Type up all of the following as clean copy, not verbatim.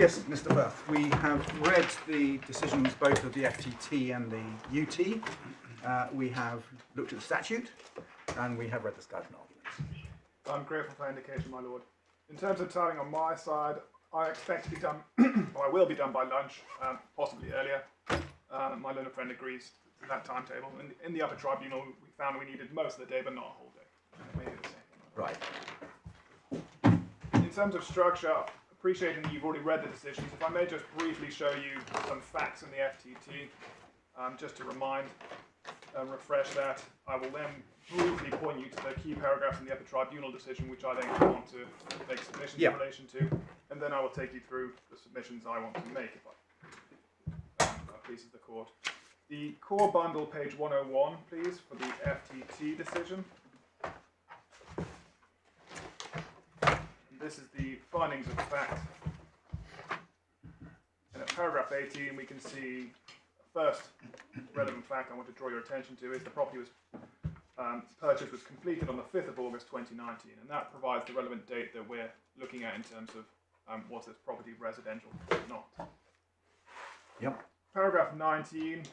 Yes, Mr. Firth, we have read the decisions both of the FTT and the UT. We have looked at the statute, and we have read the statement arguments. I'm grateful for indication, my lord. In terms of timing on my side, I expect to be done, or I will be done by lunch, possibly earlier. My learned friend agrees to that timetable. In the Upper Tribunal, we found we needed most of the day, but not a whole day. Maybe the same. Right. In terms of structure, appreciating that you've already read the decisions, if I may just briefly show you some facts in the FTT, just to remind and refresh that. I will then briefly point you to the key paragraphs in the Upper Tribunal decision, which I then want to make submissions in relation to, and then I will take you through the submissions I want to make, if that pleases the court. The core bundle, page 101, please, for the FTT decision. This is the findings of fact. And at paragraph 18, we can see the first relevant fact I want to draw your attention to is the property was purchase was completed on the 5th of August 2019, and that provides the relevant date that we're looking at in terms of was this property residential or not. Yep. Paragraph 19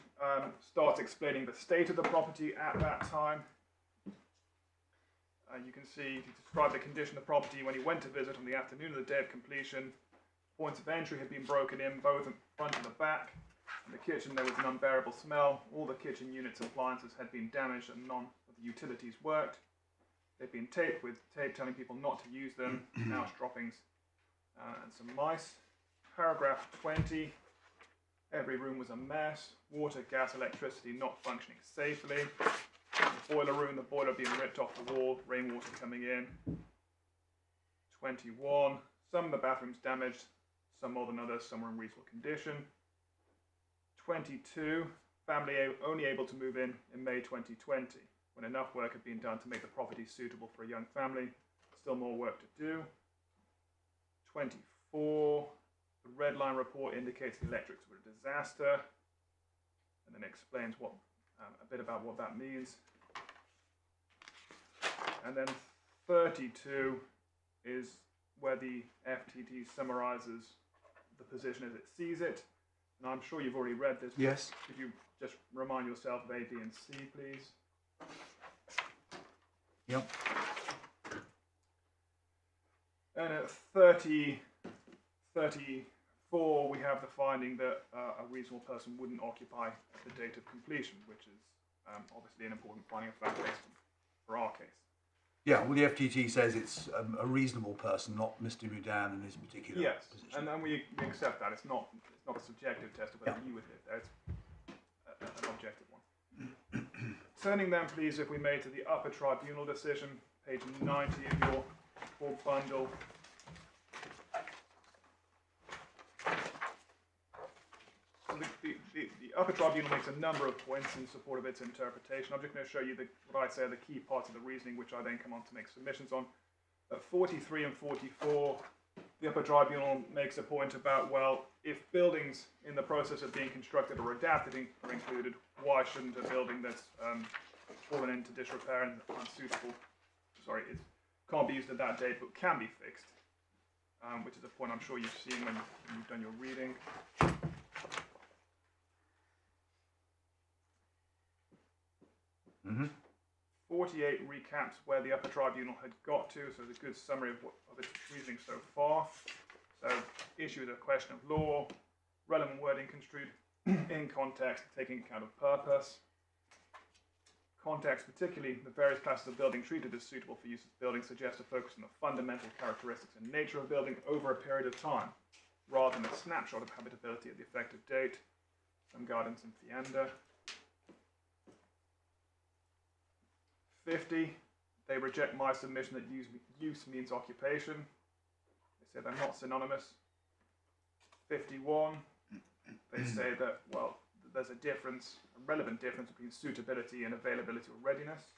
starts explaining the state of the property at that time. You can see he described the condition of the property when he went to visit on the afternoon of the day of completion. Points of entry had been broken in, both in front and the back. In the kitchen there was an unbearable smell. All the kitchen units and appliances had been damaged and none of the utilities worked. They'd been taped with tape telling people not to use them, mouse droppings and some mice. Paragraph 20, every room was a mess. Water, gas, electricity not functioning safely. The boiler room, the boiler being ripped off the wall, rainwater coming in. 21, some of the bathrooms damaged, some more than others, some were in reasonable condition. 22, family only able to move in May 2020, when enough work had been done to make the property suitable for a young family. Still more work to do. 24, the red line report indicates the electrics were a disaster, and then explains what a bit about what that means. And then 32 is where the FTT summarizes the position as it sees it. And I'm sure you've already read this. Yes. If you just remind yourself of A, B, and C, please. Yep. And at 34, we have the finding that a reasonable person wouldn't occupy at the date of completion, which is obviously an important finding of fact for our case. Yeah, well, the FTT says it's a reasonable person, not Mr. Mudan in his particular position. And then we accept that. It's not a subjective test of whether you would live there. It's an objective one. Turning then, please, if we may, to the Upper Tribunal decision, page 90 of your full bundle. So the Upper Tribunal makes a number of points in support of its interpretation. I'm just going to show you what I say are the key parts of the reasoning, which I then come on to make submissions on. At 43 and 44, the Upper Tribunal makes a point about, well, if buildings in the process of being constructed or adapted are included, why shouldn't a building that's fallen into disrepair and unsuitable, it can't be used at that date, but can be fixed, which is a point I'm sure you've seen when you've done your reading. 48 recaps where the Upper Tribunal had got to, so it's a good summary of its reasoning so far. So, issue is a question of law, relevant wording construed in context, taking account of purpose. Context, particularly the various classes of building treated as suitable for use as buildings, suggests a focus on the fundamental characteristics and nature of a building over a period of time, rather than a snapshot of habitability at the effective date. Some guidance in Fienda. 50, they reject my submission that use means occupation. They say they're not synonymous. 51, they say that, well, there's a relevant difference between suitability and availability or readiness.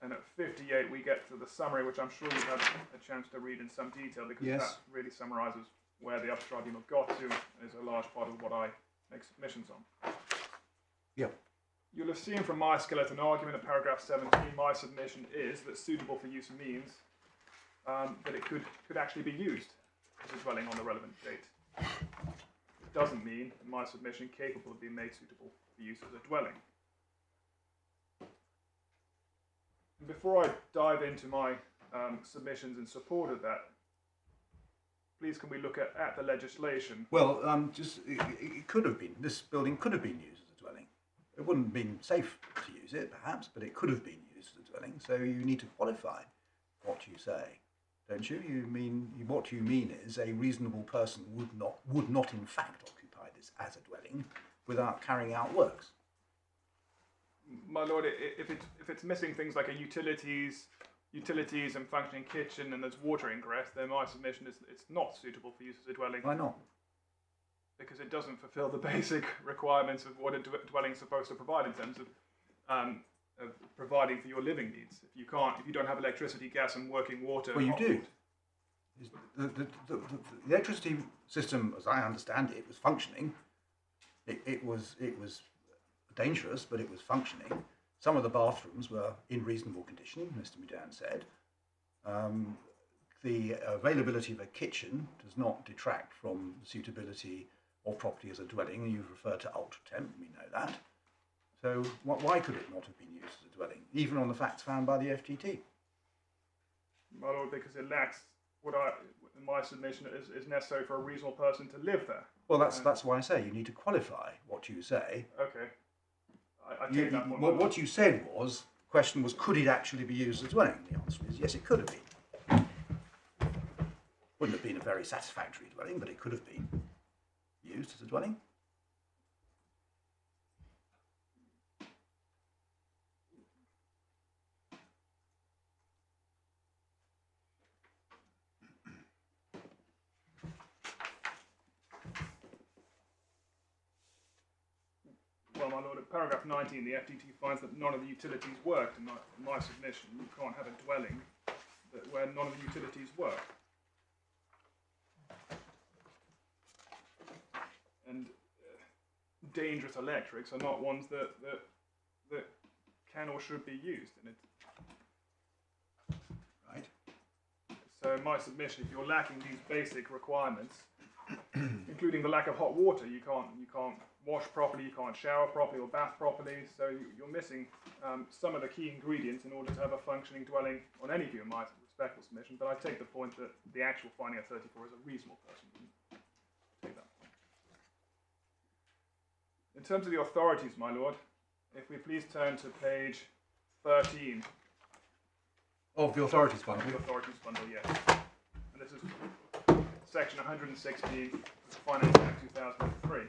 And at 58, we get to the summary, which I'm sure you've had a chance to read in some detail, because that really summarizes where the Upper Tribunal got to, and is a large part of what I make submissions on. Yep. You'll have seen from my skeleton argument at paragraph 17, my submission is that suitable for use means that it could actually be used as a dwelling on the relevant date. It doesn't mean, in my submission, capable of being made suitable for use as a dwelling. And before I dive into my submissions in support of that, please can we look at the legislation? Well, it could have been, this building could have been used as a dwelling. It wouldn't have been safe to use it, perhaps, but it could have been used as a dwelling. So you need to qualify what you say, don't you? What you mean is a reasonable person would not in fact occupy this as a dwelling without carrying out works. My lord, if it's missing things like a utilities and functioning kitchen and there's water ingress, then my submission is it's not suitable for use as a dwelling. Why not? Because it doesn't fulfil the basic requirements of what a dwelling is supposed to provide in terms of providing for your living needs. If you don't have electricity, gas, and working water. Well, you do. The electricity system, as I understand it, was functioning. It was dangerous, but it was functioning. Some of the bathrooms were in reasonable condition, Mr. Mudan said. The availability of a kitchen does not detract from suitability or property as a dwelling. You've referred to ultra-temp, we know that. So why could it not have been used as a dwelling, even on the facts found by the FTT? My lord, because it lacks what in my submission is necessary for a reasonable person to live there. Well, that's why I say you need to qualify what you say. Okay. I take that point. What you said was, the question was, could it actually be used as a dwelling? The answer is yes, it could have been. Wouldn't have been a very satisfactory dwelling, but it could have been used as a dwelling. Well, my lord, at paragraph 19, the FTT finds that none of the utilities worked. In my submission, you can't have a dwelling where none of the utilities work. And dangerous electrics are not ones that can or should be used. And Right. So in my submission, if you're lacking these basic requirements, including the lack of hot water, you can't wash properly, you can't shower properly or bath properly, so you're missing some of the key ingredients in order to have a functioning dwelling on any view in my respectful submission. But I take the point that the actual finding of 34 is a reasonable person. Take that point. In terms of the authorities, my lord, if we please turn to page 13. Of the authorities bundle. The authorities bundle, yes. And this is section 116 of the Finance Act 2003.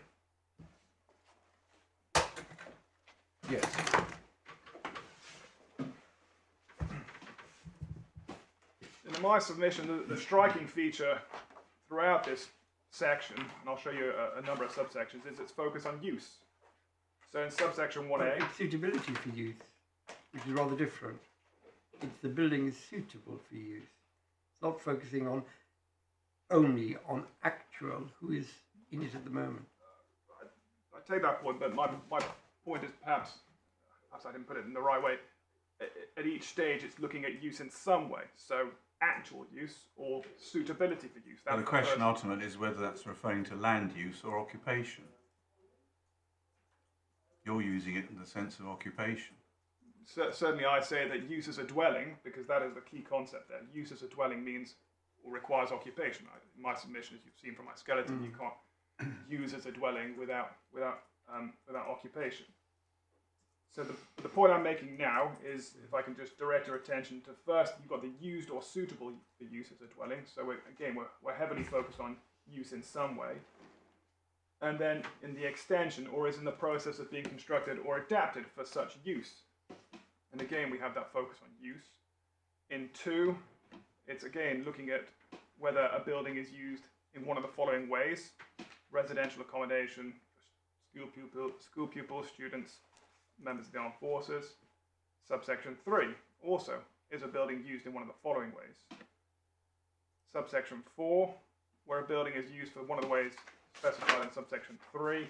Yes. In my submission, the striking feature throughout this section, and I'll show you a number of subsections, is its focus on use. So in subsection 1A... It's suitability for use, which is rather different. It's the building is suitable for use. It's not focusing only on actual who is in it at the moment. I take that point, but my point is perhaps I didn't put it in the right way. At each stage, it's looking at use in some way. So actual use or suitability for use. Well, the question ultimately is whether that's referring to land use or occupation. You're using it in the sense of occupation. Certainly I say that use as a dwelling, because that is the key concept there. Use as a dwelling means or requires occupation. In my submission, as you've seen from my skeleton, you can't use as a dwelling without occupation. So the point I'm making now is, if I can just direct your attention to first, you've got the used or suitable for use as a dwelling. So we're heavily focused on use in some way. And then in the extension, or is in the process of being constructed or adapted for such use. And again, we have that focus on use. In 2, it's again looking at whether a building is used in one of the following ways: residential accommodation for school pupils, students, members of the armed forces. Subsection 3, also, is a building used in one of the following ways. Subsection 4, where a building is used for one of the ways specified in subsection 3,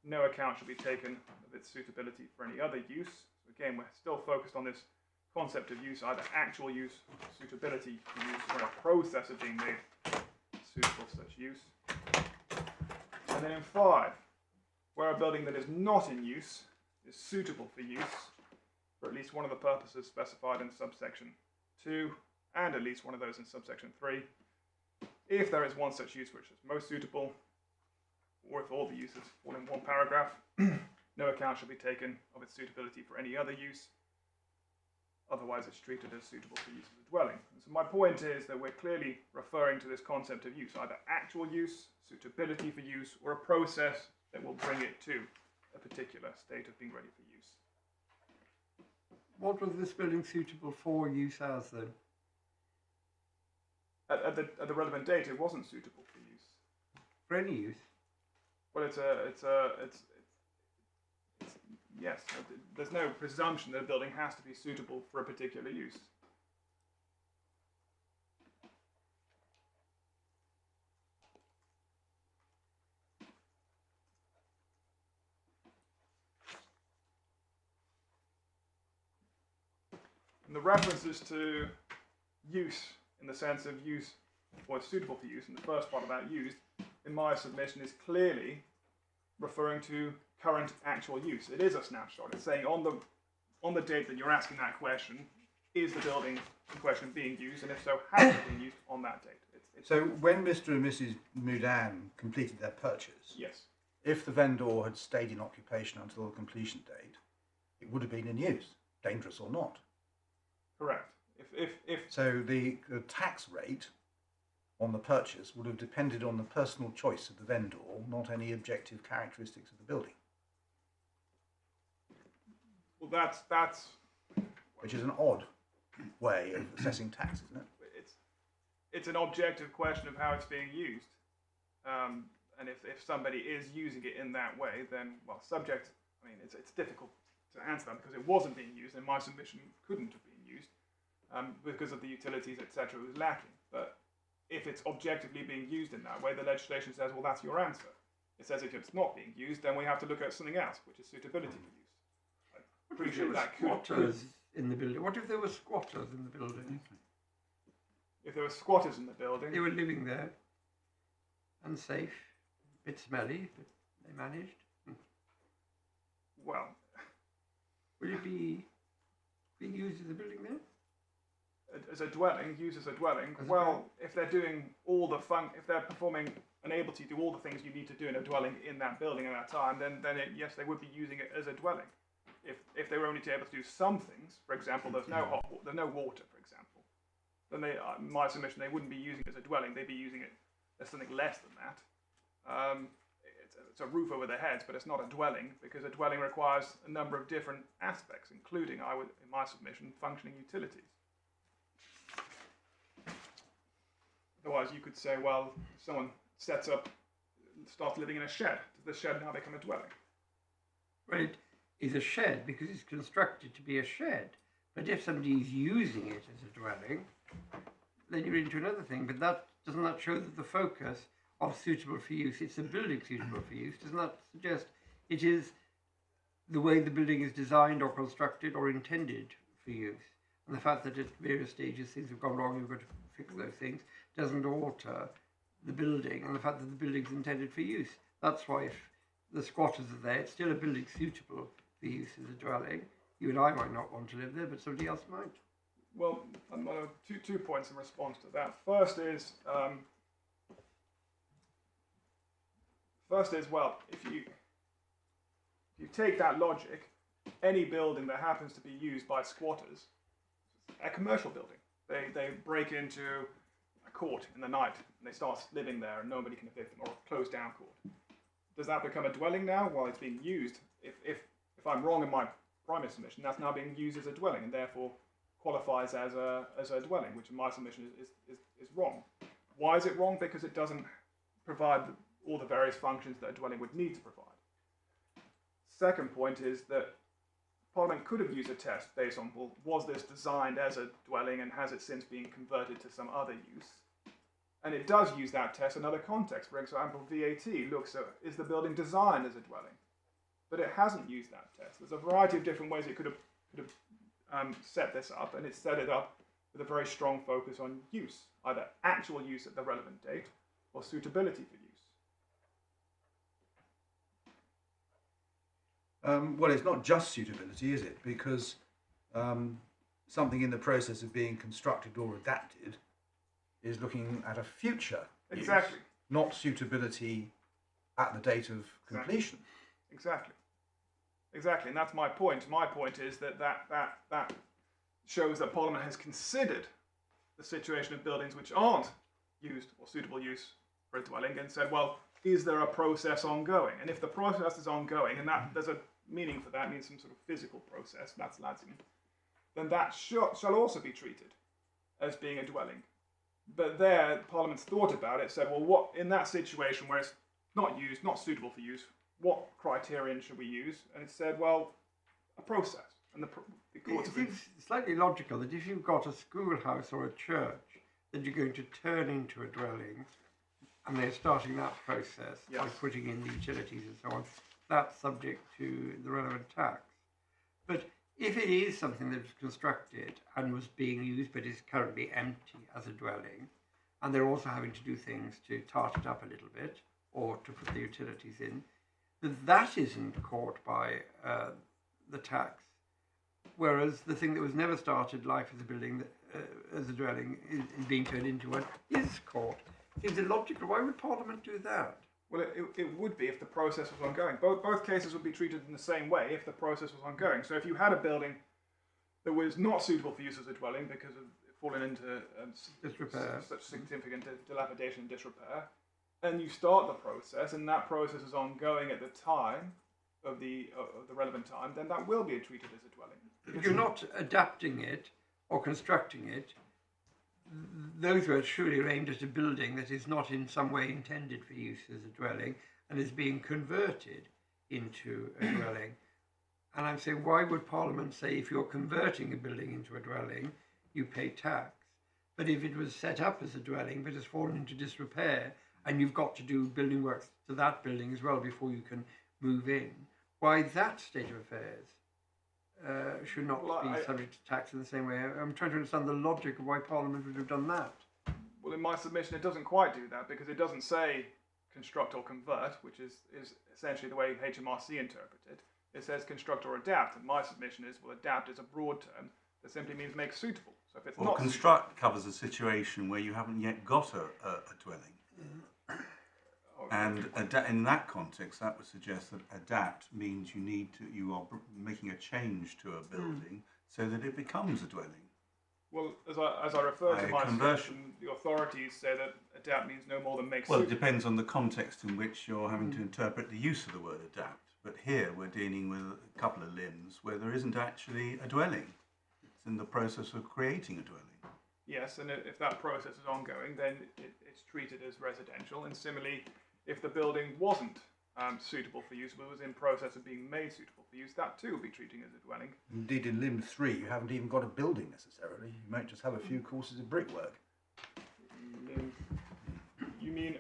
no account should be taken of its suitability for any other use. So again, we're still focused on this concept of use, either actual use, suitability for use, or in a process of being made suitable for such use. And then in 5, where a building that is not in use is suitable for use for at least one of the purposes specified in subsection 2 and at least one of those in subsection 3, if there is one such use which is most suitable, or if all the uses fall in one paragraph, no account shall be taken of its suitability for any other use. Otherwise, it's treated as suitable for use as a dwelling. And so my point is that we're clearly referring to this concept of use, either actual use, suitability for use, or a process that will bring it to a particular state of being ready for use. What was this building suitable for use as then? At the relevant date, it wasn't suitable for use. For any use? Well, yes, there's no presumption that a building has to be suitable for a particular use. And the references to use, in the sense of use, or suitable for use, in the first part about used, in my submission is clearly referring to current actual use. It is a snapshot. It's saying on the date that you're asking that question, is the building in question being used, and if so, has it been used on that date? So when Mr. and Mrs. Mudan completed their purchase, Yes. if the vendor had stayed in occupation until the completion date, it would have been in use, dangerous or not. Correct. If So the tax rate on the purchase would have depended on the personal choice of the vendor, not any objective characteristics of the building. well, that's Which is an odd way of assessing tax, isn't it? it's an objective question of how it's being used, and if somebody is using it in that way, then well, subject. I mean, it's difficult to answer that because it wasn't being used, and my submission couldn't have been used because of the utilities, etc. It was lacking. But if it's objectively being used in that way, the legislation says, well, that's your answer. It says if it's not being used, then we have to look at something else, which is suitability for use. I appreciate that. Squatters in the building. What if there were squatters in the building? If there were squatters in the building, They were living there, unsafe, a bit smelly, but they managed. well, Would it be being used as a building then? as a dwelling, used as a dwelling, As a well, dwelling. if they're doing all the if they're performing and able to do all the things you need to do in a dwelling in that building at that time, then yes, they would be using it as a dwelling. If they were only able to do some things, for example, there's no water, for example, then my submission, they wouldn't be using it as a dwelling. They'd be using it as something less than that. It's a roof over their heads, but it's not a dwelling because a dwelling requires a number of different aspects, including, in my submission, functioning utilities. Otherwise, you could say, well, if someone starts living in a shed, does the shed now become a dwelling? Well, it is a shed because it's constructed to be a shed. But if somebody is using it as a dwelling, then you're into another thing. But doesn't that show that the focus of suitable for use, it's a building suitable for use, doesn't that suggest it is the way the building is designed or constructed or intended for use? And the fact that at various stages things have gone wrong, you've got to fix those things, doesn't alter the building and the fact that the building's intended for use. That's why if the squatters are there, it's still a building suitable for use as a dwelling. You and I might not want to live there, but somebody else might. Well, two points in response to that. First is, well, if you take that logic, any building that happens to be used by squatters, a commercial building, they break into a court in the night and they start living there and nobody can evict them, or a closed down court. Does that become a dwelling now? Well, it's being used. If I'm wrong in my primary submission, that's now being used as a dwelling and therefore qualifies as a dwelling, which in my submission is wrong. Why is it wrong? Because it doesn't provide all the various functions that a dwelling would need to provide. Second point is that Parliament could have used a test based on, well, was this designed as a dwelling and has it since been converted to some other use? And it does use that test in other contexts. For example, VAT looks at, is the building designed as a dwelling? But it hasn't used that test. There's a variety of different ways it could have set this up, and it's set it up with a very strong focus on use, either actual use at the relevant date, or suitability for use? Well, it's not just suitability, is it? Because something in the process of being constructed or adapted is looking at a future Exactly. use, not suitability at the date of completion. Exactly. Exactly, and that's my point. My point is that shows that Parliament has considered the situation of buildings which aren't used or suitable use for a dwelling and said, well, is there a process ongoing? And if the process is ongoing, and that there's a meaning for that, it means some sort of physical process, that's Latin, then that shall also be treated as being a dwelling. But there, Parliament's thought about it, said, well, what in that situation where it's not used, not suitable for use, what criterion should we use? And it said, well, a process. And the courts It seems slightly logical that if you've got a schoolhouse or a church that you're going to turn into a dwelling, and they're starting that process by Yes. putting in the utilities and so on, that's subject to the relevant tax. But if it is something that was constructed and was being used but is currently empty as a dwelling, and they're also having to do things to tart it up a little bit or to put the utilities in, that isn't caught by the tax, whereas the thing that was never started life as a building, as a dwelling, is being turned into one, is caught. Seems illogical. Why would Parliament do that? Well, it would be if the process was ongoing. Both cases would be treated in the same way if the process was ongoing. So if you had a building that was not suitable for use as a dwelling because of falling into Disrepair. such significant dilapidation and disrepair, and you start the process, and that process is ongoing at the time of the relevant time, then that will be treated as a dwelling. If you're not adapting it or constructing it, those words surely are aimed at a building that is not in some way intended for use as a dwelling and is being converted into a dwelling. And I'm saying, why would Parliament say if you're converting a building into a dwelling, you pay tax? But if it was set up as a dwelling but has fallen into disrepair and you've got to do building works to that building as well before you can move in, why that state of affairs should not be subject to tax in the same way? I'm trying to understand the logic of why Parliament would have done that. Well, in my submission, it doesn't quite do that because it doesn't say construct or convert, which is essentially the way HMRC interpret it. It says construct or adapt, and my submission is, well, adapt is a broad term that simply means make suitable. So if it's Well, not construct covers a situation where you haven't yet got a dwelling. And in that context, that would suggest that adapt means you are making a change to a building so that it becomes a dwelling. Well, as I refer to A my conversion. submission, the authorities say that adapt means no more than make Well, it suitable. depends on the context in which you're having to interpret the use of the word adapt. But here we're dealing with a couple of limbs where there isn't actually a dwelling. It's in the process of creating a dwelling. Yes, and if that process is ongoing, then it's treated as residential. And similarly, if the building wasn't suitable for use, but was in process of being made suitable for use, that too will be treated as a dwelling. Indeed, in Limb 3, you haven't even got a building necessarily. You might just have a few courses of brickwork. You mean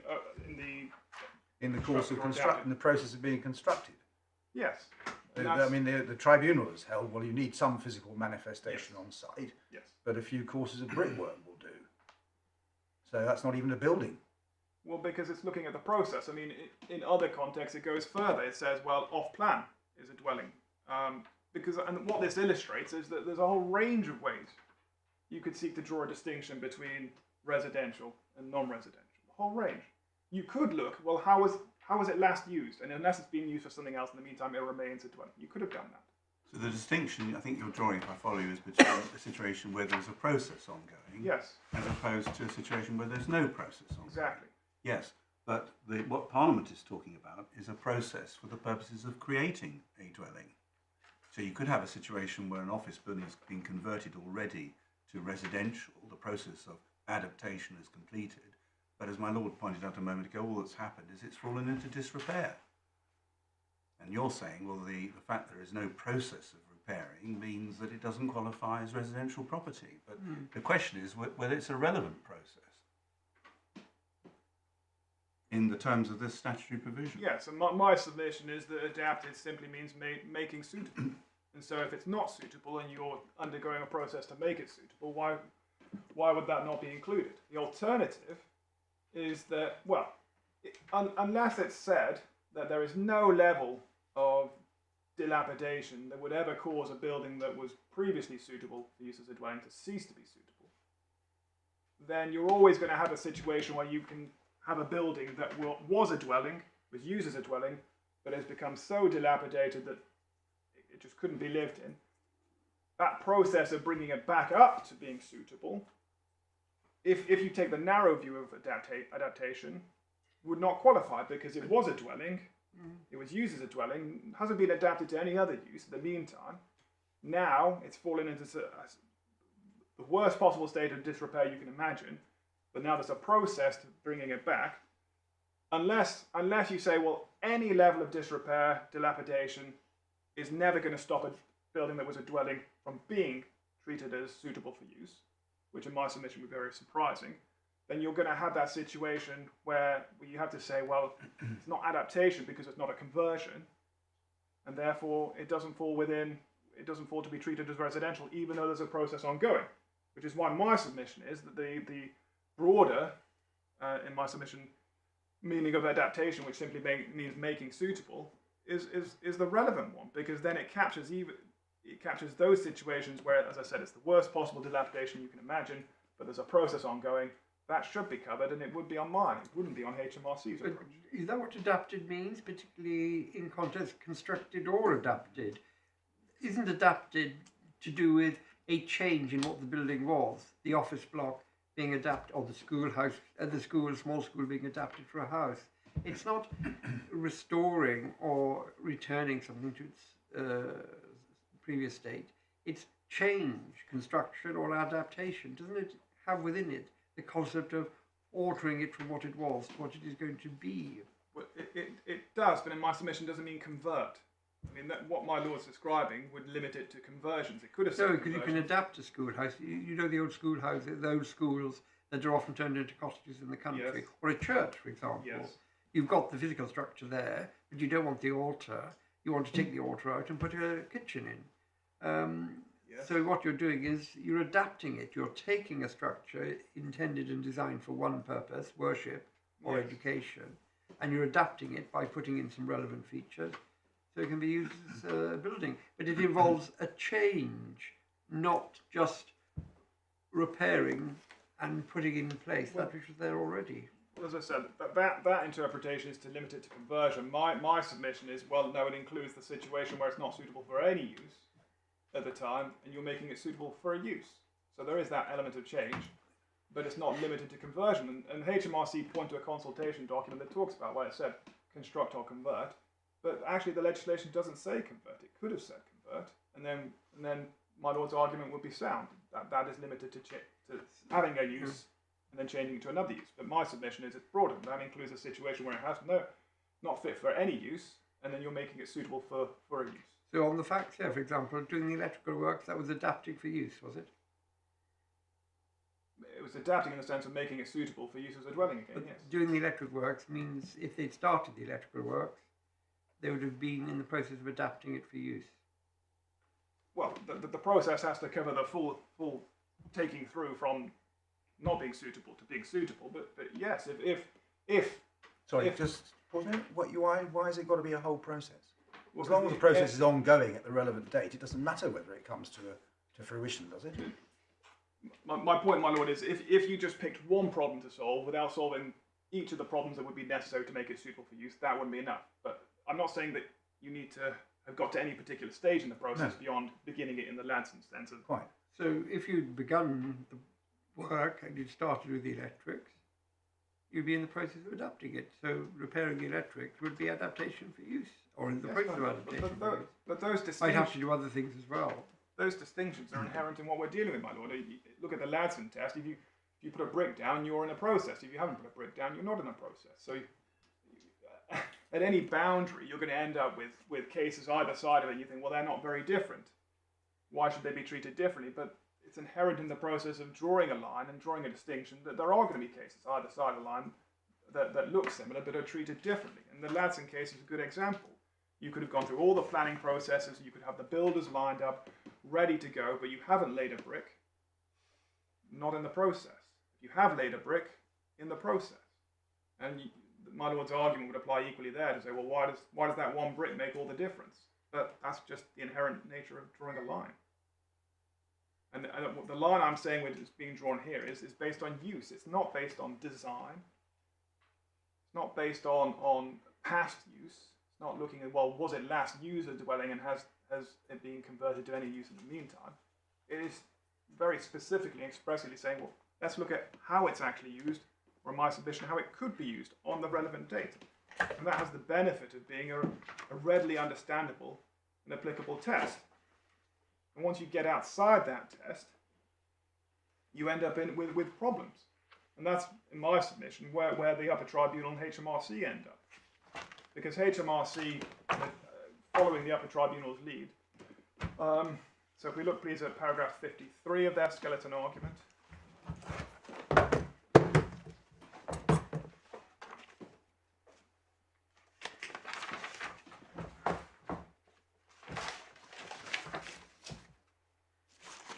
In the course of in the process of being constructed. Yes. I mean, the tribunal has held, well, you need some physical manifestation on site, Yes. but a few courses of brickwork will do. So that's not even a building. Well, because it's looking at the process. I mean, in other contexts, it goes further. It says, well, off-plan is a dwelling. And what this illustrates is that there's a whole range of ways you could seek to draw a distinction between residential and non-residential. A whole range. You could look, well, how was it last used? And unless it's being used for something else in the meantime, it remains a dwelling. You could have done that. So the distinction I think you're drawing, if I follow you, is between a situation where there's a process ongoing Yes, as opposed to a situation where there's no process ongoing. exactly. Yes, but what Parliament is talking about is a process for the purposes of creating a dwelling. So you could have a situation where an office building has been converted already to residential, the process of adaptation is completed, but as my Lord pointed out a moment ago, all that's happened is it's fallen into disrepair. And you're saying, well, the fact there is no process of repairing means that it doesn't qualify as residential property. But the question is whether it's a relevant process in the terms of this statutory provision. Yes, and my submission is that adapted simply means making suitable. And so if it's not suitable and you're undergoing a process to make it suitable, why would that not be included? The alternative is that, well, unless it's said that there is no level of dilapidation that would ever cause a building that was previously suitable for use as a dwelling to cease to be suitable, then you're always going to have a situation where you can have a building that was a dwelling, was used as a dwelling, but has become so dilapidated that it just couldn't be lived in. That process of bringing it back up to being suitable, if you take the narrow view of adaptation, would not qualify because it was a dwelling, it was used as a dwelling, hasn't been adapted to any other use in the meantime. Now it's fallen into the worst possible state of disrepair you can imagine, but now there's a process to bringing it back. Unless you say, well, any level of disrepair, dilapidation, is never going to stop a building that was a dwelling from being treated as suitable for use, which in my submission would be very surprising, then you're going to have that situation where you have to say, well, it's not adaptation because it's not a conversion, and therefore it doesn't fall to be treated as residential, even though there's a process ongoing, which is why my submission is that the broader, in my submission, meaning of adaptation, which simply means making suitable, is the relevant one, because then it captures those situations where, as I said, it's the worst possible dilapidation you can imagine, but there's a process ongoing. That should be covered, and it would be on mine. It wouldn't be on HMRC's approach. Is that what adapted means, particularly in context constructed or adapted? Isn't adapted to do with a change in what the building was, the office block being adapted, or the schoolhouse, small school being adapted for a house? It's not restoring or returning something to its previous state. It's change, construction, or adaptation. Doesn't it have within it the concept of altering it from what it was to what it is going to be? Well, it does, but in my submission doesn't mean convert. I mean, what my law is describing would limit it to conversions. It could have said because you can adapt a schoolhouse. You know the old schoolhouses, those schools that are often turned into cottages in the country, yes. Or a church, for example. Yes. You've got the physical structure there, but you don't want the altar. You want to take the altar out and put a kitchen in. Yes. So what you're doing is you're adapting it. You're taking a structure intended and designed for one purpose, worship or Yes. education, and you're adapting it by putting in some relevant features so it can be used as a building. But it involves a change, not just repairing and putting in place that which was there already. Well, as I said, that interpretation is to limit it to conversion. My submission is, well, no, it includes the situation where it's not suitable for any use at the time, and you're making it suitable for a use. So there is that element of change, but it's not limited to conversion. And HMRC point to a consultation document that talks about where it said construct or convert, but actually the legislation doesn't say convert. It could have said convert, and then my lord's argument would be sound. That is limited to having a use and then changing it to another use. But my submission is it's broader. That includes a situation where it has not fit for any use, and then you're making it suitable for a use. So on the facts here, for example, doing the electrical works, that was adapting for use, was it? It was adapting in the sense of making it suitable for use as a dwelling again, But yes. doing the electric works means if they'd started the electrical works, they would have been in the process of adapting it for use. Well, the process has to cover the full taking through from not being suitable to being suitable. But yes, if Sorry, if, just pause a minute. Why has it got to be a whole process? well, As long as the process is ongoing at the relevant date, it doesn't matter whether it comes to fruition, does it? my point, my lord, is if you just picked one problem to solve without solving each of the problems that would be necessary to make it suitable for use, that wouldn't be enough. But I'm not saying that you need to have got to any particular stage in the process beyond beginning it in the Lansing sense of. Quite. So if you'd begun the work and you'd started with the electrics, you'd be in the process of adapting it. So repairing the electrics would be adaptation for use, or in the process of adaptation for use. But those I'd distinctions. have to do other things as well. Those distinctions are inherent in what we're dealing with, my lord. Look at the Ladson test. If you put a brick down, you're in a process. If you haven't put a brick down, you're not in a process. So at any boundary, you're going to end up with cases either side of it. And you think, well, they're not very different. Why should they be treated differently? But it's inherent in the process of drawing a line and drawing a distinction that there are going to be cases either side of the line that look similar but are treated differently. And the Ladson case is a good example. You could have gone through all the planning processes, you could have the builders lined up, ready to go, but you haven't laid a brick, not in the process. If you have laid a brick, in the process. And my lord's argument would apply equally there to say, well, why does that one brick make all the difference? But that's just the inherent nature of drawing a line. And the line I'm saying is being drawn here is based on use. It's not based on design. It's not based on past use. It's not looking at, well, was it last used as a dwelling and has it been converted to any use in the meantime? It is very specifically and expressly saying, well, let's look at how it's actually used, or in my submission, how it could be used on the relevant date. And that has the benefit of being a readily understandable and applicable test. And once you get outside that test, you end up with problems. And that's, in my submission, where the Upper Tribunal and HMRC end up. Because HMRC, following the Upper Tribunal's lead, so if we look please at paragraph 53 of their skeleton argument.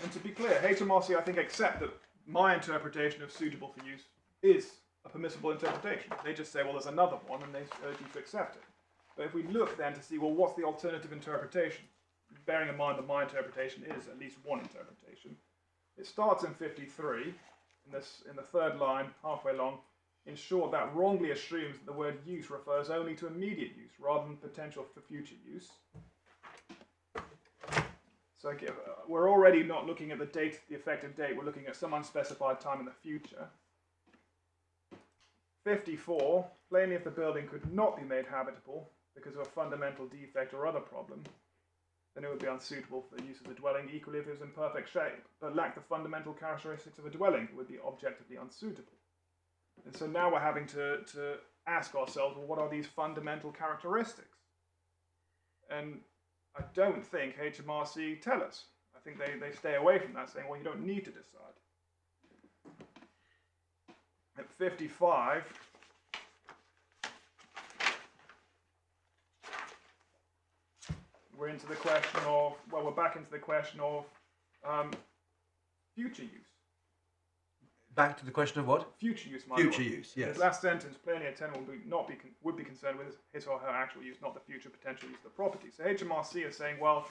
And to be clear, HMRC, I think, accept that my interpretation of suitable for use is a permissible interpretation. They just say, well, there's another one, and they urge you to accept it. But if we look then to see, well, what's the alternative interpretation? Bearing in mind that my interpretation is at least one interpretation. It starts in 53, in the third line, halfway along. In short, that wrongly assumes that the word use refers only to immediate use rather than potential for future use. So we're already not looking at the effective date, we're looking at some unspecified time in the future. 54, plainly if the building could not be made habitable because of a fundamental defect or other problem, then it would be unsuitable for the use of the dwelling, equally if it was in perfect shape, but lacked the fundamental characteristics of a dwelling, it would be objectively unsuitable. And so now we're having to ask ourselves, well, what are these fundamental characteristics? And I don't think HMRC tell us. I think they stay away from that, saying, well, you don't need to decide. At 55, we're into the question of, well, we're back into the question of future use. Back to the question of what? Future use, my Future lord. use, yes. His last sentence, plainly a tenant would be concerned with his or her actual use, not the future potential use of the property. So HMRC is saying, well,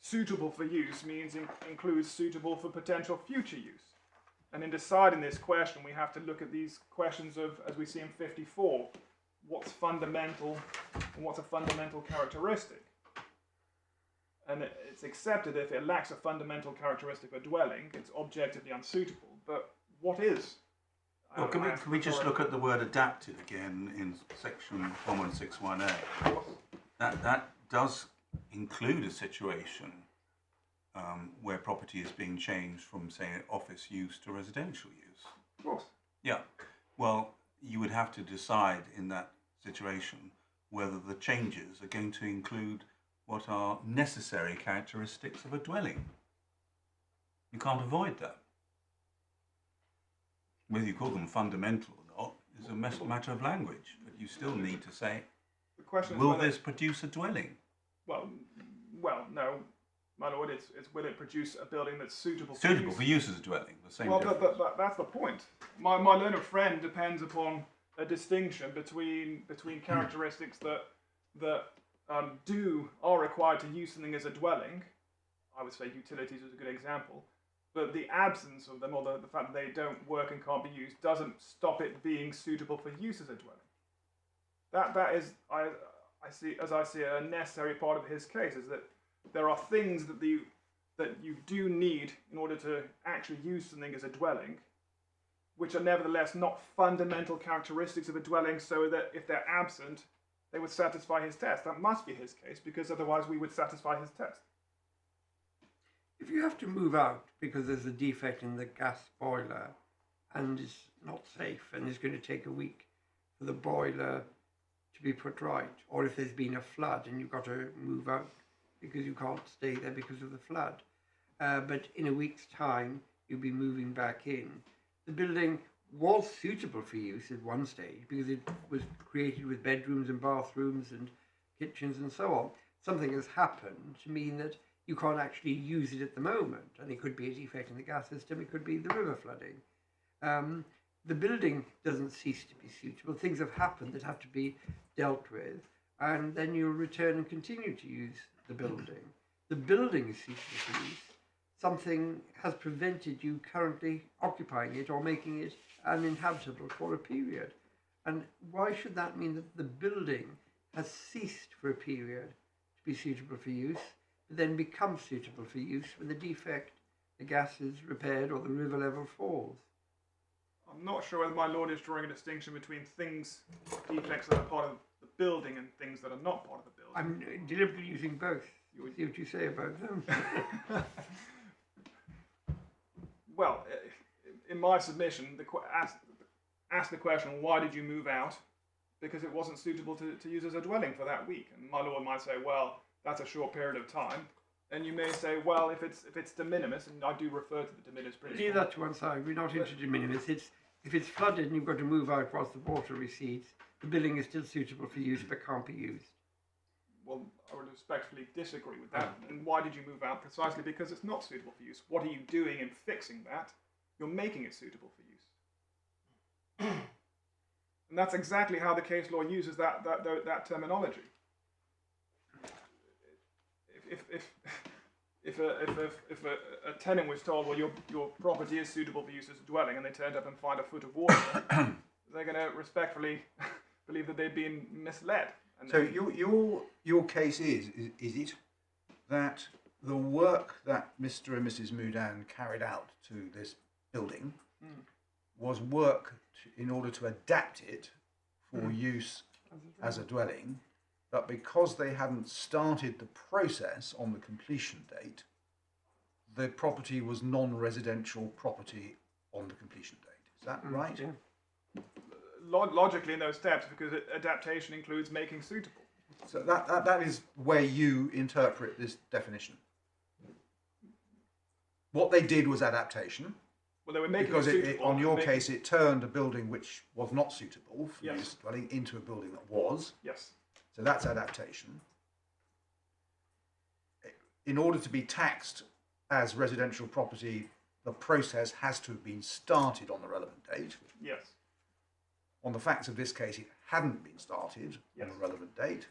suitable for use means includes suitable for potential future use. And in deciding this question, we have to look at these questions of, as we see in 54, what's fundamental and what's a fundamental characteristic. And it's accepted if it lacks a fundamental characteristic of a dwelling, it's objectively unsuitable. But what is? Well, can we just look at the word adapted again in section 116(1)(a)? That does include a situation where property is being changed from, say, office use to residential use. Of course. Yeah. Well, you would have to decide in that situation whether the changes are going to include what are necessary characteristics of a dwelling. You can't avoid that. Whether you call them fundamental or not is a matter of language, but you still need to say, The question is will whether, this produce a dwelling? well, no, my lord. It's will it produce a building that's suitable Suitable for for use? use as a dwelling, the same Well, difference. but that's the point. My learned friend depends upon a distinction between characteristics that are required to use something as a dwelling. I would say utilities is a good example. But the absence of them, or the fact that they don't work and can't be used, doesn't stop it being suitable for use as a dwelling. That is, I see a necessary part of his case, is that there are things that you do need in order to actually use something as a dwelling, which are nevertheless not fundamental characteristics of a dwelling, so that if they're absent, they would satisfy his test. That must be his case, because otherwise we would satisfy his test. If you have to move out because there's a defect in the gas boiler and it's not safe and it's going to take a week for the boiler to be put right, or if there's been a flood and you've got to move out because you can't stay there because of the flood, but in a week's time you'll be moving back in. The building was suitable for use at one stage because it was created with bedrooms and bathrooms and kitchens and so on. Something has happened to mean that you can't actually use it at the moment, and it could be a defect in the gas system, it could be the river flooding. the building doesn't cease to be suitable. Things have happened that have to be dealt with, and then you'll return and continue to use the building. The building is suitable for use. Something has prevented you currently occupying it or making it uninhabitable for a period. And why should that mean that the building has ceased for a period to be suitable for use, but then becomes suitable for use when the defect, the gas is repaired or the river level falls? I'm not sure whether my lord is drawing a distinction between things, defects that are part of the building and things that are not part of the building. I'm deliberately using both. See what you say about them. Well, in my submission, ask the question, why did you move out? Because it wasn't suitable to use as a dwelling for that week. And my lord might say, well, that's a short period of time. And you may say, well, if it's de minimis, and I do refer to the de minimis principle. Leave that to one side. We're not into de minimis. If it's flooded and you've got to move out whilst the water recedes, the building is still suitable for use but can't be used. Well, I would respectfully disagree with that. And why did you move out? Precisely because it's not suitable for use. What are you doing in fixing that? You're making it suitable for use. And that's exactly how the case law uses that terminology. If a tenant was told, well, your property is suitable for use as a dwelling, and they turned up and find a foot of water, they're going to respectfully believe that they've been misled. And so your case is it that the work that Mr. and Mrs. Mudan carried out to this building was work in order to adapt it for use as a dwelling, but because they hadn't started the process on the completion date, the property was non-residential property on the completion date. Is that right? Yeah. Logically in those steps, because adaptation includes making suitable. So that is where you interpret this definition. What they did was adaptation. Well, they were making because it suitable. on your case, it turned a building which was not suitable for Yes. use as a dwelling into a building that was. Yes. So that's adaptation. In order to be taxed as residential property, the process has to have been started on the relevant date. Yes. On the facts of this case, it hadn't been started Yes. on a relevant date,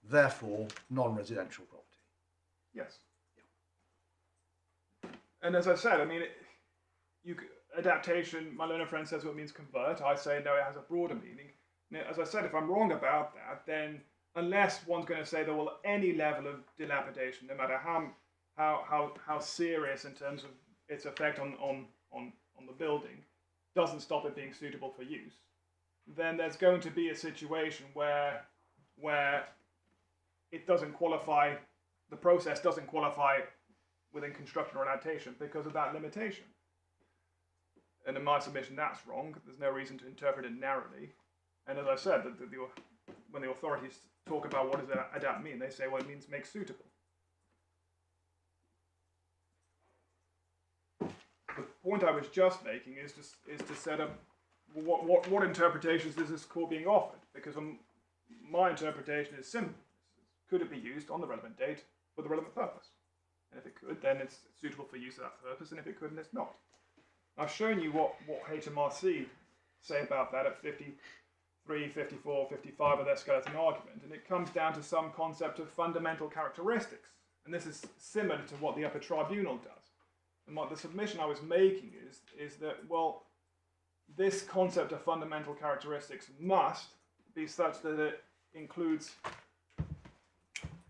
therefore non-residential property. Yes. And as I said, I mean, adaptation, my learner friend says what it means convert. I say no, it has a broader meaning. Now, as I said, if I'm wrong about that, then unless one's going to say there will any level of dilapidation, no matter how serious in terms of its effect on the building, doesn't stop it being suitable for use, then there's going to be a situation where it doesn't qualify, the process doesn't qualify within construction or adaptation because of that limitation. And in my submission, that's wrong. There's no reason to interpret it narrowly. And as I said, when the authorities talk about what does adapt mean, they say, well, it means make suitable. The point I was just making is to set up what interpretations is this court being offered? Because my interpretation is simple. Could it be used on the relevant date for the relevant purpose? And if it could, then it's suitable for use for that purpose, and if it couldn't, it's not. I've shown you what HMRC say about that at 53, 54, 55 of their skeleton argument, and it comes down to some concept of fundamental characteristics. And this is similar to what the Upper Tribunal does. And what the submission I was making is that, well, this concept of fundamental characteristics must be such that it includes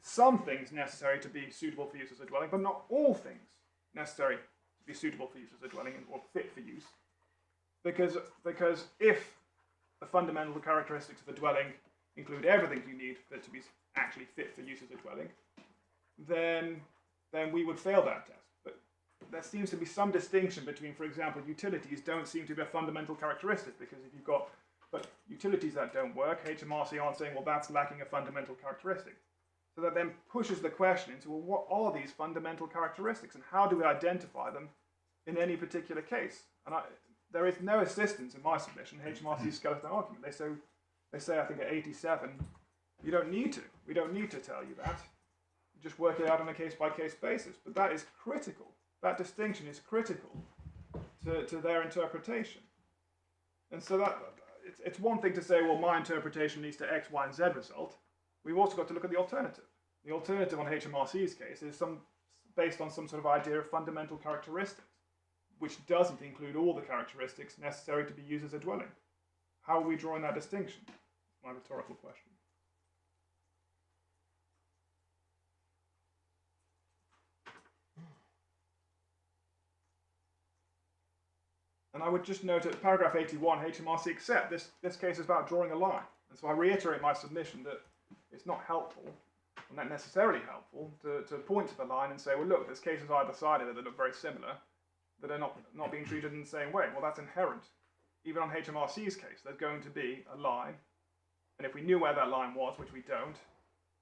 some things necessary to be suitable for use as a dwelling, but not all things necessary to be suitable for use as a dwelling or fit for use. Because if the fundamental characteristics of a dwelling include everything you need for it to be actually fit for use as a dwelling, then we would fail that test. But there seems to be some distinction between, for example, utilities don't seem to be a fundamental characteristic, because if you've got utilities that don't work, HMRC aren't saying, well, that's lacking a fundamental characteristic. So that then pushes the question into, well, what are these fundamental characteristics and how do we identify them in any particular case? And there is no assistance in my submission, HMRC's skeleton argument. They say, I think at 87, you don't need to. We don't need to tell you that. You just work it out on a case-by-case basis. But that is critical. That distinction is critical to their interpretation. And so that it's one thing to say, well, my interpretation leads to X, Y, and Z result. We've also got to look at the alternative. The alternative on HMRC's case is based on some sort of idea of fundamental characteristics, which doesn't include all the characteristics necessary to be used as a dwelling. How are we drawing that distinction? My rhetorical question. And I would just note at paragraph 81, HMRC accept this case is about drawing a line. And so I reiterate my submission that it's not helpful, or not necessarily helpful, to point to the line and say, well, look, there's cases either side of it that look very similar, that are not being treated in the same way. Well, that's inherent. Even on HMRC's case, there's going to be a line. And if we knew where that line was, which we don't,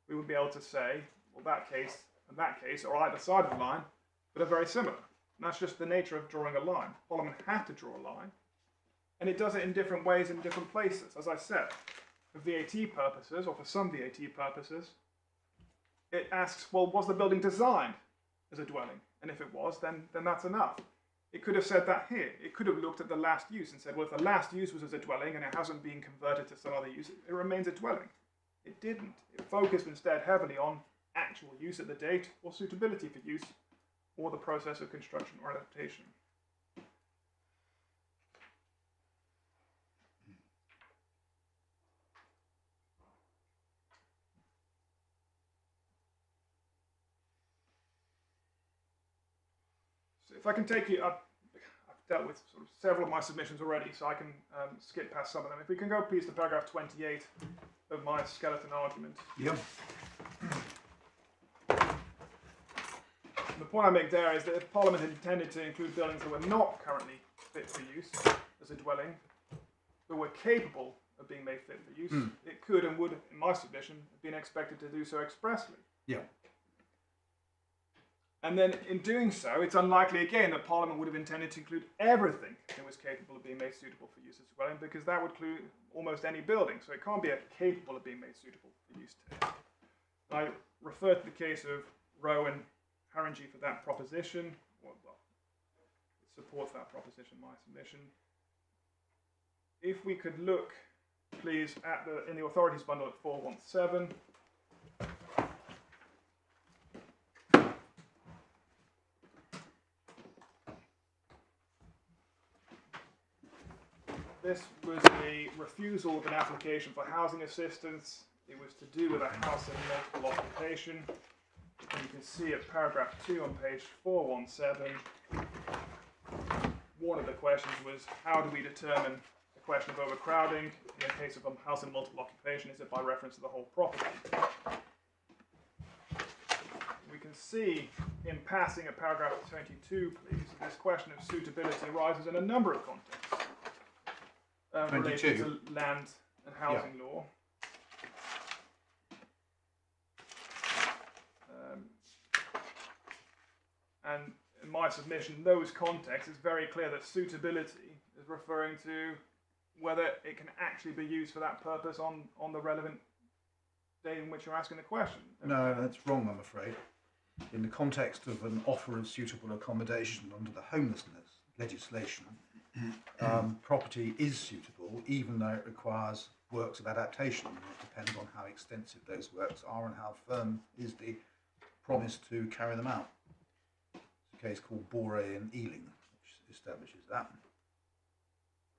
we would be able to say, well, that case and that case are either side of the line, but are very similar. And that's just the nature of drawing a line. Parliament had to draw a line, and it does it in different ways in different places. As I said, for VAT purposes, or for some VAT purposes, it asks, well, was the building designed as a dwelling? And if it was, then that's enough. It could have said that here. It could have looked at the last use and said, well, if the last use was as a dwelling and it hasn't been converted to some other use, it remains a dwelling. It didn't. It focused instead heavily on actual use at the date, or suitability for use, or the process of construction or adaptation. So if I can take you, I've dealt with sort of several of my submissions already, so I can skip past some of them. If we can go please to paragraph 28 of my skeleton argument. Yep. The point I make there is that if Parliament intended to include buildings that were not currently fit for use as a dwelling, but were capable of being made fit for use, it could and would, in my submission, have been expected to do so expressly. Yeah. And then in doing so, it's unlikely again that Parliament would have intended to include everything that was capable of being made suitable for use as a dwelling, because that would include almost any building. So it can't be capable of being made suitable for use today. I refer to the case of Rowe and Haringey for that proposition. Well, it supports that proposition, my submission. If we could look, please, at in the authorities bundle at 417. This was a refusal of an application for housing assistance. It was to do with a house in multiple occupation. And you can see at paragraph 2 on page 417, one of the questions was, how do we determine the question of overcrowding? In the case of a house in multiple occupation, is it by reference to the whole property? We can see in passing at paragraph 22, please, that this question of suitability arises in a number of contexts related to land and housing law. And in my submission, in those contexts, it's very clear that suitability is referring to whether it can actually be used for that purpose on the relevant day in which you're asking the question. No, that's wrong, I'm afraid. In the context of an offer of suitable accommodation under the homelessness legislation, property is suitable even though it requires works of adaptation. It depends on how extensive those works are and how firm is the promise to carry them out. It's a case called Bore and Ealing, which establishes that.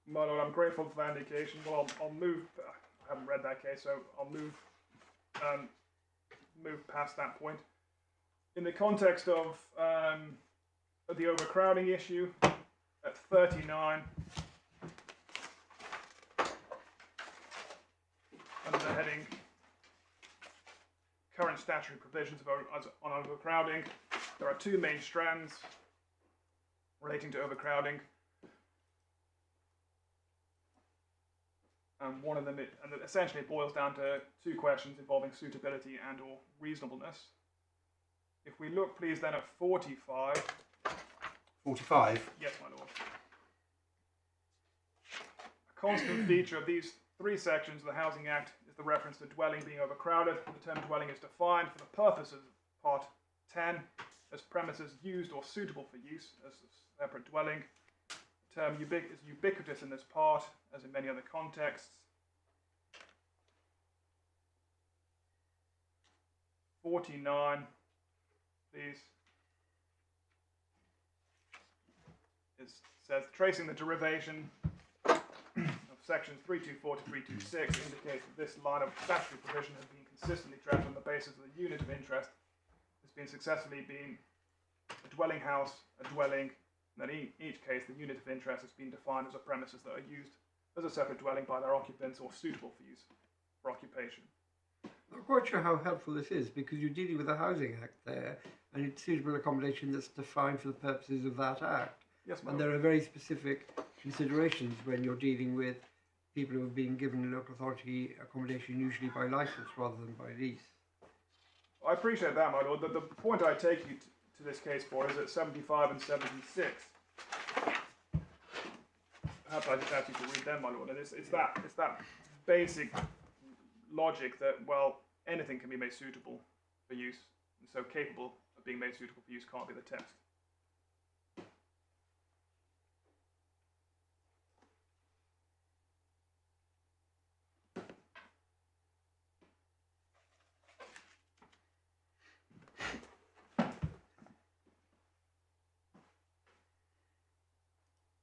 My Lord, I'm grateful for that indication. Well, I'll move. I haven't read that case, so I'll move past that point. In the context of the overcrowding issue, at 39, under the heading Current Statutory Provisions on Overcrowding, there are two main strands relating to overcrowding. And one of them, and essentially it boils down to two questions involving suitability and or reasonableness. If we look, please, then at 45. 45? Yes, my lord. A constant feature of these three sections of the Housing Act is the reference to dwelling being overcrowded. The term dwelling is defined for the purposes of Part 10 as premises used or suitable for use as a separate dwelling. term is ubiquitous in this part, as in many other contexts. 49, please. Says tracing the derivation of sections 324 to 326 indicates that this line of statutory provision has been consistently tracked on the basis of the unit of interest has been successfully a dwelling house, a dwelling, and that in each case the unit of interest has been defined as a premises that are used as a separate dwelling by their occupants or suitable for use for occupation. I'm not quite sure how helpful this is, because you're dealing with a Housing Act there, and it's suitable accommodation that's defined for the purposes of that Act. Yes, and there are very specific considerations when you're dealing with people who have been given local authority accommodation, usually by licence rather than by lease. I appreciate that, my lord. The point I take you to this case for is at 75 and 76. Perhaps I just ask you to read them, my lord. And it's that basic logic that, well, anything can be made suitable for use, and so capable of being made suitable for use can't be the test.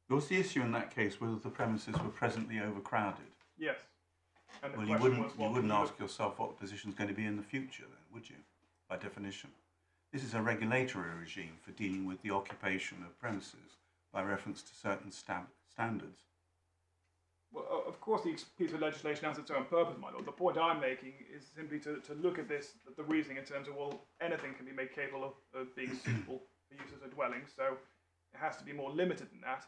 Was the issue in that case whether the premises were presently overcrowded? Yes. And Well, you wouldn't ask yourself what the position is going to be in the future, then, would you? By definition, this is a regulatory regime for dealing with the occupation of premises by reference to certain standards. Well, of course, each piece of legislation has its own purpose, my lord. The point I'm making is simply to look at this, the reasoning in terms of, well, anything can be made capable of being suitable for use as a dwelling, so it has to be more limited than that.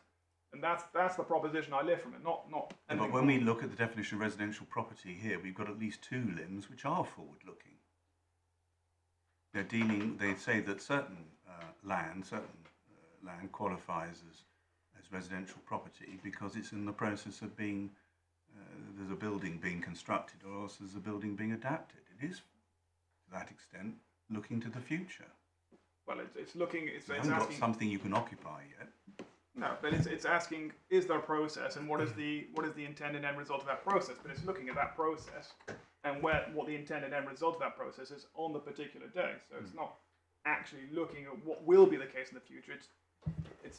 And that's the proposition I live from it, not. Yeah, but when we look at the definition of residential property here, we've got at least two limbs which are forward-looking. They say that certain land qualifies as residential property because it's in the process of being, there's a building being constructed, or else there's a building being adapted. It is, to that extent, looking to the future. Well, it's looking. It's You haven't asking, got something you can occupy yet. No, but it's asking, is there a process, and what is the intended end result of that process? But it's looking at that process and what the intended end result of that process is on the particular day. So it's not actually looking at what will be the case in the future.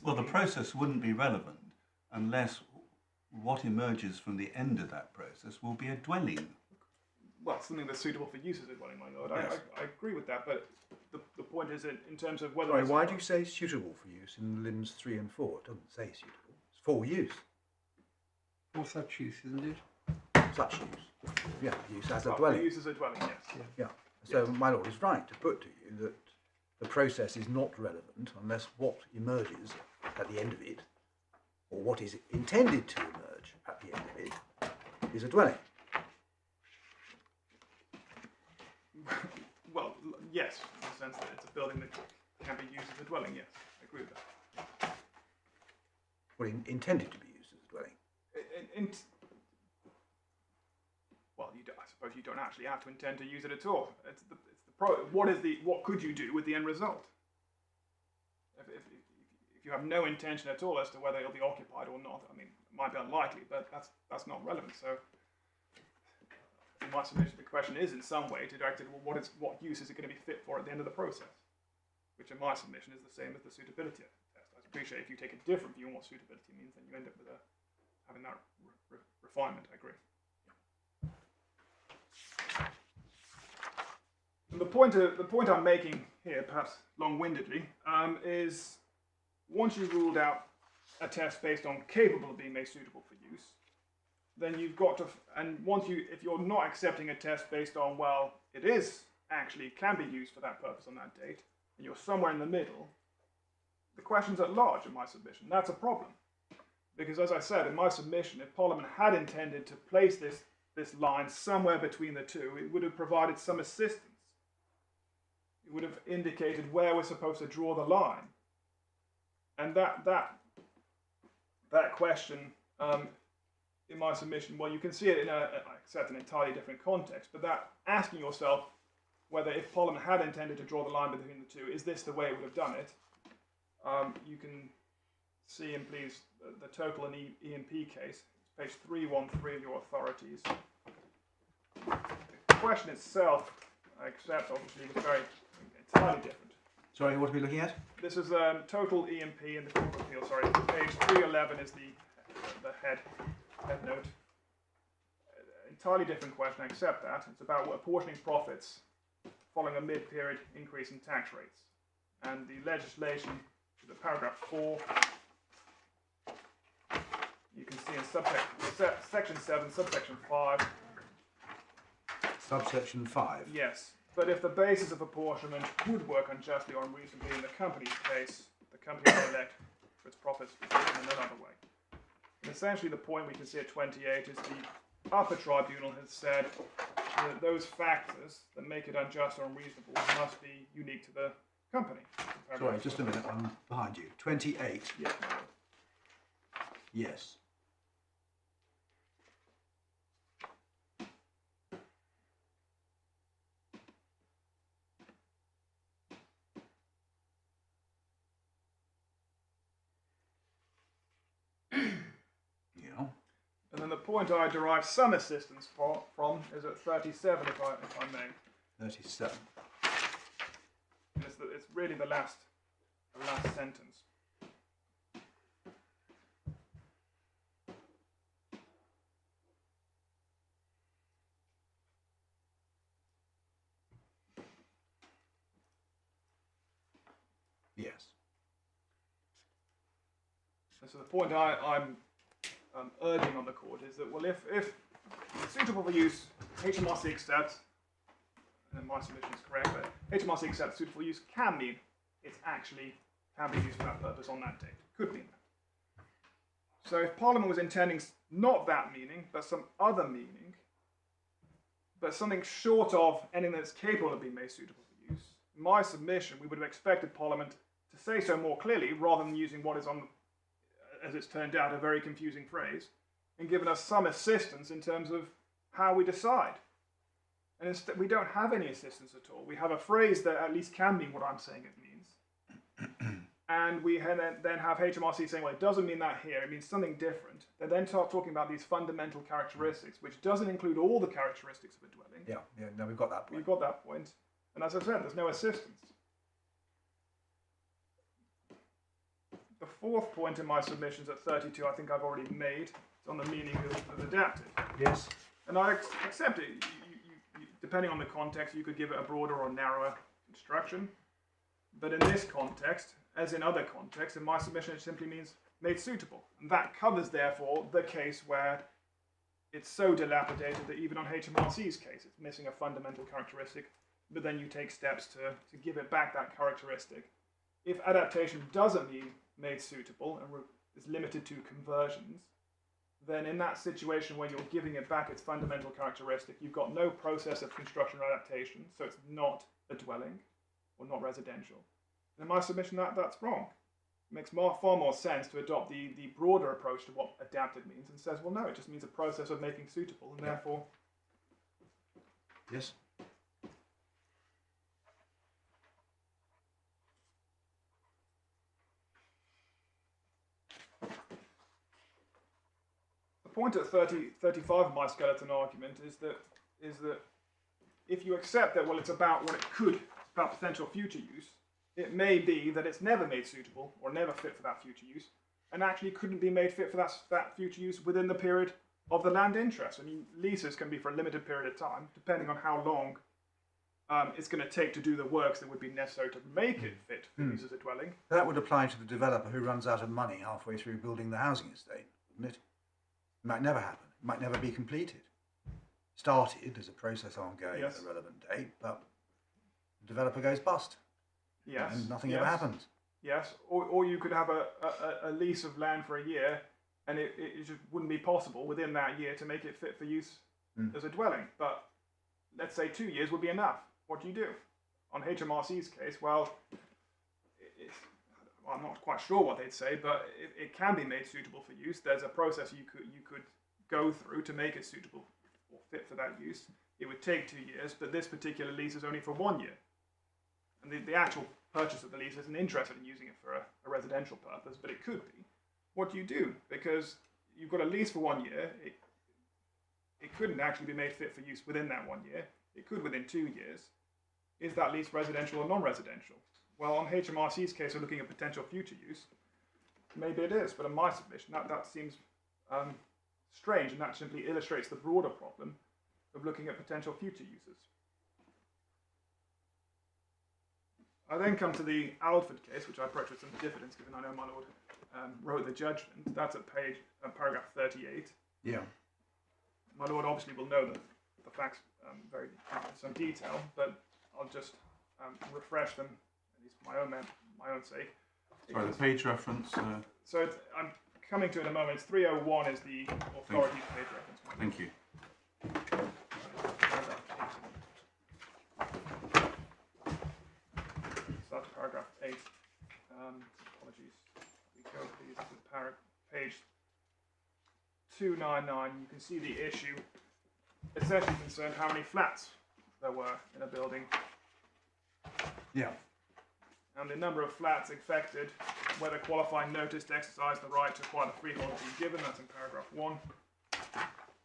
Well, the process wouldn't be relevant unless what emerges from the end of that process will be a dwelling. Well, something that's suitable for use as a dwelling, my lord. Yes. I agree with that, but the point is that in terms of whether. Sorry, why do you say suitable for use in limbs 3 and 4? It doesn't say suitable. It's for use. For such use, isn't it? Such use. Yeah, use as a Well, dwelling. use as a dwelling, yes. Yeah. So my lord is right to put to you that the process is not relevant unless what emerges at the end of it, or what is intended to emerge at the end of it, is a dwelling. Well, yes, in the sense that it's a building that can be used as a dwelling, yes. I agree with that. Well, intended to be used as a dwelling. Well, I suppose you don't actually have to intend to use it at all. What could you do with the end result? If you have no intention at all as to whether it'll be occupied or not, I mean, it might be unlikely, but that's not relevant. So, in my submission, the question is in some way directed, well, what use is it going to be fit for at the end of the process? Which in my submission is the same as the suitability test. I appreciate if you take a different view on what suitability means, then you end up with having that refinement. I agree. And the point I'm making here, perhaps long-windedly, is once you've ruled out a test based on capable of being made suitable for use, then you've got to, and if you're not accepting a test based on, well, it is actually can be used for that purpose on that date, and you're somewhere in the middle, the question's at large in my submission. That's a problem. Because as I said, in my submission, if Parliament had intended to place this line somewhere between the two, it would have provided some assistance. It would have indicated where we're supposed to draw the line. And that question, in my submission, well, you can see it in an entirely different context, but that asking yourself whether if Parliament had intended to draw the line between the two, is this the way it would have done it? You can see in please the total in E&P case, page 313 of your authorities. The question itself, I accept, obviously, was entirely different. Sorry, what are we looking at? This is total E&P in the Court of Appeal. Sorry, page 311 is the head note. Entirely different question. I accept that. It's about apportioning profits following a mid-period increase in tax rates, and the legislation, the paragraph 4. You can see in section 7, subsection 5. Subsection 5. Yes. But if the basis of apportionment would work unjustly or unreasonably in the company's case, the company may elect for its profits to be taken in another way. And essentially the point we can see at 28 is the Upper Tribunal has said that those factors that make it unjust or unreasonable must be unique to the company. Sorry, just a minute, I'm behind you. 28. Yeah. Yes. Yeah. And then the point I derive some assistance from is at 37, if I may. 37. It's really the last sentence. Yes. And so the point I'm urging on the court is that, well, if it's suitable for use, HMRC accepts, and my submission is correct, but HMRC accepts suitable use can mean it's actually can be used for that purpose on that date. Could mean that. So if Parliament was intending not that meaning, but some other meaning, but something short of anything that's capable of being made suitable for use, in my submission, we would have expected Parliament to say so more clearly, rather than using what is on, as it's turned out, a very confusing phrase, and given us some assistance in terms of how we decide. And instead, we don't have any assistance at all. We have a phrase that at least can mean what I'm saying it means. And we then have HMRC saying, well, it doesn't mean that here, it means something different. They then start talking about these fundamental characteristics, which doesn't include all the characteristics of a dwelling. Yeah, no, we've got that point. We've got that point. And as I said, there's no assistance. The fourth point in my submissions at 32, I think I've already made. It's on the meaning of adapted. Yes. And I accept it. You, depending on the context, you could give it a broader or narrower construction. But in this context, as in other contexts, in my submission it simply means made suitable. And that covers, therefore, the case where it's so dilapidated that even on HMRC's case, it's missing a fundamental characteristic, but then you take steps to give it back that characteristic. If adaptation doesn't mean made suitable and is limited to conversions, then in that situation where you're giving it back its fundamental characteristic, you've got no process of construction or adaptation, so it's not a dwelling or not residential. And in my submission, that's wrong. It makes far more sense to adopt the broader approach to what adapted means and says, well, no, it just means a process of making suitable, and therefore... Yes. The point at 35 of my skeleton argument is that if you accept that, well, it's about what it could, it's about potential future use, it may be that it's never made suitable or never fit for that future use, and actually couldn't be made fit for that future use within the period of the land interest. I mean, leases can be for a limited period of time, depending on how long it's going to take to do the works that would be necessary to make it fit for use as a dwelling. That would apply to the developer who runs out of money halfway through building the housing estate, wouldn't it? It might never happen. It might never be completed. Started as a process ongoing at a relevant date, but the developer goes bust. Yes. And nothing ever happens. Yes. Or you could have a lease of land for a year, and it just wouldn't be possible within that year to make it fit for use as a dwelling. But let's say 2 years would be enough. What do you do? On HMRC's case, well, I'm not quite sure what they'd say, but it can be made suitable for use. There's a process you could go through to make it suitable or fit for that use. It would take 2 years, but this particular lease is only for 1 year. And the actual purchase of the lease isn't interested in using it for a residential purpose, but it could be. what do you do? Because you've got a lease for 1 year. It couldn't actually be made fit for use within that 1 year. It could within 2 years. Is that lease residential or non-residential? Well, on HMRC's case, we're looking at potential future use. Maybe it is, but in my submission, that seems strange, and that simply illustrates the broader problem of looking at potential future uses. I then come to the Alford case, which I approach with some diffidence, given I know my lord wrote the judgment. That's at paragraph 38. Yeah. My lord obviously will know the facts very in some detail, but I'll just refresh them, at least for my own sake. Sorry, the page reference. So I'm coming to it in a moment. It's 301 is the authority page reference. Thank you. So that's paragraph 8. Apologies. We go please to page 299. You can see the issue essentially concerned how many flats there were in a building. Yeah. And the number of flats affected, whether qualifying notice to exercise the right to acquire the freehold to be given, that's in paragraph 1.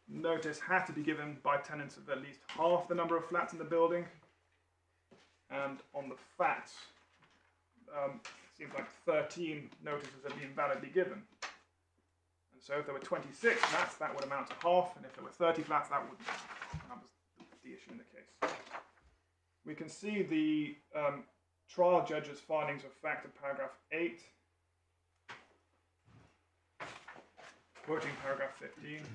Notice had to be given by tenants of at least half the number of flats in the building. And on the facts, it seems like 13 notices have been validly given. And so if there were 26 flats, that would amount to half, and if there were 30 flats, that would. That was the issue in the case. We can see the trial judge's findings of fact in paragraph 8, quoting paragraph 15.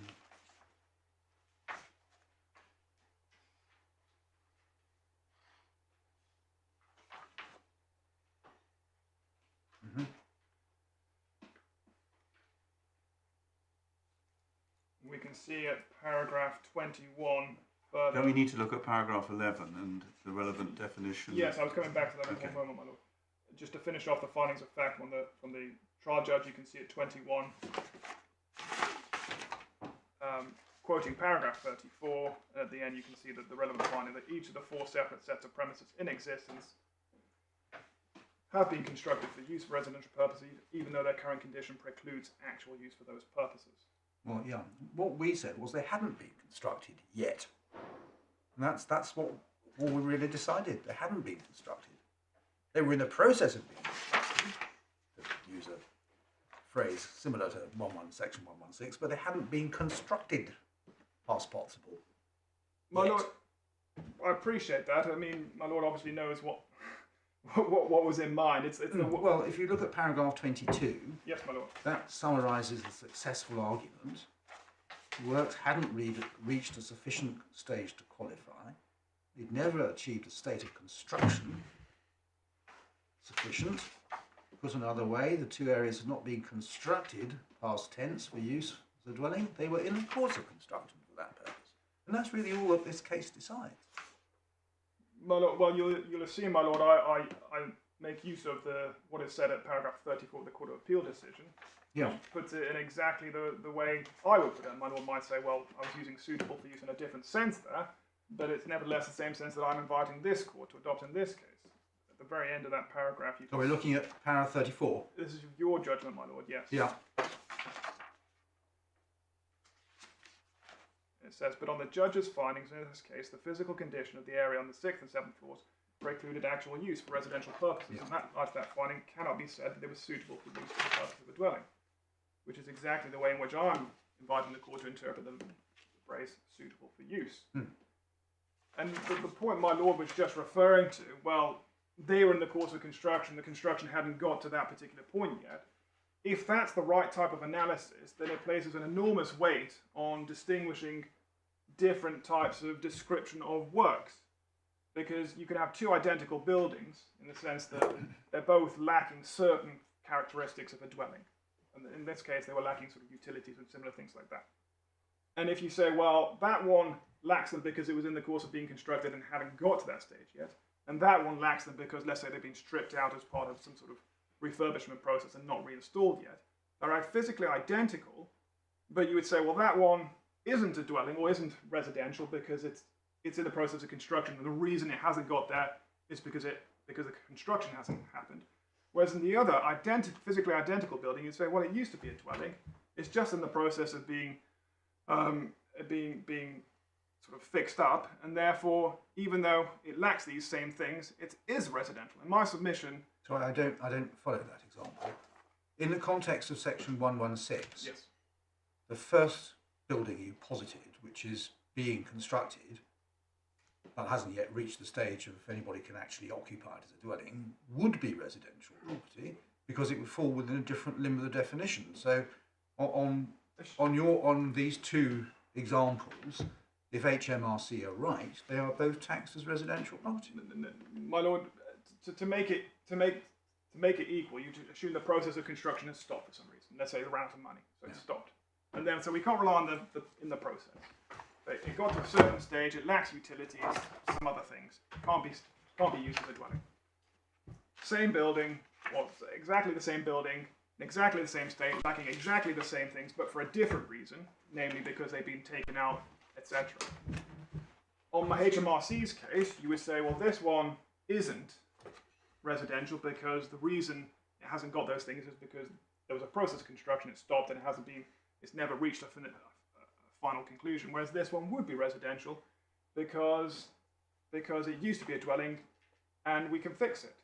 We can see at paragraph 21 further. Don't we need to look at paragraph 11 and the relevant definition? Yes, I was coming back to that in one moment, my lord. Just to finish off the findings of fact from the trial judge, you can see at 21, quoting paragraph 34, and at the end you can see that the relevant finding that each of the 4 separate sets of premises in existence have been constructed for use for residential purposes, even though their current condition precludes actual use for those purposes. Well, yeah. What we said was they hadn't been constructed yet. And that's what we really decided. They hadn't been constructed. They were in the process of being constructed, to use a phrase similar to section 116, but they hadn't been constructed past possible. My lord, I appreciate that. I mean, my lord obviously knows what was in mind. Well, if you look at paragraph 22, yes, my lord. That summarises the successful argument. The works hadn't reached a sufficient stage to qualify. They'd never achieved a state of construction sufficient. Put another way, the 2 areas had not been constructed past tense for use as a dwelling. They were in the course of construction for that purpose. And that's really all that this case decides. My lord, well, you'll have seen, my lord, I make use of what is said at paragraph 34 of the Court of Appeal decision. Yeah. Which puts it in exactly the way I would put it. My lord might say, well, I was using suitable for use in a different sense there, but it's nevertheless the same sense that I'm inviting this court to adopt in this case. At the very end of that paragraph, you can. So we're looking at paragraph 34. This is your judgment, my lord, yes. Yeah. It says, but on the judge's findings in this case, the physical condition of the area on the 6th and 7th floors precluded actual use for residential purposes, and that finding cannot be said that it was suitable for use for the purpose of a dwelling, which is exactly the way in which I'm inviting the court to interpret the phrase suitable for use. And the point my lord was just referring to, well, they were in the course of construction, the construction hadn't got to that particular point yet. If that's the right type of analysis, then it places an enormous weight on distinguishing different types of description of works. Because you can have 2 identical buildings in the sense that they're both lacking certain characteristics of a dwelling. And in this case, they were lacking sort of utilities and similar things like that. And if you say, well, that one lacks them because it was in the course of being constructed and hadn't got to that stage yet, and that one lacks them because, let's say, they've been stripped out as part of some sort of refurbishment process and not reinstalled yet, they're physically identical, but you would say, well, that one isn't a dwelling or isn't residential because it's in the process of construction, and the reason it hasn't got there is because the construction hasn't happened. Whereas in the other physically identical building, you'd say, well, it used to be a dwelling. It's just in the process of being sort of fixed up, and therefore, even though it lacks these same things, it is residential. In my submission, So I don't follow that example. In the context of section 116, yes, the first building you posited, which is being constructed, that hasn't yet reached the stage of anybody can actually occupy it as a dwelling, would be residential property because it would fall within a different limb of the definition. So on these two examples, if HMRC are right, they are both taxed as residential property. my lord, to make it equal, you assume the process of construction has stopped for some reason. Let's say they ran out of money, so it's stopped, and then so we can't rely on the process. It got to a certain stage, it lacks utilities, some other things. Can't be used as a dwelling. Same building, or exactly the same building, in exactly the same state, lacking exactly the same things, but for a different reason, namely because they've been taken out, etc. On my HMRC's case, you would say, well, this one isn't residential because the reason it hasn't got those things is because there was a process of construction, it stopped, and it's never reached a final conclusion. Whereas this one would be residential because it used to be a dwelling, and we can fix it.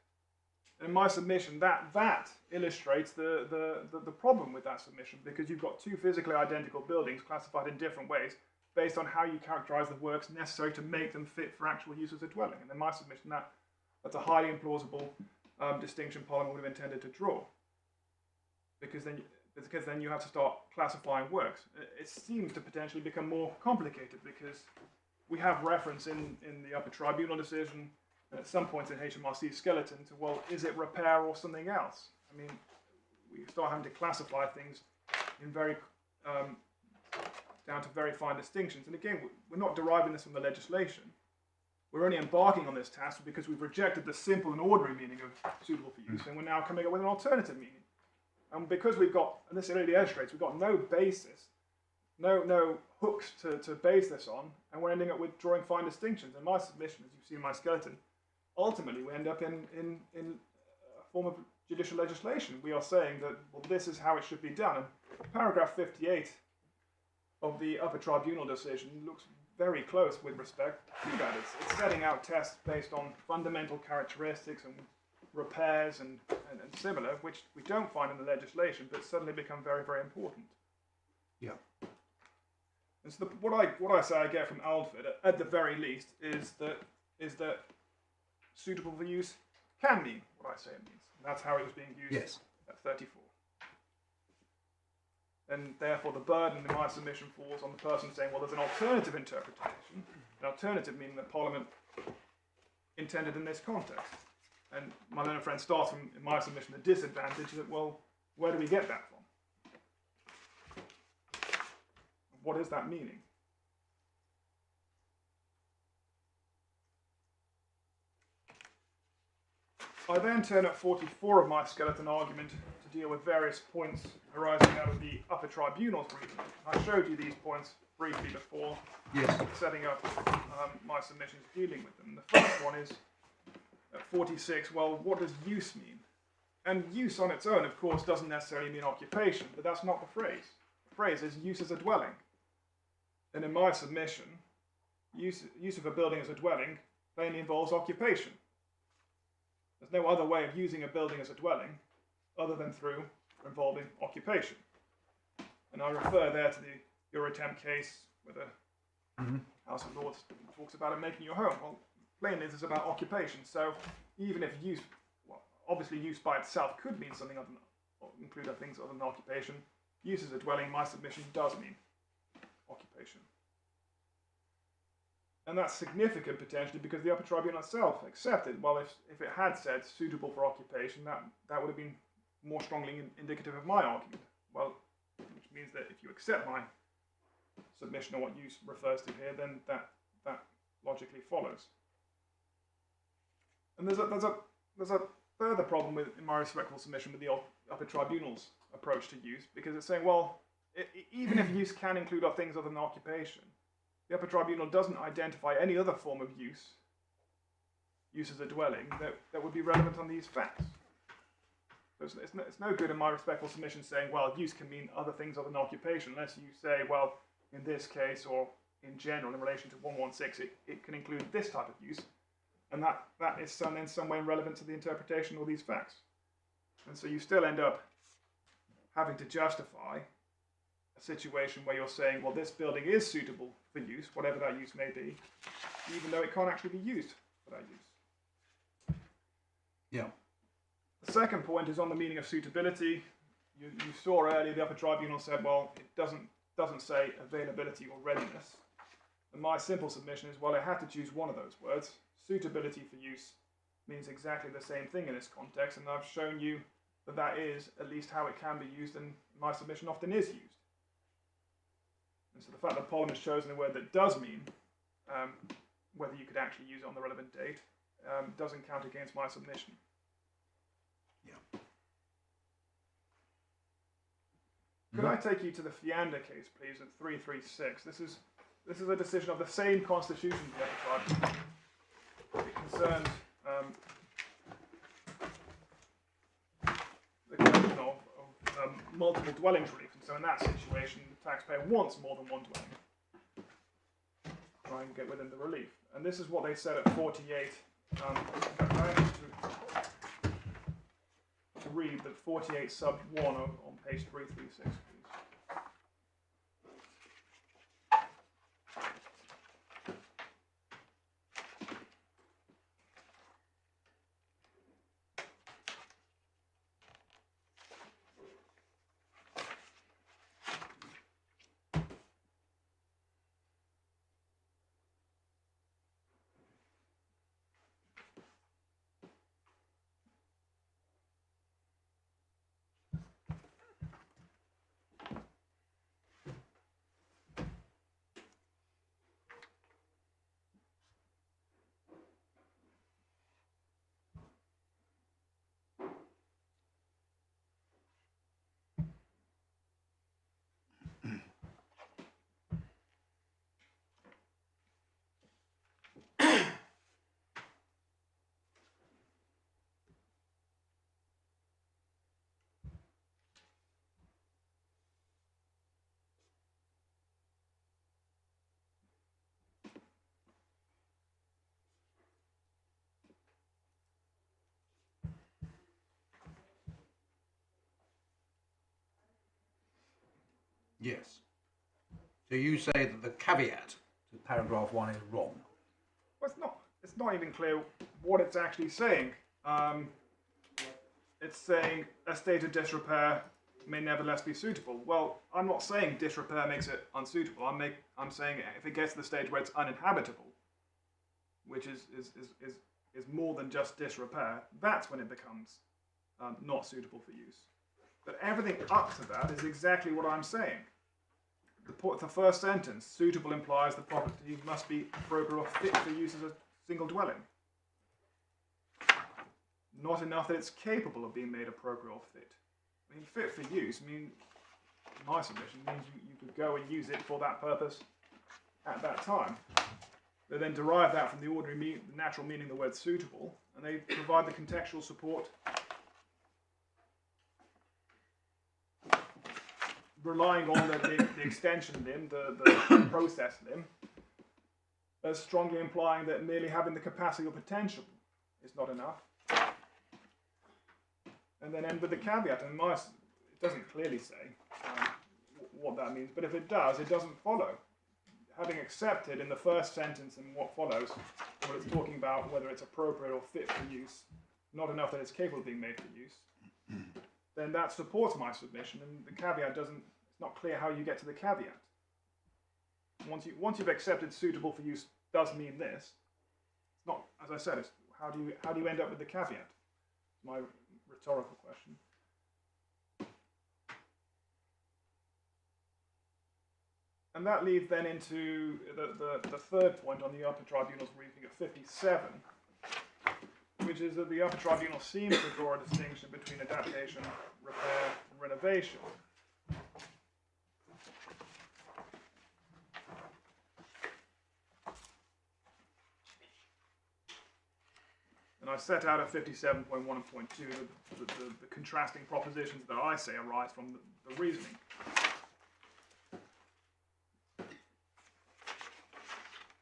In my submission, that illustrates the problem with that submission, because you've got two physically identical buildings classified in different ways based on how you characterize the works necessary to make them fit for actual use as a dwelling. And in my submission, that's a highly implausible distinction Parliament would have intended to draw, because then you have to start classifying works. It seems to potentially become more complicated because we have reference in the Upper Tribunal decision, at some points in HMRC's skeleton, to, well, is it repair or something else? I mean, we start having to classify things in very down to very fine distinctions. And again, we're not deriving this from the legislation. We're only embarking on this task because we've rejected the simple and ordinary meaning of suitable for use, and we're now coming up with an alternative meaning. And because we've got, and this really illustrates, we've got no basis, no hooks to base this on, and we're ending up with drawing fine distinctions. And my submission, as you see in my skeleton, ultimately we end up in a form of judicial legislation. We are saying that, well, this is how it should be done. And paragraph 58 of the Upper Tribunal decision looks very close with respect to that. It's setting out tests based on fundamental characteristics and repairs and similar, which we don't find in the legislation, but suddenly become very, very important. Yeah. And so what I say I get from Alfred, at the very least, is that suitable for use can mean what I say it means. And that's how it was being used at 34. And therefore the burden in my submission falls on the person saying, well, there's an alternative interpretation, an alternative meaning that Parliament intended in this context. And my learned friend starts from, in my submission, the disadvantage that, well, where do we get that from? What is that meaning? I then turn at 44 of my skeleton argument to deal with various points arising out of the Upper Tribunal's reasoning. I showed you these points briefly before, setting up my submissions dealing with them. The first one is at 46, well, what does use mean? And use on its own, of course, doesn't necessarily mean occupation, but that's not the phrase. The phrase is use as a dwelling. And in my submission, use of a building as a dwelling plainly involves occupation. There's no other way of using a building as a dwelling other than through involving occupation. And I refer there to the Eurotemp case where the House of Lords talks about it making your home. Well, plainly this is about occupation. So even if use, well, obviously use by itself could mean something other than, or include other things other than occupation, use as a dwelling, my submission does mean occupation. And that's significant potentially because the Upper Tribunal itself accepted, well, if it had said suitable for occupation, that would have been more strongly indicative of my argument. Well, which means that if you accept my submission on what use refers to here, then that logically follows. And there's a further problem in my respectful submission with the Upper Tribunal's approach to use, because it's saying, well, even if use can include things other than occupation, the Upper Tribunal doesn't identify any other form of use as a dwelling, that would be relevant on these facts. It's no good in my respectful submission saying, well, use can mean other things other than occupation, unless you say, well, in this case or in general in relation to 116, it can include this type of use, and that is in some way relevant to the interpretation of these facts. And so you still end up having to justify a situation where you're saying, well, this building is suitable for use, whatever that use may be, even though it can't actually be used for that use. Yeah. The second point is on the meaning of suitability. You saw earlier the Upper Tribunal said, well, it doesn't say availability or readiness. And my simple submission is, well, it had to choose one of those words. Suitability for use means exactly the same thing in this context, and I've shown you that that is at least how it can be used, and my submission often is used. And so the fact that Parliament has chosen a word that does mean whether you could actually use it on the relevant date doesn't count against my submission. Yeah. Could I take you to the Fianda case, please, at 336? This is a decision of the same constitution of the Upper Tribunal. It concerns the question of multiple dwellings relief, and so in that situation, the taxpayer wants more than one dwelling to try and get within the relief. And this is what they said at 48. To read the 48 sub 1 on page 336, please. Yes. So you say that the caveat to paragraph 1 is wrong. Well, it's not even clear what it's actually saying. It's saying a state of disrepair may nevertheless be suitable. Well, I'm not saying disrepair makes it unsuitable. I'm saying if it gets to the stage where it's uninhabitable, which is more than just disrepair, that's when it becomes not suitable for use. But everything up to that is exactly what I'm saying. The first sentence, suitable, implies the property must be appropriate or fit for use as a single dwelling. Not enough that it's capable of being made appropriate or fit. I mean, fit for use, my submission means you could go and use it for that purpose at that time. They then derive that from the ordinary, the natural meaning of the word suitable, and they provide the contextual support relying on the extension limb, the process limb, as strongly implying that merely having the capacity or potential is not enough. And then end with the caveat, and it doesn't clearly say what that means, but if it does, it doesn't follow. Having accepted in the first sentence and what follows, what it's talking about, whether it's appropriate or fit for use, not enough that it's capable of being made for use, then that supports my submission, and the caveat it's not clear how you get to the caveat. Once you've accepted suitable for use does mean this, it's not, as I said, it's how do you end up with the caveat? My rhetorical question. And that leads then into the third point on the Upper Tribunal's briefing at 57, which is that the Upper Tribunal seems to draw a distinction between adaptation, repair, and renovation. And I set out at 57.1 and point 2 the contrasting propositions that I say arise from the reasoning.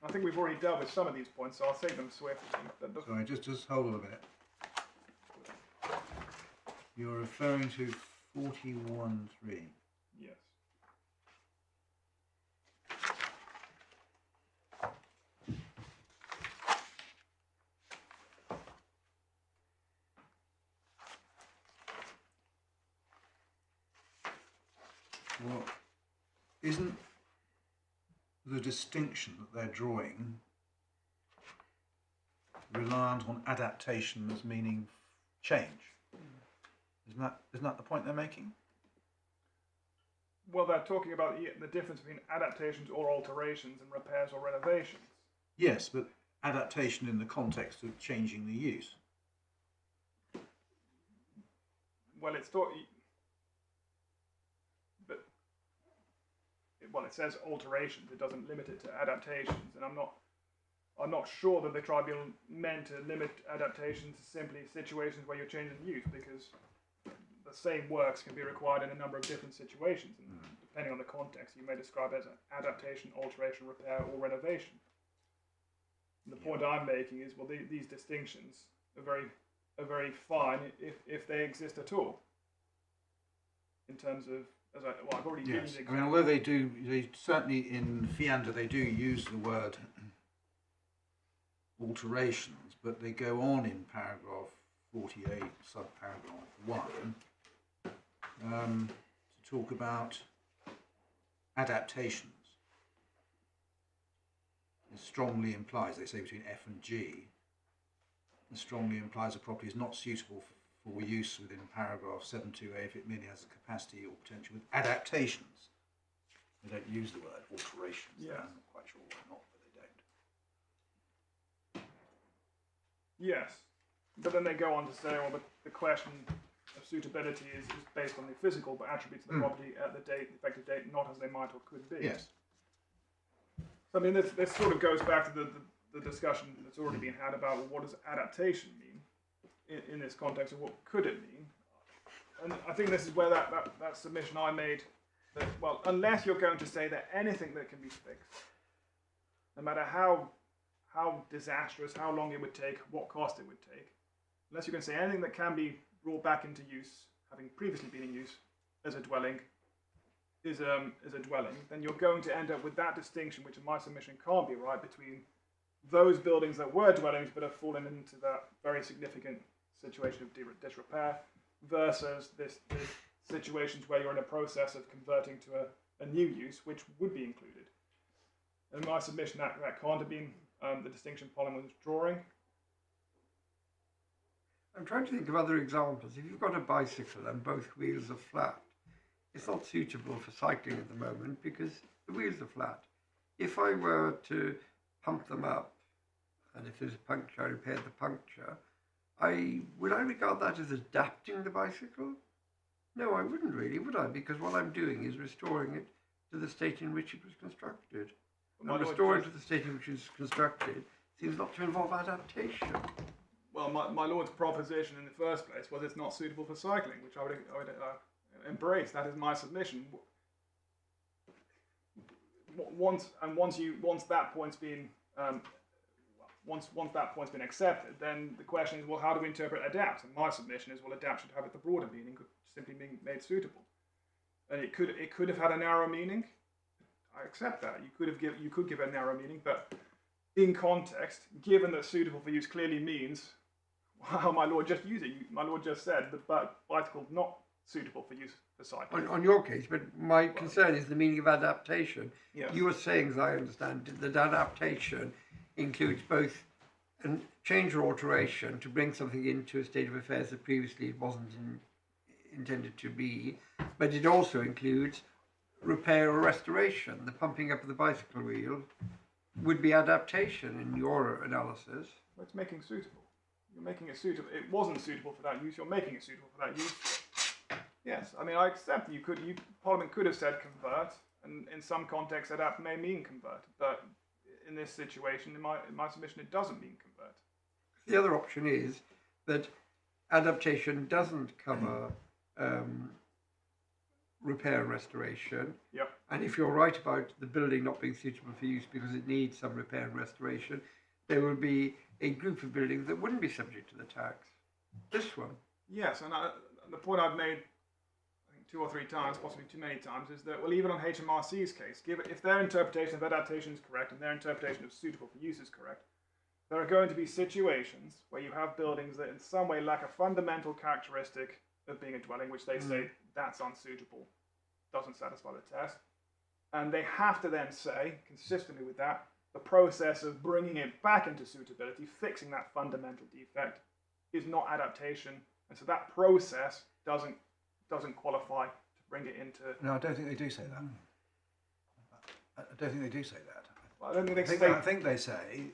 I think we've already dealt with some of these points, so I'll take them swiftly. Sorry, just hold on a minute. You're referring to 41.3. Yes. Well, isn't the distinction that they're drawing reliant on adaptation as meaning change? Isn't that the point they're making? Well, they're talking about the difference between adaptations or alterations and repairs or renovations. Yes, but adaptation in the context of changing the use. Well, it says alterations. It doesn't limit it to adaptations, and I'm not sure that the tribunal meant to limit adaptations to simply situations where you're changing use, because the same works can be required in a number of different situations, and depending on the context, you may describe it as an adaptation, alteration, repair, or renovation. And the point I'm making is, well, these distinctions are very fine if they exist at all. In terms of, I've already given you the example. I mean, although they certainly in Fianda they do use the word alterations, but they go on in paragraph 48, subparagraph 1, to talk about adaptations. It strongly implies, they say between F and G, it strongly implies a property is not suitable for use within paragraph 7.2a if it merely has a capacity or potential with adaptations. They don't use the word alterations. Yeah. I'm not quite sure why not, but they don't. Yes, but then they go on to say, well, the question of suitability is based on the physical attributes of the property at the effective date, not as they might or could be. Yes. So, I mean, this sort of goes back to the discussion that's already been had about, well, what does adaptation mean in this context, and what could it mean? And I think this is where that submission I made, that, well, unless you're going to say that anything that can be fixed, no matter how disastrous, how long it would take, what cost it would take, unless you can say anything that can be brought back into use, having previously been in use as a dwelling, is a dwelling, then you're going to end up with that distinction, which in my submission can't be right, between those buildings that were dwellings but have fallen into that very significant situation of disrepair versus this situations where you're in a process of converting to a new use, which would be included. In my submission, that can't have been the distinction Parliament was drawing. I'm trying to think of other examples. If you've got a bicycle and both wheels are flat, it's not suitable for cycling at the moment because the wheels are flat. If I were to pump them up, and if there's a puncture, I repair the puncture, would I regard that as adapting the bicycle? No, I wouldn't really, would I? Because what I'm doing is restoring it to the state in which it was constructed. And restoring to the state in which it was constructed seems not to involve adaptation. Well, my Lord's proposition in the first place was it's not suitable for cycling, which I would embrace. That is my submission. Once that point's been once that point's been accepted, then the question is, well, how do we interpret adapt? And my submission is, well, adapt should have the broader meaning, could simply mean made suitable. And it could have had a narrow meaning. I accept that. You could give a narrow meaning, but in context, given that suitable for use clearly means how my Lord just used it. My Lord just said the bicycle not suitable for use for cycling. On your case, but my concern is the meaning of adaptation. Yes. You were saying, as I understand, that adaptation includes both a change or alteration to bring something into a state of affairs that previously it wasn't intended to be, but it also includes repair or restoration. The pumping up of the bicycle wheel would be adaptation in your analysis. Well, it's making suitable. You're making it suitable. It wasn't suitable for that use. You're making it suitable for that use. Yes, I mean, I accept Parliament could have said convert, and in some contexts adapt may mean convert, but in this situation, in my submission, it doesn't mean convert. The other option is that adaptation doesn't cover repair and restoration. Yep. And if you're right about the building not being suitable for use because it needs some repair and restoration, there will be a group of buildings that wouldn't be subject to the tax. This one. Yes, and the point I've made, I think 2 or 3 times, possibly too many times, is that, well, even on HMRC's case, if their interpretation of adaptation is correct and their interpretation of suitable for use is correct, there are going to be situations where you have buildings that in some way lack a fundamental characteristic of being a dwelling, which they say that's unsuitable, doesn't satisfy the test. And they have to then say, consistently with that, the process of bringing it back into suitability, fixing that fundamental defect, is not adaptation. And so that process doesn't qualify to bring it into... No, I don't think they do say that. I don't think they do say that. Well, I don't think they I think they say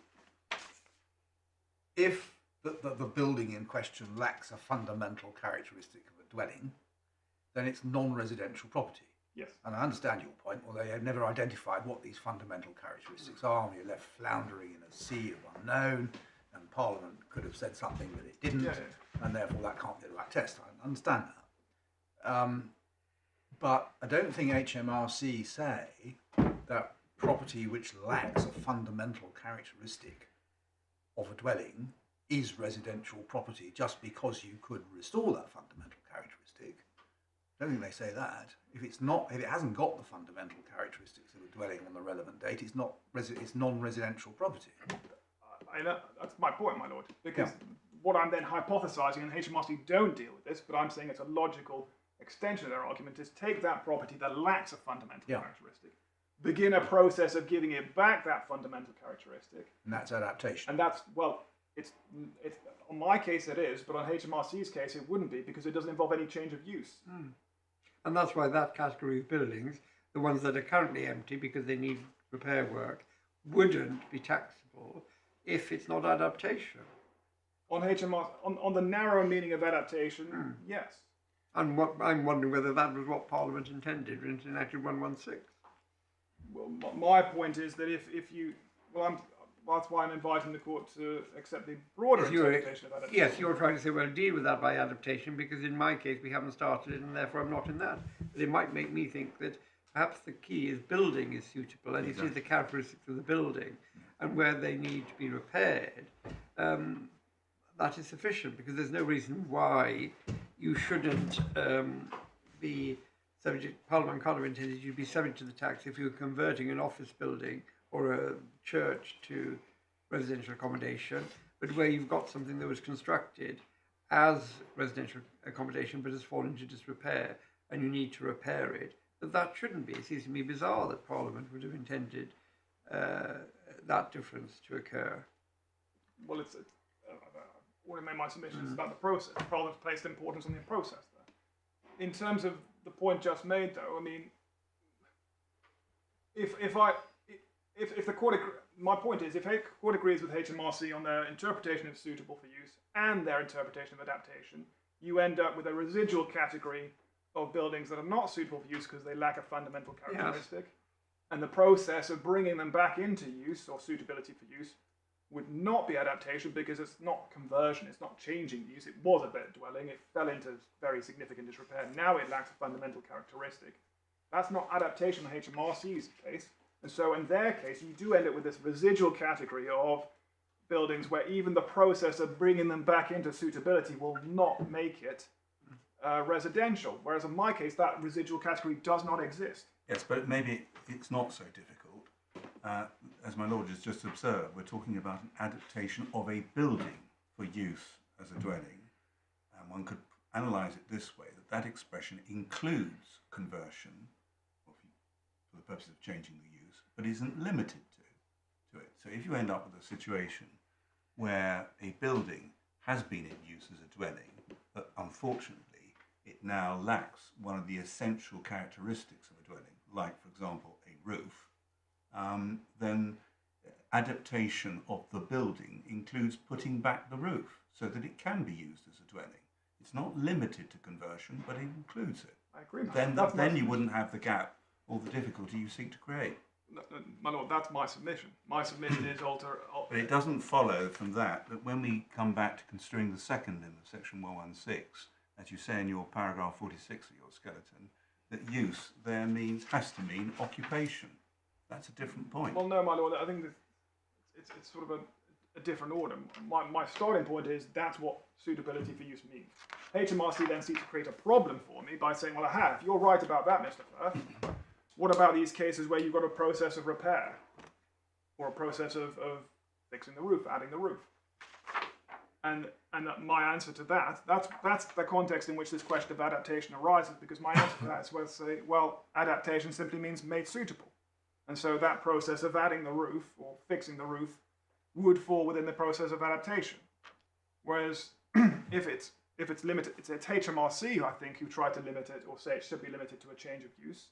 if the building in question lacks a fundamental characteristic of a dwelling, then it's non-residential property. Yes. And I understand your point, well, they have never identified what these fundamental characteristics are, and you're left floundering in a sea of unknown, and Parliament could have said something that it didn't, and therefore that can't be the right test. I understand that. But I don't think HMRC say that property which lacks a fundamental characteristic of a dwelling is residential property just because you could restore that fundamental characteristic. I don't think they say that. If it hasn't got the fundamental characteristics of a dwelling on the relevant date, it's non-residential property. That's my point, my lord. Because what I'm then hypothesising, and HMRC don't deal with this, but I'm saying it's a logical extension of their argument, is take that property that lacks a fundamental characteristic, begin a process of giving it back that fundamental characteristic. And that's adaptation. And that's, well, it's on my case it is, but on HMRC's case it wouldn't be, because it doesn't involve any change of use. And that's why that category of buildings, the ones that are currently empty because they need repair work, wouldn't be taxable if it's not adaptation. On HMRC, on the narrow meaning of adaptation, yes. And what I'm wondering whether that was what Parliament intended when it enacted 116. Well, my point is that if you, that's why I'm inviting the court to accept the broader interpretation of adaptation. Yes, you're trying to say, well, deal with that by adaptation, because in my case we haven't started it and therefore I'm not in that. But it might make me think that perhaps the key is building is suitable, and it is the characteristics of the building, and where they need to be repaired, that is sufficient, because there's no reason why you shouldn't be subject. Parliament can't have intended you to be subject to the tax if you're converting an office building or a church to residential accommodation, but where you've got something that was constructed as residential accommodation but has fallen into disrepair and you need to repair it, that shouldn't be. It seems to me bizarre that Parliament would have intended that difference to occur. Well, I already made my submissions about the process. Parliament's placed importance on the process there. In terms of the point just made, though, I mean, if the court, my point is, if the court agrees with HMRC on their interpretation of suitable for use and their interpretation of adaptation, you end up with a residual category of buildings that are not suitable for use because they lack a fundamental characteristic. And the process of bringing them back into use, or suitability for use, would not be adaptation, because it's not conversion, it's not changing use. It was a bed dwelling, it fell into very significant disrepair. Now it lacks a fundamental characteristic. That's not adaptation in HMRC's case. And so in their case, you do end up with this residual category of buildings where even the process of bringing them back into suitability will not make it residential. Whereas in my case, that residual category does not exist. Yes, but maybe it's not so difficult. As my lord has just observed, we're talking about an adaptation of a building for use as a dwelling. And one could analyse it this way, that expression includes conversion for the purpose of changing the use, but isn't limited to it. So if you end up with a situation where a building has been in use as a dwelling, but unfortunately it now lacks one of the essential characteristics of a dwelling, like, for example, a roof, then adaptation of the building includes putting back the roof so that it can be used as a dwelling. It's not limited to conversion, but it includes it. I agree. Then you wouldn't have the gap or the difficulty you seek to create. My lord, that's my submission. My submission is But it doesn't follow from that when we come back to construing the second limb of section 116, as you say in your paragraph 46 of your skeleton, that use there has to mean occupation. That's a different point. Well, no, my lord, I think that it's sort of a different order. My starting point is that's what suitability for use means. HMRC then seeks to create a problem for me by saying, well, aha, if you're right about that, Mr. Firth, what about these cases where you've got a process of repair or a process of fixing the roof, adding the roof? And my answer to that's the context in which this question of adaptation arises, because my answer to that is to say, well, adaptation simply means made suitable. And so that process of adding the roof or fixing the roof would fall within the process of adaptation. Whereas if it's limited, it's HMRC, I think, who tried to limit it or say it should be limited to a change of use.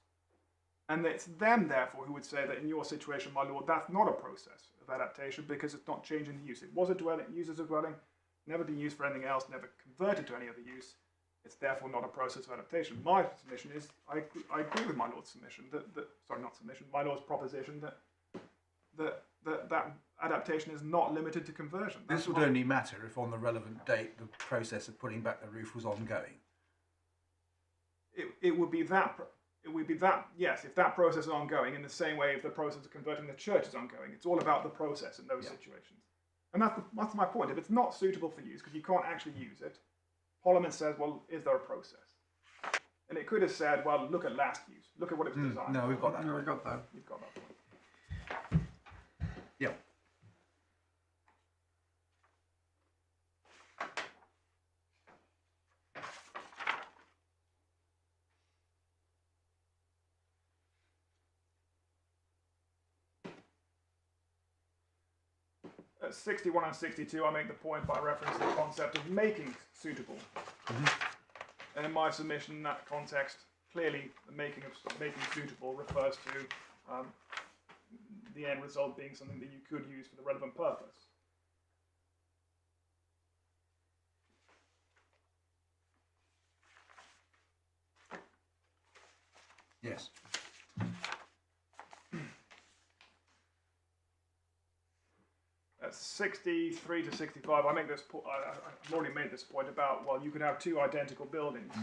And it's them, therefore, who would say that in your situation, my lord, that's not a process of adaptation because it's not changing the use. It was a dwelling, used as a dwelling, never been used for anything else, never converted to any other use. It's therefore not a process of adaptation. My submission is, I agree with my lord's submission, my lord's proposition that adaptation is not limited to conversion. This would only matter if on the relevant date the process of putting back the roof was ongoing. It would be that. It would be that, yes, if that process is ongoing, in the same way if the process of converting the church is ongoing. It's all about the process in those situations. And that's my point. If it's not suitable for use, because you can't actually use it, Parliament says, well, is there a process? And it could have said, well, look at last use. Look at what it was designed No, for. we've got that. No, I got that. You've got that point. Yeah. At 61 and 62, I make the point by reference to the concept of making suitable. And in my submission, in that context, clearly the making suitable refers to the end result being something that you could use for the relevant purpose. Yes. At 63 to 65, I make this point. I've already made this point about, well, you could have two identical buildings,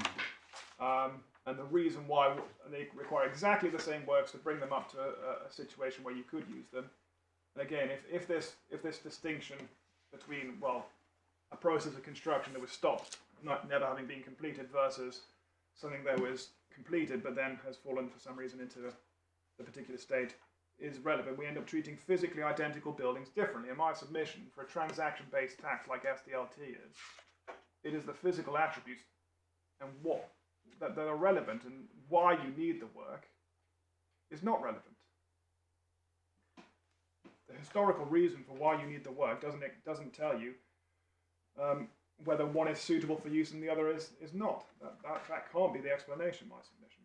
and the reason why they require exactly the same works to bring them up to a situation where you could use them. And again, if this distinction between, well, a process of construction that was stopped, never having been completed, versus something that was completed but then has fallen for some reason into the particular state, is relevant, we end up treating physically identical buildings differently. In my submission, for a transaction-based tax like SDLT is, it is the physical attributes and that are relevant, and why you need the work is not relevant. The historical reason for why you need the work doesn't tell you whether one is suitable for use and the other is not. That can't be the explanation, my submission.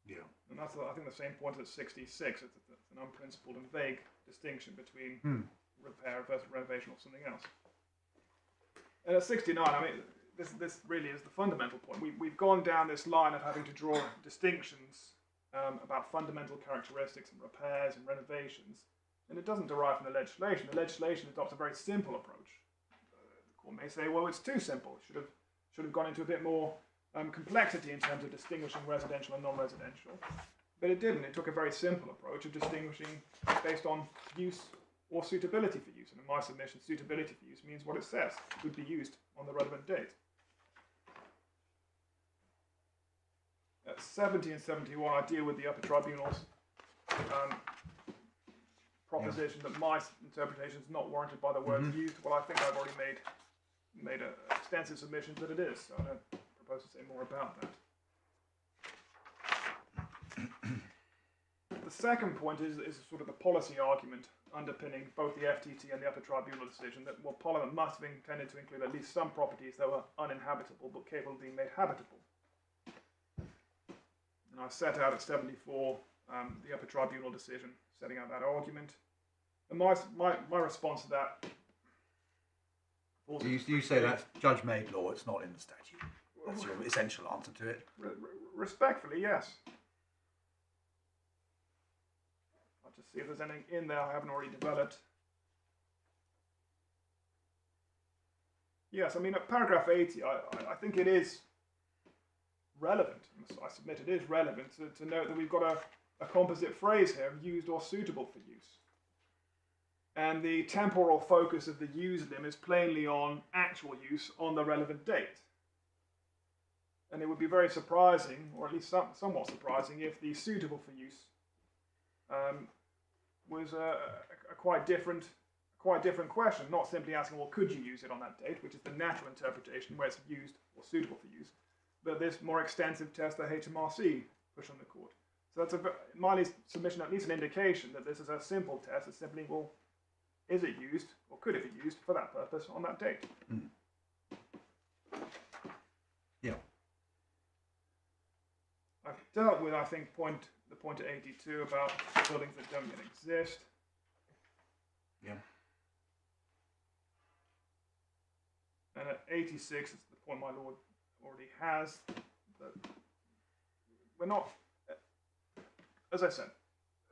Yeah. And that's, I think, the same point at 66. It's an unprincipled and vague distinction between repair versus renovation or something else. And at 69, I mean, this really is the fundamental point. We've gone down this line of having to draw distinctions about fundamental characteristics and repairs and renovations, and it doesn't derive from the legislation. The legislation adopts a very simple approach. The court may say, well, it's too simple. It should have gone into a bit more complexity in terms of distinguishing residential and non-residential, but it didn't. It took a very simple approach of distinguishing based on use or suitability for use. And in my submission, suitability for use means what it says would be used on the relevant date. At 70 and 71, I deal with the Upper Tribunal's proposition that my interpretation is not warranted by the words used. Well, I think I've already made an extensive submission that it is, so I don't propose to say more about that. The second point is sort of the policy argument underpinning both the FTT and the Upper Tribunal decision that, well, Parliament must have intended to include at least some properties that were uninhabitable but capable of being made habitable. And I set out at 74 the Upper Tribunal decision, setting out that argument. And my response to that... You say that's judge-made law, it's not in the statute. That's your essential answer to it. Respectfully, yes. I'll just see if there's anything in there I haven't already developed. Yes, I mean, at paragraph 80, I think it is relevant. I submit it is relevant to note that we've got a composite phrase here, used or suitable for use. And the temporal focus of the use limb is plainly on actual use on the relevant date. And it would be very surprising, or at least somewhat surprising, if the suitable for use was a quite different question, not simply asking, well, could you use it on that date, which is the natural interpretation where it's used or suitable for use, but this more extensive test that HMRC push on the court. So that's my submission, at least an indication that this is a simple test. It's simply, well, is it used or could it be used for that purpose on that date? Mm. Yeah. I've dealt with, I think, the point at 82 about buildings that don't yet exist. Yeah. And at 86, it's the point my lord already has, that we're not, as I said,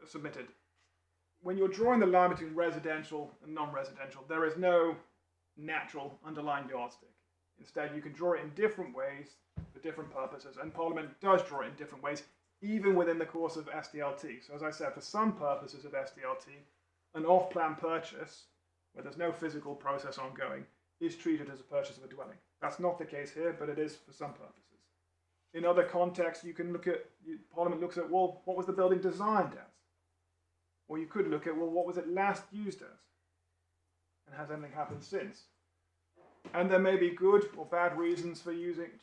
submitted. When you're drawing the line between residential and non-residential, there is no natural underlying yardstick. Instead, you can draw it in different ways for different purposes, and Parliament does draw it in different ways, even within the course of SDLT. So as I said, for some purposes of SDLT, an off-plan purchase, where there's no physical process ongoing, is treated as a purchase of a dwelling. That's not the case here, but it is for some purposes. In other contexts, you can look at, Parliament looks at, well, what was the building designed as? Or you could look at, well, what was it last used as? And has anything happened since? And there may be good or bad reasons for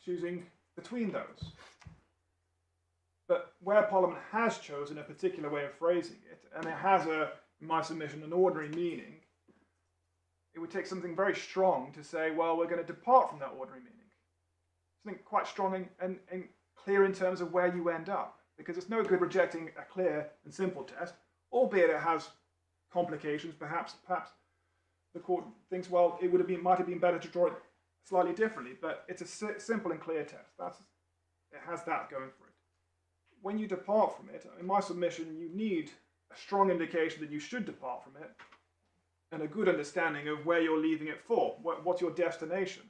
choosing between those. But where Parliament has chosen a particular way of phrasing it, and it has, in my submission, an ordinary meaning, it would take something very strong to say, well, we're going to depart from that ordinary meaning. Something quite strong and clear in terms of where you end up. Because it's no good rejecting a clear and simple test, albeit it has complications. Perhaps the court thinks, well, might have been better to draw it slightly differently, but it's a simple and clear test. It has that going for it. When you depart from it, in my submission, you need a strong indication that you should depart from it, and a good understanding of where you're leaving it for. What's your destination?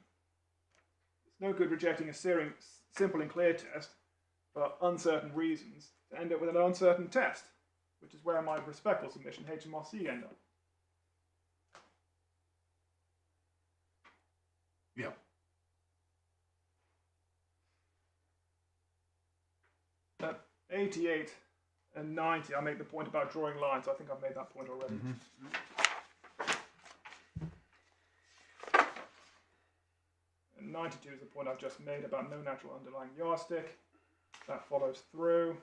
It's no good rejecting a simple and clear test for uncertain reasons to end up with an uncertain test, which is where my respectful submission, HMRC, end up. Yeah. At 88 and 90, I make the point about drawing lines. I think I've made that point already. Mm-hmm. And 92 is the point I've just made about no natural underlying yardstick. That follows through.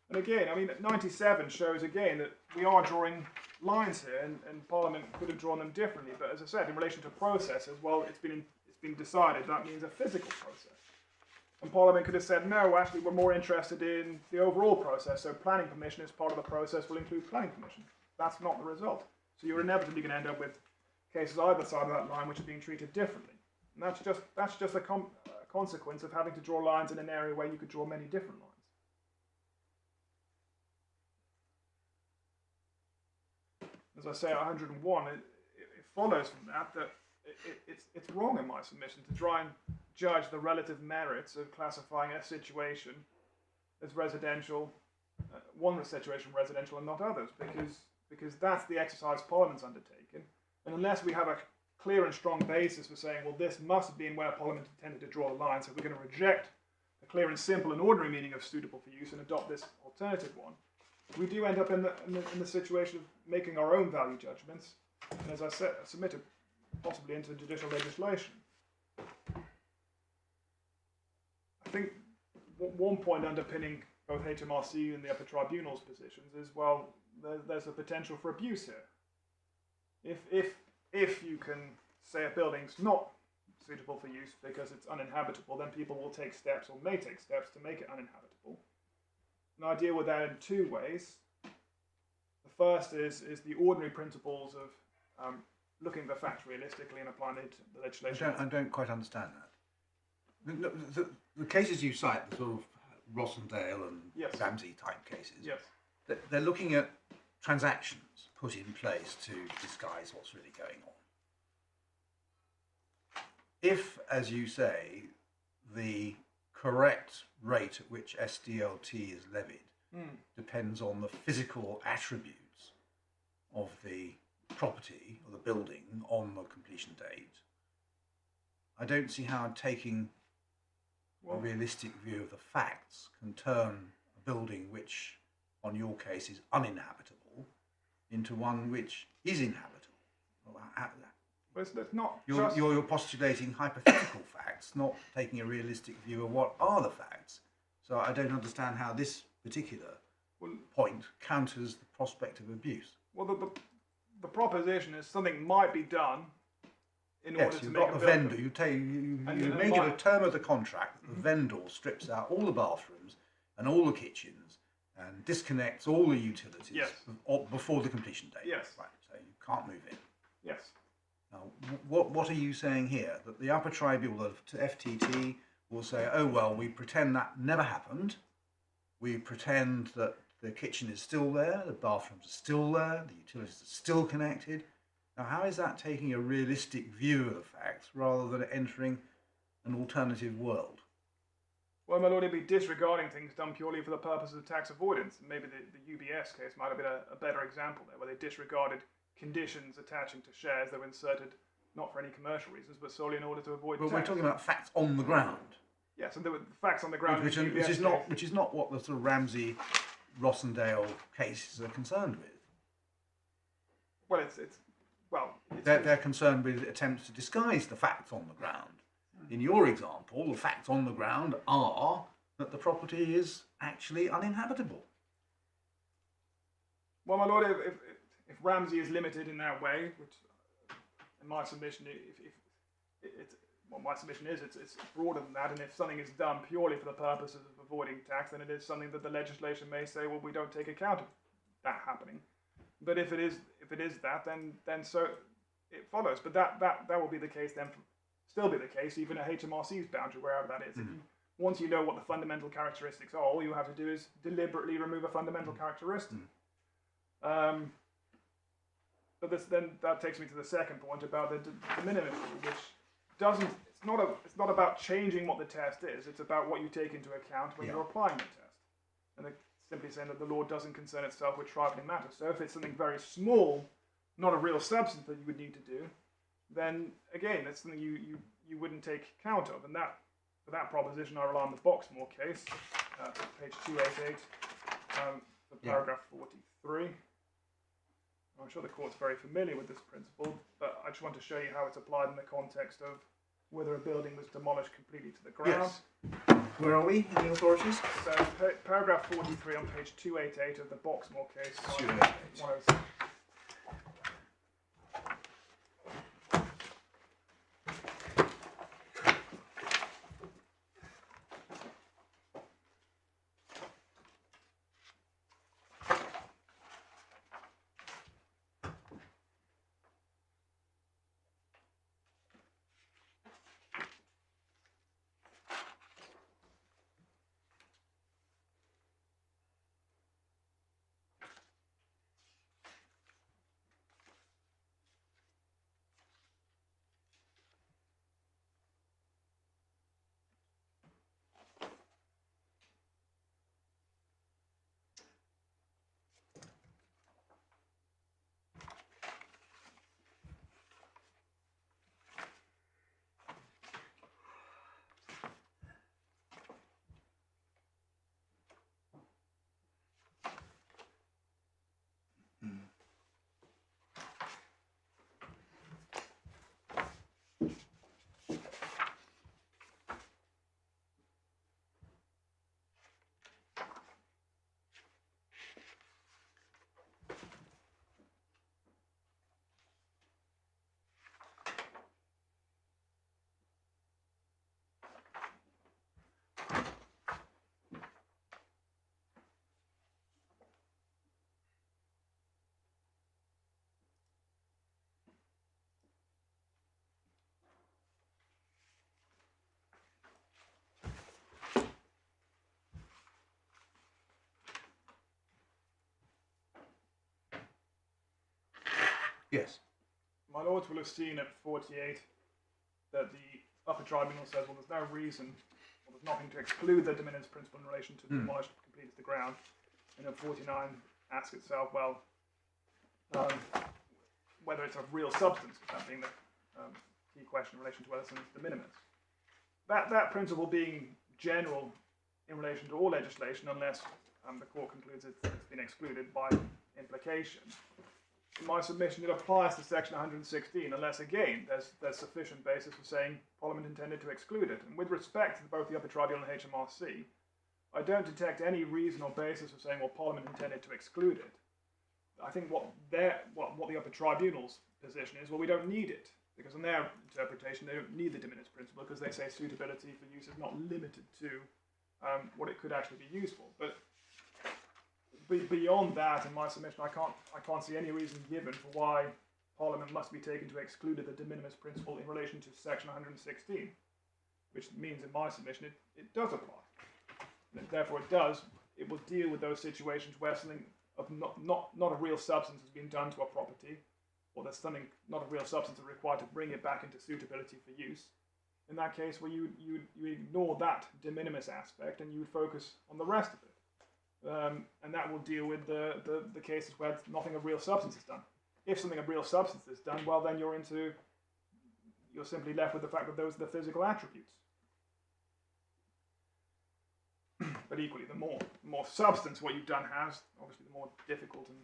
And again, I mean, 97 shows again that we are drawing lines here, and Parliament could have drawn them differently. But as I said, in relation to processes, well, it's been decided that means a physical process. And Parliament could have said, no, actually, we're more interested in the overall process. So planning permission as part of the process will include planning permission. That's not the result. So you're inevitably going to end up with cases either side of that line which are being treated differently. And that's just a consequence of having to draw lines in an area where you could draw many different lines. As I say, 101, it follows from that it's wrong in my submission to try and judge the relative merits of classifying a situation as residential, one situation residential and not others, because that's the exercise Parliament's undertaken. And unless we have a clear and strong basis for saying, well, this must have been where Parliament intended to draw the line, so we're going to reject the clear and simple and ordinary meaning of suitable for use and adopt this alternative one, we do end up in the situation of making our own value judgments, and as I said, submitted possibly into judicial legislation. I think one point underpinning both HMRC and the Upper Tribunal's positions is, well, there's a potential for abuse here. If you can say a building's not suitable for use because it's uninhabitable, then people will take steps or may take steps to make it uninhabitable. And I deal with that in two ways. The first is the ordinary principles of looking at the facts realistically and applying it to the legislation. I don't quite understand that. The cases you cite, the sort of Rossendale and Yes. Ramsey type cases, Yes. they're looking at transactions put in place to disguise what's really going on. If, as you say, the correct rate at which SDLT is levied depends on the physical attributes of the property or the building on the completion date, I don't see how taking a realistic view of the facts can turn a building which, on your case, is uninhabitable into one which is inhabitable. But it's not You're postulating hypothetical facts, not taking a realistic view of what are the facts. So I don't understand how this particular point counters the prospect of abuse. Well, the proposition is something might be done in order Yes, to you've make got a the building. vendor. You And make it a term of the contract that the vendor strips out all the bathrooms and all the kitchens and disconnects all the utilities Yes. before the completion date. Yes. Right. So you can't move in. Yes. Now, what are you saying here? That the Upper Tribunal to FTT will say, oh, well, we pretend that never happened. We pretend that the kitchen is still there, the bathrooms are still there, the utilities are still connected. Now, how is that taking a realistic view of the facts rather than entering an alternative world? Well, my lord, it'd be disregarding things done purely for the purposes of tax avoidance. And maybe the UBS case might have been a better example there, where they disregarded conditions attaching to shares that were inserted not for any commercial reasons, but solely in order to avoid Well, tax. we're talking about facts on the ground, Yes, and there were facts on the ground. which in the UBS is not what the sort of Ramsey, Rossendale cases are concerned with. Well, it's They're concerned with attempts to disguise the facts on the ground. In your example, the facts on the ground are that the property is actually uninhabitable. Well, my lord, if Ramsey is limited in that way, which in my submission, my submission is it's broader than that, and if something is done purely for the purposes of avoiding tax, then it is something that the legislation may say, well, we don't take account of that happening. But if it is that, then so it follows. But that will be the case then. Still be the case even at HMRC's boundary, wherever that is. Once you know what the fundamental characteristics are, all you have to do is deliberately remove a fundamental characteristic. But that takes me to the second point about the minimis rule, which doesn't. It's not about changing what the test is. It's about what you take into account when you're applying the test. And it's simply saying that the law doesn't concern itself with trifling matters. So if it's something very small, not a real substance that you would need to do, then again, that's something you wouldn't take account of. And for that proposition, I rely on the Boxmoor case, page 288, for paragraph 43. I'm sure the court's very familiar with this principle, but I just want to show you how it's applied in the context of whether a building was demolished completely to the ground. Yes. Where are we in the authorities? So paragraph 43 on page 288 of the Boxmoor case. 288. 106. Yes. My lords will have seen at 48 that the Upper Tribunal says, well, there's no reason, or there's nothing to exclude the de minimis principle in relation to demolished completed the ground. And at 49 asks itself, well, whether it's of real substance, that being the key question in relation to whether something's de minimis. That principle being general in relation to all legislation, unless the court concludes it's been excluded by implication. In my submission, it applies to section 116, unless again there's sufficient basis for saying Parliament intended to exclude it. And with respect to both the Upper Tribunal and HMRC, I don't detect any reason or basis for saying, well, Parliament intended to exclude it. I think what the Upper Tribunal's position is, well, we don't need it, because in their interpretation they don't need the de minimis principle, because they say suitability for use is not limited to what it could actually be used for. But beyond that, in my submission, I can't see any reason given for why Parliament must be taken to exclude the de minimis principle in relation to section 116, which means in my submission it does apply. And therefore it will deal with those situations where something of not of real substance has been done to a property, or there's something not of real substance required to bring it back into suitability for use. In that case, where you ignore that de minimis aspect and you would focus on the rest of it. And that will deal with the cases where nothing of real substance is done. If something of real substance is done, well, then you're simply left with the fact that those are the physical attributes. But equally, the more substance what you've done has, obviously the more difficult and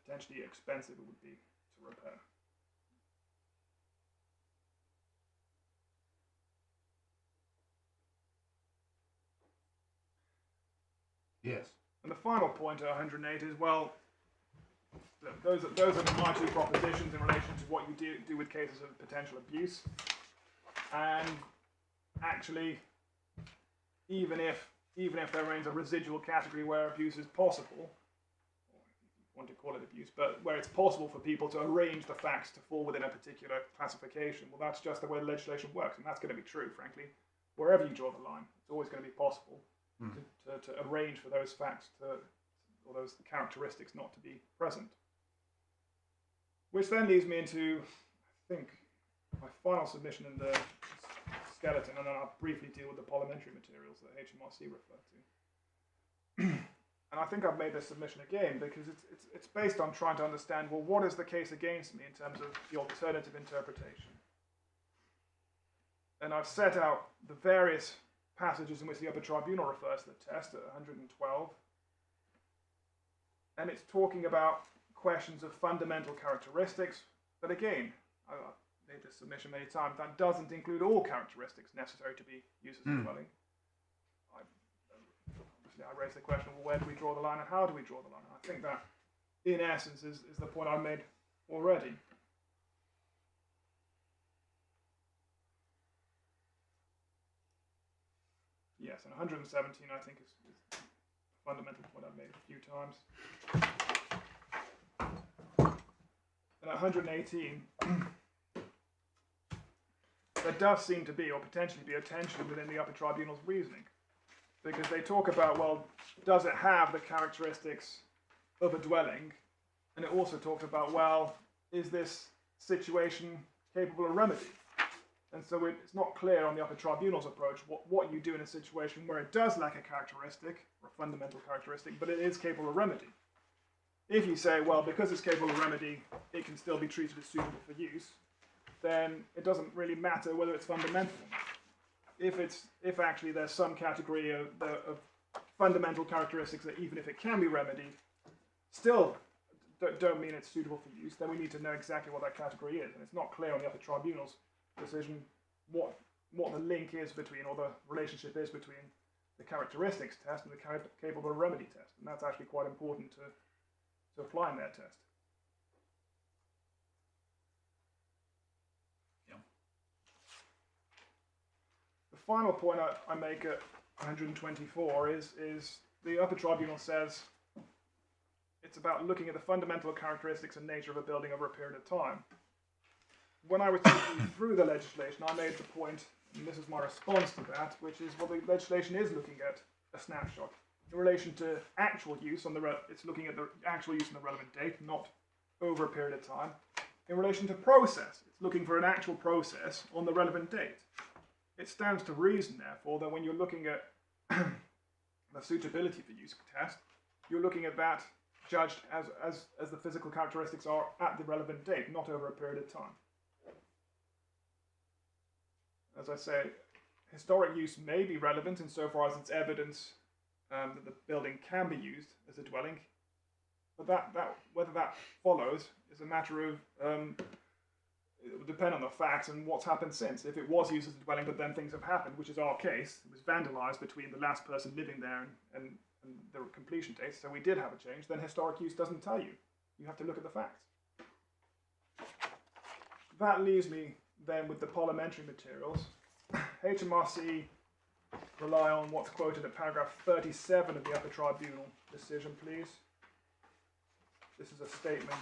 potentially expensive it would be to repair. Yes. And the final point at 108 is, well, those are my two propositions in relation to what you do with cases of potential abuse. And actually, even if there remains a residual category where abuse is possible, or if you want to call it abuse, but where it's possible for people to arrange the facts to fall within a particular classification, well, that's just the way the legislation works, and that's going to be true, frankly. Wherever you draw the line, it's always going to be possible to arrange for those facts or those characteristics not to be present. Which then leads me into, I think, my final submission in the skeleton, and then I'll briefly deal with the parliamentary materials that HMRC referred to. And I think I've made this submission again because it's based on trying to understand, well, what is the case against me in terms of the alternative interpretation? And I've set out the various passages in which the Upper Tribunal refers to the test at 112. And it's talking about questions of fundamental characteristics, but again, I've made this submission many times, that doesn't include all characteristics necessary to be used as a dwelling. Obviously, I raised the question, well, where do we draw the line and how do we draw the line? And I think that, in essence, is the point I made already. Yes, and 117, I think, is a fundamental point I've made a few times. And at 118, there does seem to be, or potentially be, a tension within the Upper Tribunal's reasoning. Because they talk about, well, does it have the characteristics of a dwelling? And it also talks about, well, is this situation capable of remedy? And so it's not clear on the Upper Tribunal's approach what you do in a situation where it does lack a characteristic, or a fundamental characteristic, but it is capable of remedy. If you say, well, because it's capable of remedy, it can still be treated as suitable for use, then it doesn't really matter whether it's fundamental or not. If actually there's some category of fundamental characteristics that even if it can be remedied, still don't mean it's suitable for use, then we need to know exactly what that category is. And it's not clear on the Upper Tribunal's decision what the link is between, or the relationship is between the characteristics test and the capable of remedy test. And that's actually quite important to apply in their test. Yeah. The final point I make at 124 is the Upper Tribunal says it's about looking at the fundamental characteristics and nature of a building over a period of time. When I was thinking through the legislation, I made the point, and this is my response to that, which is, well, the legislation is looking at a snapshot. In relation to actual use, it's looking at the actual use on the relevant date, not over a period of time. in relation to process. It's looking for an actual process on the relevant date. It stands to reason, therefore, that when you're looking at the suitability for use test, you're looking at that judged as the physical characteristics are at the relevant date, not over a period of time. As I say, historic use may be relevant insofar as it's evidence that the building can be used as a dwelling, but whether that follows is a matter of it would depend on the facts and what's happened since. If it was used as a dwelling, but then things have happened, which is our case, it was vandalised between the last person living there and the completion date, so we did have a change, then historic use doesn't tell you. You have to look at the facts. That leaves me then with the parliamentary materials. HMRC rely on what's quoted at paragraph 37 of the Upper Tribunal decision, please. This is a statement.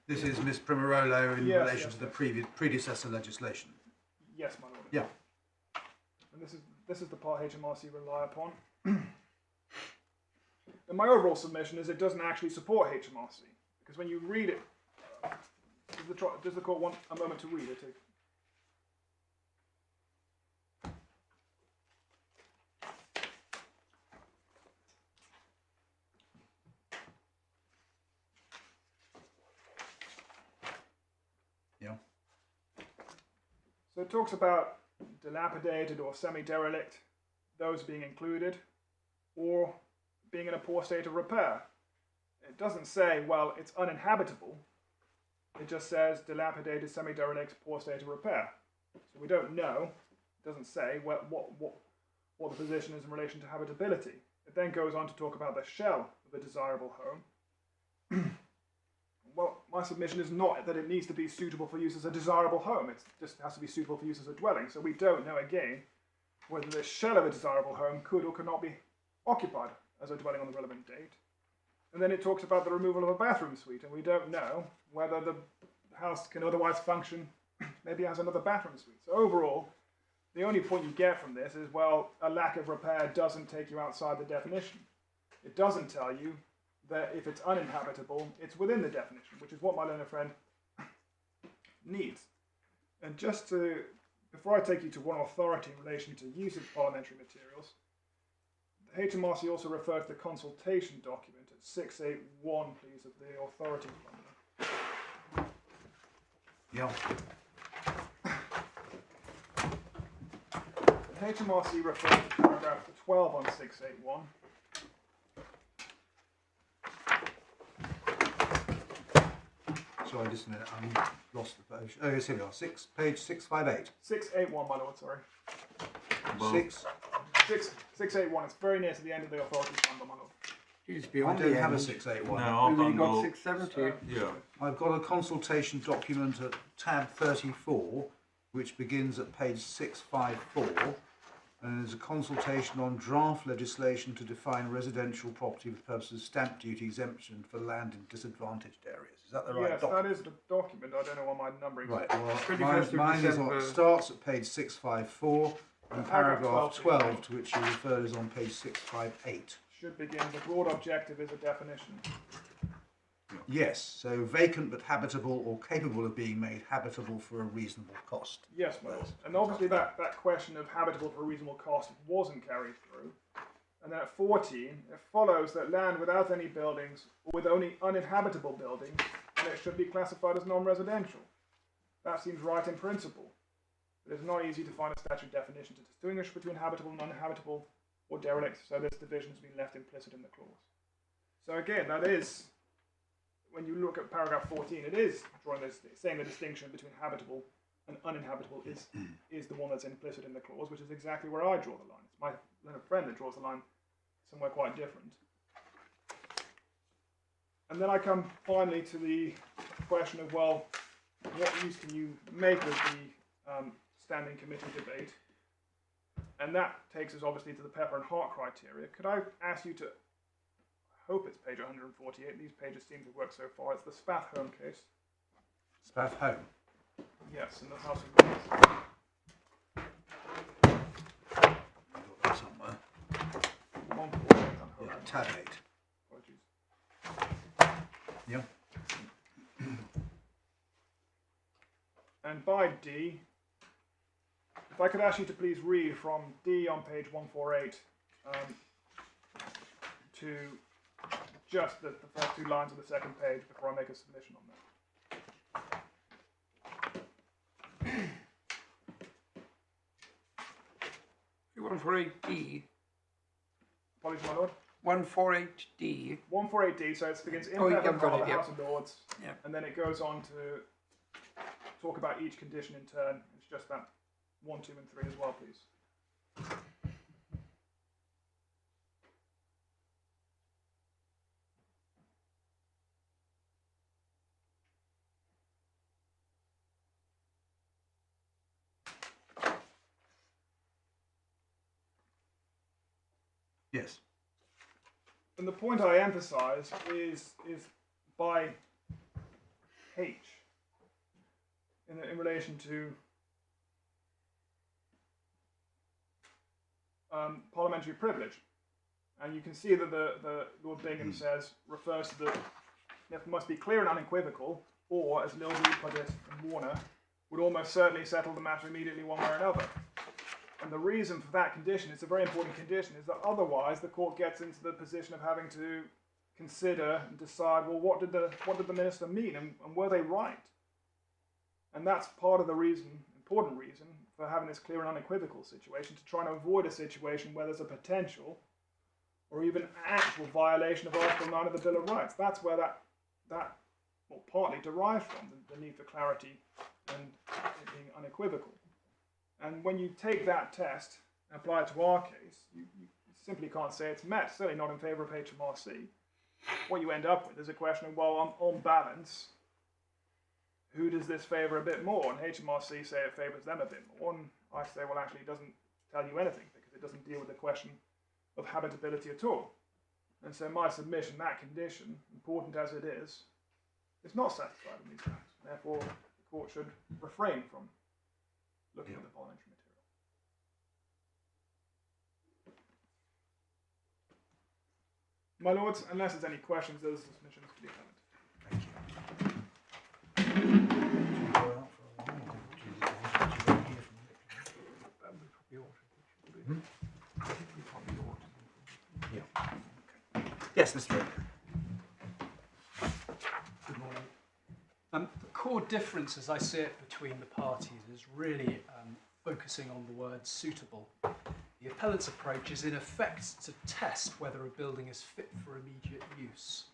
This is Miss Primarolo in Yes, relation yes, to the predecessor legislation. Yes, my lord. Yeah. And this is the part HMRC rely upon. And my overall submission is it doesn't actually support HMRC, because when you read it, does the court want a moment to read it? Yeah. So it talks about dilapidated or semi-derelict, those being included, or being in a poor state of repair. It doesn't say, well, it's uninhabitable. It just says dilapidated, semi-derelict, poor state of repair. So we don't know. It doesn't say what the position is in relation to habitability. It then goes on to talk about the shell of a desirable home. Well, my submission is not that it needs to be suitable for use as a desirable home. It just has to be suitable for use as a dwelling. So we don't know, again, whether the shell of a desirable home could or could not be occupied as a dwelling on the relevant date. And then it talks about the removal of a bathroom suite, and we don't know whether the house can otherwise function maybe as another bathroom suite. So overall, the only point you get from this is, well, a lack of repair doesn't take you outside the definition. It doesn't tell you that if it's uninhabitable, it's within the definition, which is what my learned friend needs. And just to, before I take you to one authority in relation to use of parliamentary materials, the HMRC also referred to the consultation document at 681, please, of the authority. Yeah. The HMRC referred to paragraph 12 on 681. Sorry, just a minute. I lost the page. Oh, yes, here we are. Page 658. 681, my lord, sorry. Well, 681. It's very near to the end of the authority number, my lord. It's I beyond don't the have a end. 681. no, our We've only got bundle. 670. Yeah. I've got a consultation document at tab 34, which begins at page 654, and there's a consultation on draft legislation to define residential property for purposes of stamp duty exemption for land in disadvantaged areas. Is that the right Yes, document? that is the document. I don't know why my numbering. Right, well, 21st of mine is December. on, starts at page 654, and Paragraph paragraph 12, to which you referred, is on page 658. Should begin. The broad objective is a definition. Yes, so vacant but habitable or capable of being made habitable for a reasonable cost. Yes, my lord. And obviously that question of habitable for a reasonable cost wasn't carried through. And then at 14, it follows that land without any buildings or with only uninhabitable buildings, and it should be classified as non-residential. That seems right in principle. But it's not easy to find a statute definition to distinguish between habitable, non-habitable, or derelict, so this division has been left implicit in the clause. So again, that is, when you look at paragraph 14, it is drawing this, saying the distinction between habitable and uninhabitable is the one that's implicit in the clause, which is exactly where I draw the line. It's my learned friend that draws the line somewhere quite different. And then I come finally to the question of, well, what use can you make of the standing committee debate? And that takes us obviously to the Pepper and Hart criteria. Could I ask you to, I hope it's page 148, these pages seem to work so far, it's the Spath Home case. Spath Home. Yes, in the House of Lords. I've got that somewhere. 148, Yeah, tab 8. Apologies. Yeah. And by D, if I could ask you to please read from D on page 148 to just the first 2 lines of the second page before I make a submission on that. 148D. Apologies, my lord. 148D. 148D, so it begins in Oh, the you've got it, House of Lords, Yep. and then it goes on to talk about each condition in turn. It's just that 1, 2, and 3 as well, please. Yes. And the point I emphasise is by H in relation to parliamentary privilege. And you can see that the Lord Bingham says, refers to the, it must be clear and unequivocal, or, as Lilby put it in Warner, would almost certainly settle the matter immediately one way or another. And the reason for that condition, it's a very important condition, is that otherwise the court gets into the position of having to consider and decide, well, what did the minister mean, and were they right? And that's part of the reason, important reason, for having this clear and unequivocal situation, to try and avoid a situation where there's a potential or even actual violation of Article 9 of the Bill of Rights. That's where that well, partly derives from, the need for clarity and it being unequivocal. And when you take that test and apply it to our case, you simply can't say it's met, certainly not in favour of HMRC. What you end up with is a question of, well, on balance, who does this favour a bit more? And HMRC say it favours them a bit more, and I say, well, actually, it doesn't tell you anything, because it doesn't deal with the question of habitability at all. And so my submission, that condition, important as it is not satisfied in these grounds. Therefore, the court should refrain from looking at the parliamentary material. My lords, unless there's any questions, those are the submissions to the appellant. Yes, Mr. Draper. Good morning. The core difference, as I see it, between the parties is really focusing on the word suitable. The appellant's approach is in effect to test whether a building is fit for immediate use.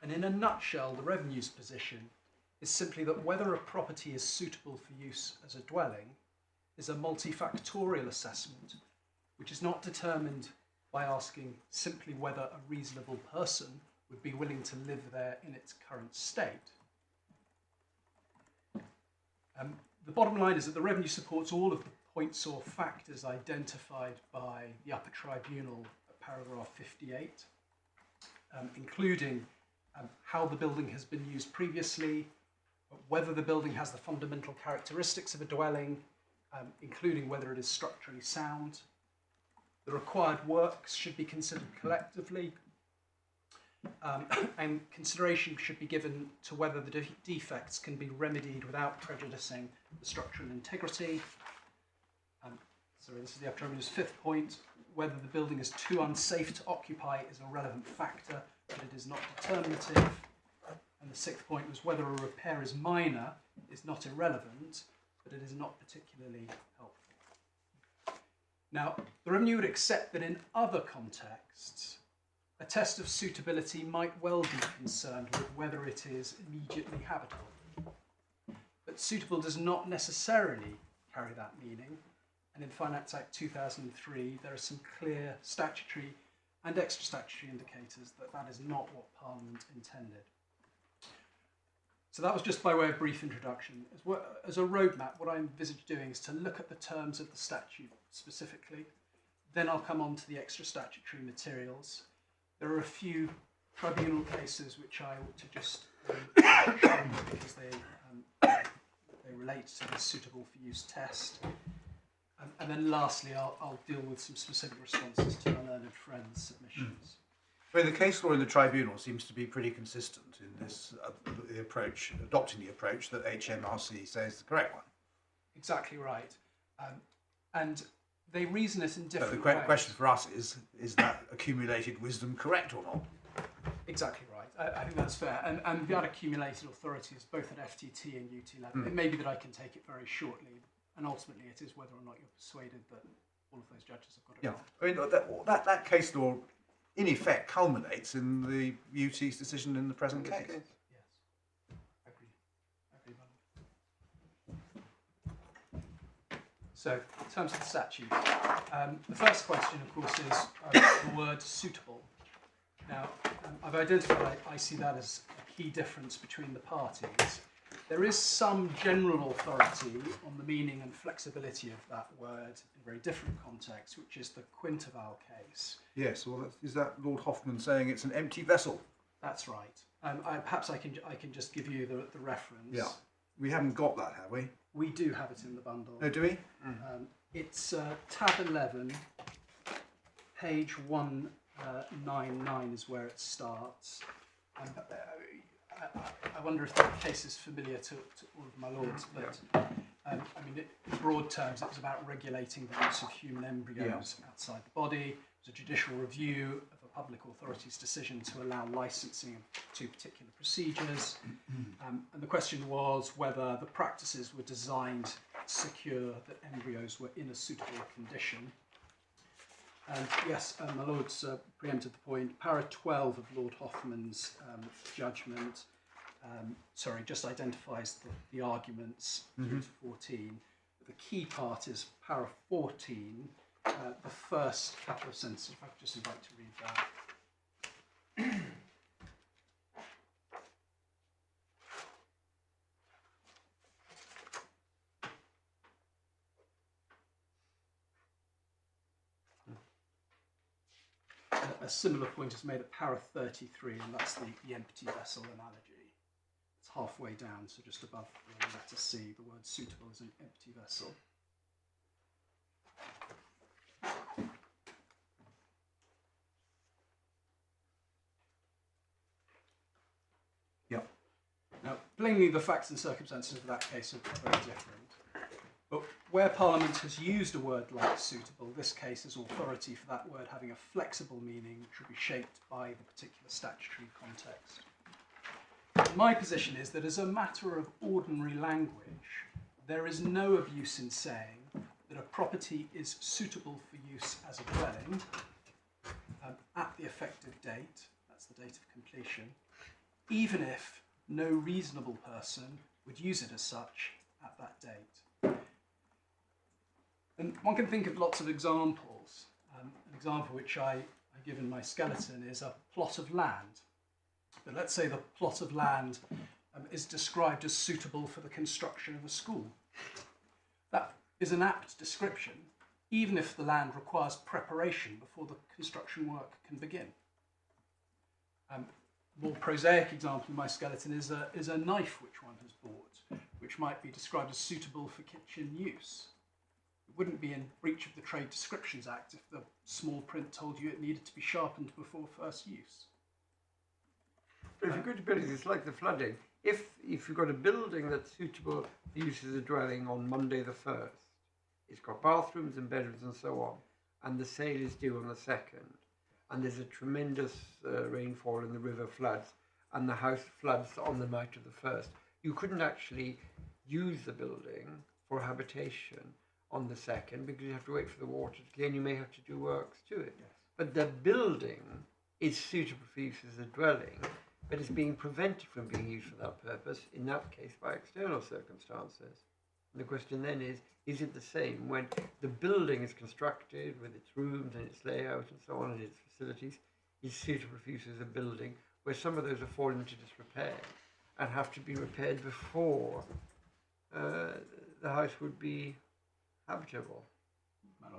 And in a nutshell, the revenue's position is simply that whether a property is suitable for use as a dwelling is a multifactorial assessment, which is not determined by asking simply whether a reasonable person would be willing to live there in its current state. The bottom line is that the revenue supports all of the points or factors identified by the Upper Tribunal at paragraph 58, including how the building has been used previously, whether the building has the fundamental characteristics of a dwelling, including whether it is structurally sound. The required works should be considered collectively, and consideration should be given to whether the defects can be remedied without prejudicing the structural integrity. Sorry, this is the Upper Tribunal's 5th point. Whether the building is too unsafe to occupy is a relevant factor, but it is not determinative. And the 6th point was whether a repair is minor is not irrelevant, but it is not particularly helpful. Now, the Revenue would accept that in other contexts, a test of suitability might well be concerned with whether it is immediately habitable. But suitable does not necessarily carry that meaning, and in Finance Act 2003 there are some clear statutory and extra statutory indicators that that is not what Parliament intended. So that was just by way of brief introduction. As a roadmap, what I envisage doing is to look at the terms of the statute specifically, then I'll come on to the extra statutory materials. There are a few tribunal cases which I ought to just show because they relate to the suitable for use test. And then lastly, I'll deal with some specific responses to my learned friends' submissions. I mean, the case law in the tribunal seems to be pretty consistent in this the approach, adopting the approach that HMRC says is the correct one. Exactly right. And they reason it in But different the ways. question for us is that accumulated wisdom correct or not? Exactly right. I think that's fair. And that accumulated authority is both at FTT and UT level. It may be that I can take it very shortly, and ultimately it is whether or not you're persuaded that all of those judges have got it Yeah, wrong. I mean that case law, in effect, culminates in the UT's decision in the present case. Yes. Agree. So, in terms of the statute, the first question, of course, is the word suitable. Now, I've identified, I see that as a key difference between the parties. There is some general authority on the meaning and flexibility of that word in very different contexts, which is the Quinterval case. Yes, well, is that Lord Hoffman saying it's an empty vessel? That's right. Perhaps I can just give you the reference. Yeah. We haven't got that, have we? We do have it in the bundle. No, do we? It's tab 11, page 199 is where it starts. I wonder if that case is familiar to all of my lords, but I mean, in broad terms, it was about regulating the use of human embryos outside the body. It was a judicial review of a public authority's decision to allow licensing of two particular procedures. And the question was whether the practices were designed to secure that embryos were in a suitable condition. And yes, my lords preempted the point. Para 12 of Lord Hoffman's judgment, just identifies the arguments through to 14. The key part is para 14, the first couple of sentences. If I could just invite to read that. A similar point is made at para 33, and that's the empty vessel analogy. It's halfway down, so just above the letter C, the word suitable is an empty vessel. Yep. Now, plainly, the facts and circumstances of that case are very different. But where Parliament has used a word like suitable, this case is authority for that word having a flexible meaning which will be shaped by the particular statutory context. My position is that as a matter of ordinary language, there is no abuse in saying that a property is suitable for use as a dwelling at the effective date, that's the date of completion, even if no reasonable person would use it as such at that date. And one can think of lots of examples. An example which I give in my skeleton is a plot of land. But let's say the plot of land is described as suitable for the construction of a school. That is an apt description, even if the land requires preparation before the construction work can begin. More prosaic example in my skeleton is a knife which one has bought, which might be described as suitable for kitchen use. It wouldn't be in breach of the Trade Descriptions Act if the small print told you it needed to be sharpened before first use. But if you're going to buildings, it's like the flooding. If you've got a building that's suitable for use as a dwelling on Monday the 1st, it's got bathrooms and bedrooms and so on, and the sale is due on the 2nd, and there's a tremendous rainfall and the river floods, and the house floods on the night of the 1st, you couldn't actually use the building for habitation on the 2nd because you have to wait for the water to clear and you may have to do works to it. Yes. But the building is suitable for use as a dwelling, but it's being prevented from being used for that purpose, in that case by external circumstances. And the question then is it the same when the building is constructed with its rooms and its layout and so on and its facilities is suitable for use as a building, where some of those are falling into disrepair and have to be repaired before the house would be habitable?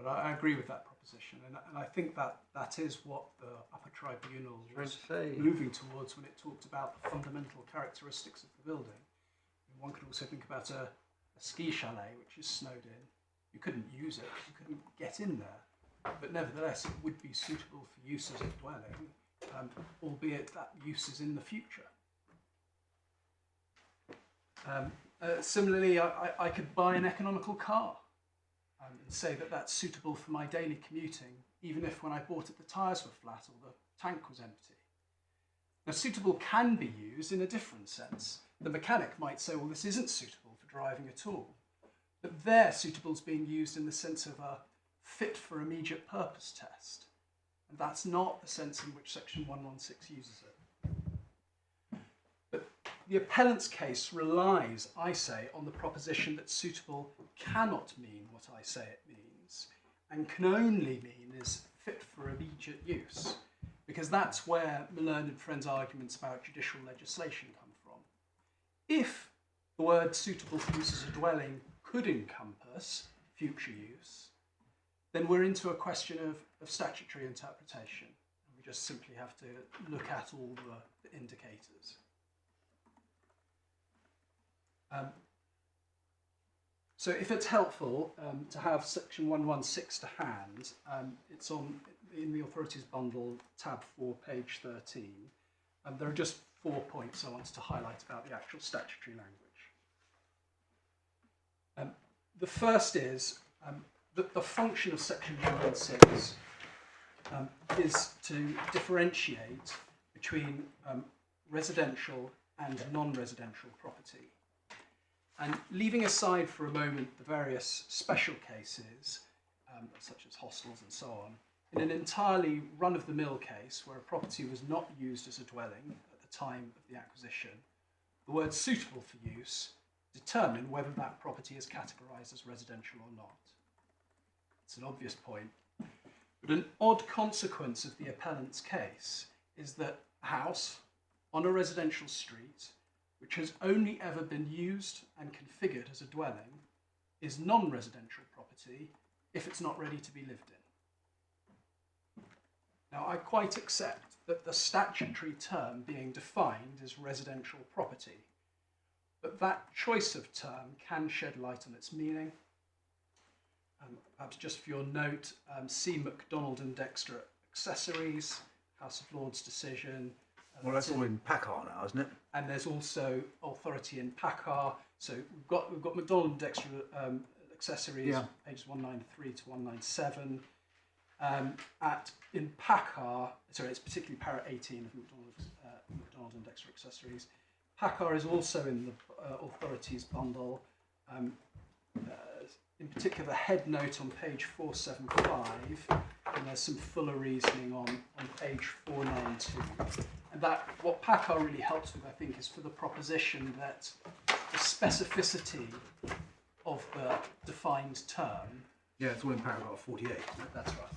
I agree with that proposition, and I think that is what the Upper Tribunal was moving towards when it talked about the fundamental characteristics of the building. One could also think about a ski chalet which is snowed in. You couldn't use it, you couldn't get in there, but nevertheless it would be suitable for use as a dwelling albeit that use is in the future. Similarly, I could buy an economical car and say that that's suitable for my daily commuting, even if when I bought it the tyres were flat or the tank was empty. Now, suitable can be used in a different sense. The mechanic might say, well, this isn't suitable for driving at all. But there, suitable is being used in the sense of a fit for immediate purpose test. And that's not the sense in which Section 116 uses it. But the appellant's case relies, I say, on the proposition that suitable cannot mean what I say it means, and can only mean is fit for immediate use, because that's where my learned friend's arguments about judicial legislation come from. If the word suitable for use as a dwelling could encompass future use, then we're into a question of statutory interpretation. And we just simply have to look at all the indicators. So if it's helpful to have Section 116 to hand, it's in the Authorities Bundle, tab 4, page 13. There are just 4 points I wanted to highlight about the actual statutory language. The first is that the function of Section 116 is to differentiate between residential and non-residential property. And leaving aside for a moment the various special cases, such as hostels and so on, in an entirely run-of-the-mill case where a property was not used as a dwelling at the time of the acquisition, the word suitable for use determine whether that property is categorised as residential or not. It's an obvious point. But an odd consequence of the appellant's case is that a house on a residential street, which has only ever been used and configured as a dwelling, is non-residential property if it's not ready to be lived in. Now, I quite accept that the statutory term being defined is residential property, but that choice of term can shed light on its meaning. Perhaps just for your note, see MacDonald and Dexter Accessories, House of Lords decision. Well, that's all in PACAR now, isn't it? And there's also authority in PACAR. So we've got MacDonald and Dexter Accessories, pages 193 to 197. In PACAR, sorry, it's particularly para 18 of MacDonald and Dexter Accessories. PACAR is also in the authorities bundle. In particular, the head note on page 475, and there's some fuller reasoning on page 492. And that, what PACAR really helps with, I think, is for the proposition that the specificity of the defined term. Yeah, it's all in paragraph 48, isn't it? That's right.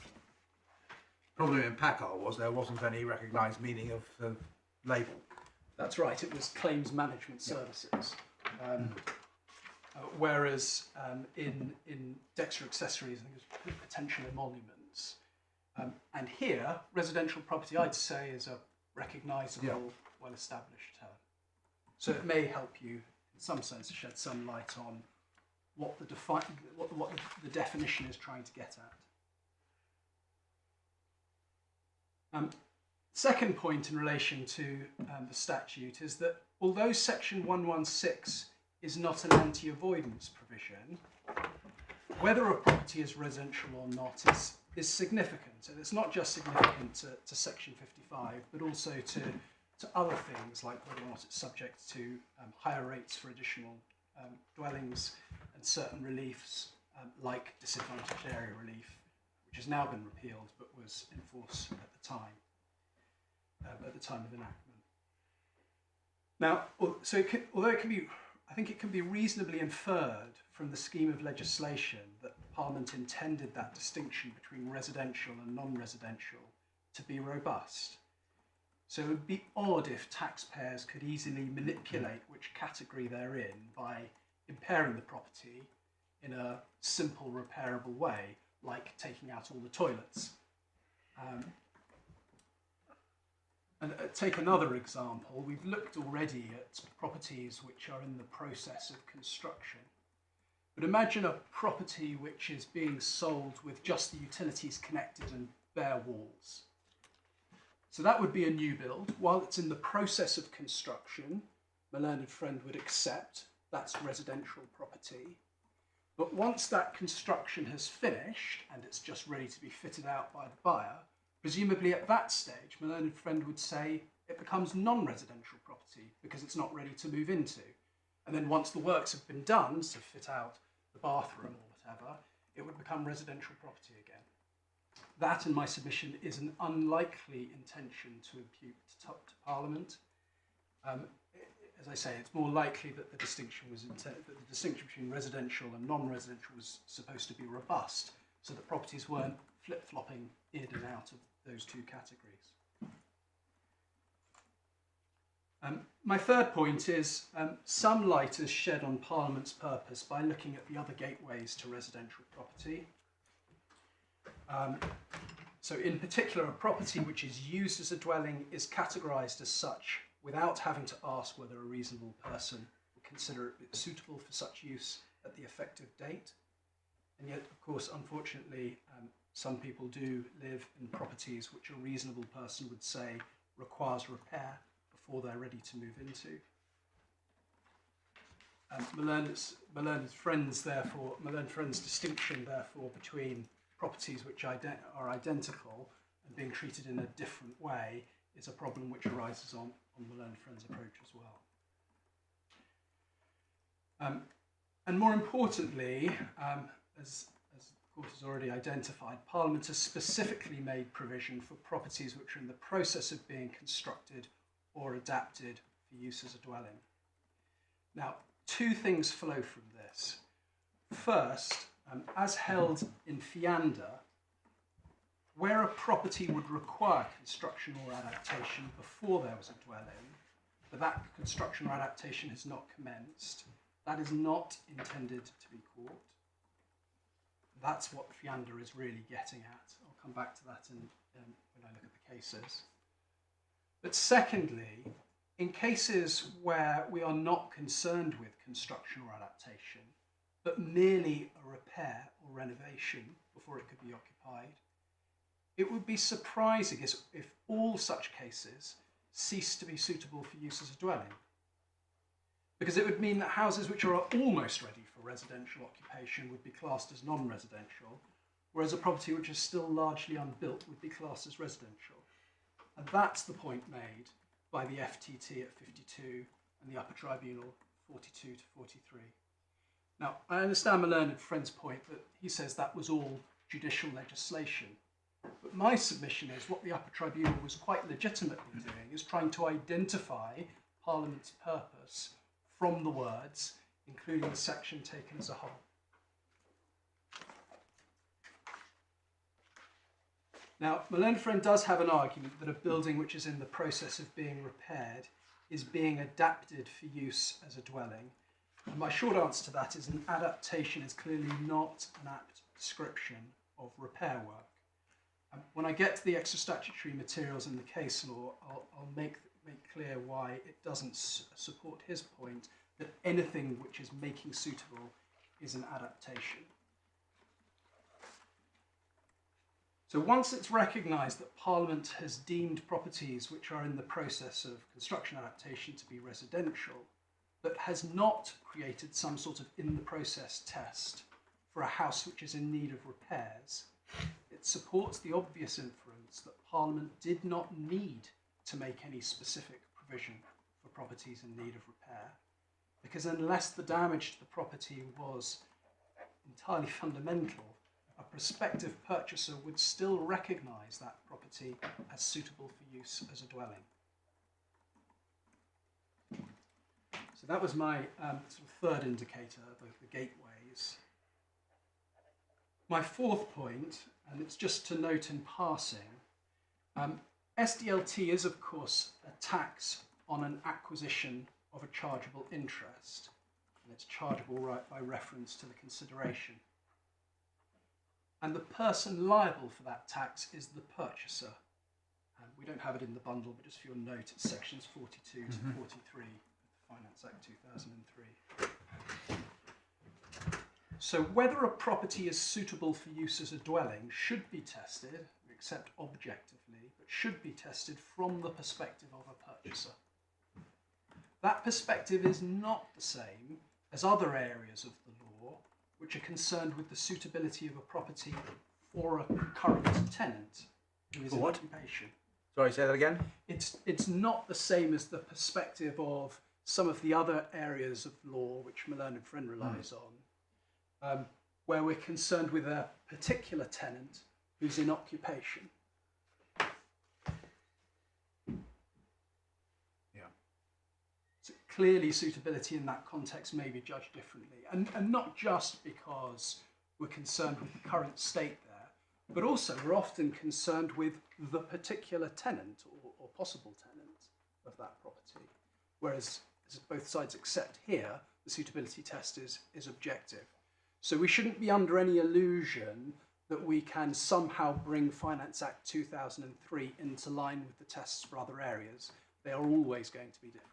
Problem in PACAR was there wasn't any recognised meaning of the label. That's right, it was claims management services. Whereas in Dexter Accessories, I think it was potential emoluments. And here, residential property, I'd say, is a recognisable, well-established term. So it may help you, in some sense, shed some light on what the definition is trying to get at. Second point in relation to the statute is that although Section 116 is not an anti-avoidance provision, whether a property is residential or not is significant. And it's not just significant to Section 55, but also to other things like whether or not it's subject to higher rates for additional dwellings and certain reliefs like disadvantaged area relief, which has now been repealed but was in force at the time of enactment. Now, so although it can be, I think it can be reasonably inferred from the scheme of legislation that Parliament intended that distinction between residential and non-residential to be robust. So it would be odd if taxpayers could easily manipulate which category they're in by impairing the property in a simple repairable way, like taking out all the toilets. And take another example. We've looked already at properties which are in the process of construction. But imagine a property which is being sold with just the utilities connected and bare walls. So that would be a new build. While it's in the process of construction, my learned friend would accept that's residential property. But once that construction has finished and it's just ready to be fitted out by the buyer, presumably at that stage, my learned friend would say it becomes non-residential property because it's not ready to move into. And then once the works have been done to fit out the bathroom or whatever, it would become residential property again. That, in my submission, is an unlikely intention to impute to Parliament. As I say, it's more likely that the distinction between residential and non-residential was supposed to be robust, so that properties weren't flip-flopping in and out of those two categories. My third point is some light is shed on Parliament's purpose by looking at the other gateways to residential property. So in particular, a property which is used as a dwelling is categorised as such without having to ask whether a reasonable person would consider it suitable for such use at the effective date. And yet, of course, unfortunately, some people do live in properties which a reasonable person would say requires repair before they're ready to move into. My learned friend's distinction, therefore, between properties which are identical and being treated in a different way is a problem which arises on the learned friend's approach as well. And more importantly, as the court has already identified, Parliament has specifically made provision for properties which are in the process of being constructed or adapted for use as a dwelling. Now, two things flow from this. First, as held in Fiander, where a property would require construction or adaptation before there was a dwelling, but that construction or adaptation has not commenced, that is not intended to be caught. That's what Fiander is really getting at. I'll come back to that when I look at the cases. But secondly, in cases where we are not concerned with construction or adaptation, but merely a repair or renovation before it could be occupied, it would be surprising if all such cases ceased to be suitable for use as a dwelling. Because it would mean that houses which are almost ready for residential occupation would be classed as non-residential, whereas a property which is still largely unbuilt would be classed as residential. And that's the point made by the FTT at 52 and the Upper Tribunal 42 to 43. Now, I understand my learned friend's point that he says that was all judicial legislation. But my submission is what the Upper Tribunal was quite legitimately doing is trying to identify Parliament's purpose from the words, including the section taken as a whole. Now, my learned friend does have an argument that a building which is in the process of being repaired is being adapted for use as a dwelling. And my short answer to that is an adaptation is clearly not an apt description of repair work. When I get to the extra statutory materials in the case law, I'll make clear why it doesn't support his point that anything which is making suitable is an adaptation. So once it's recognised that Parliament has deemed properties which are in the process of construction adaptation to be residential, but has not created some sort of in-the-process test for a house which is in need of repairs, it supports the obvious inference that Parliament did not need to make any specific provision for properties in need of repair, because unless the damage to the property was entirely fundamental, a prospective purchaser would still recognise that property as suitable for use as a dwelling. So that was my sort of third indicator, the gateways. My fourth point, and it's just to note in passing, SDLT is of course a tax on an acquisition of a chargeable interest, and it's chargeable right by reference to the consideration. And the person liable for that tax is the purchaser. We don't have it in the bundle, but just for your note, it's sections 42 to 43 of the Finance Act 2003. So whether a property is suitable for use as a dwelling should be tested, we accept objectively, but should be tested from the perspective of a purchaser. That perspective is not the same as other areas of the law which are concerned with the suitability of a property for a current tenant who is in occupation. Sorry, say that again? It's not the same as the perspective of some of the other areas of law which my learned friend relies on, where we're concerned with a particular tenant who's in occupation. Yeah. So clearly suitability in that context may be judged differently, and not just because we're concerned with the current state there, but also we're often concerned with the particular tenant or possible tenant of that property, whereas as both sides accept here, the suitability test is objective. So we shouldn't be under any illusion that we can somehow bring Finance Act 2003 into line with the tests for other areas. They are always going to be different.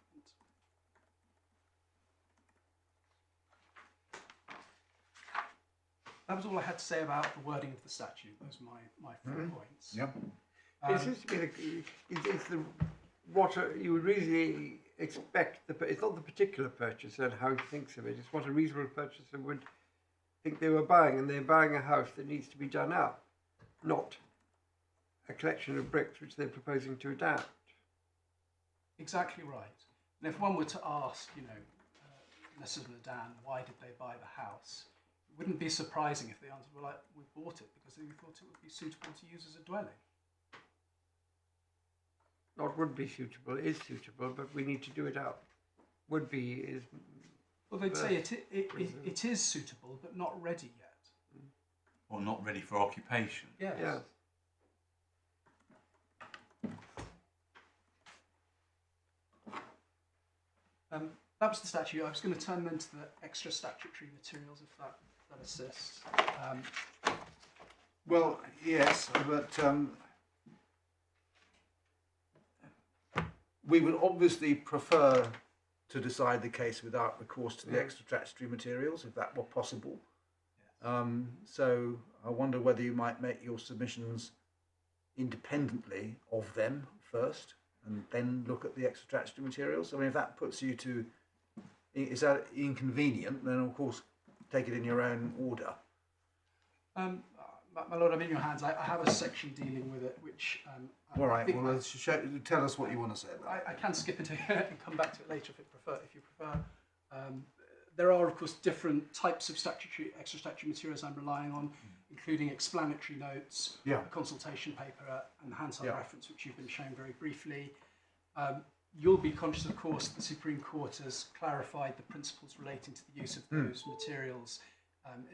That was all I had to say about the wording of the statute. Those are my 4 points. Yep. It seems to me it's the what you would really expect. It's not the particular purchaser and how he thinks of it. It's what a reasonable purchaser would think they were buying, and they're buying a house that needs to be done up, not a collection of bricks which they're proposing to adapt. Exactly right. And if one were to ask, Mrs Mudan, why did they buy the house? It wouldn't be surprising if the answer were like, we bought it because we thought it would be suitable to use as a dwelling. Not would be suitable, is suitable, but we need to do it up. Would be is. Well, they'd say it is suitable, but not ready yet. Or not ready for occupation. Yes. Yeah. That was the statute. I was going to turn then to the extra statutory materials, if that assists. Well, yes, but we would obviously prefer to decide the case without recourse to the extra statutory materials, if that were possible. Yes. So I wonder whether you might make your submissions independently of them first, and then look at the extra statutory materials. I mean, if that puts you to, is that inconvenient, then of course take it in your own order. My Lord, I'm in your hands. I have a section dealing with it, which All right. I think Well, tell us what you want to say about it. I can skip it and come back to it later if you prefer. There are, of course, different types of extra statutory materials I'm relying on, including explanatory notes, a consultation paper, and the Hansard reference, which you've been shown very briefly. You'll be conscious, of course, that the Supreme Court has clarified the principles relating to the use of those materials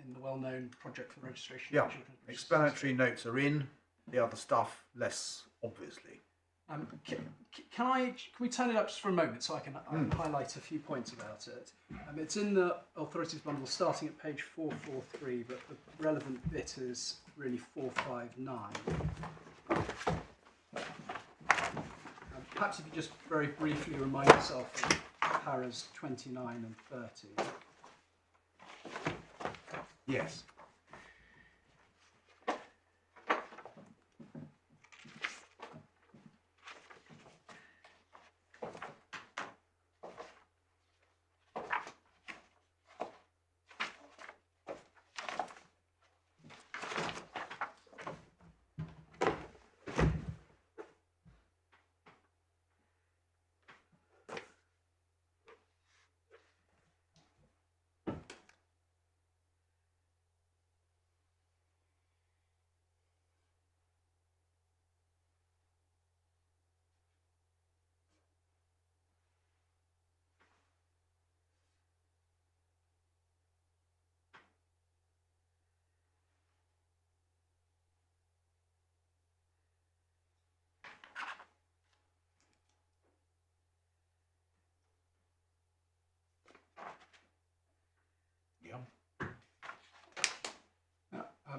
in the well-known project for the registration of children. Explanatory notes are in, the other stuff less obviously. Can we turn it up just for a moment so I can highlight a few points about it? It's in the authorities bundle starting at page 443, but the relevant bit is really 459. Perhaps if you just very briefly remind yourself of paras 29 and 30. Yes.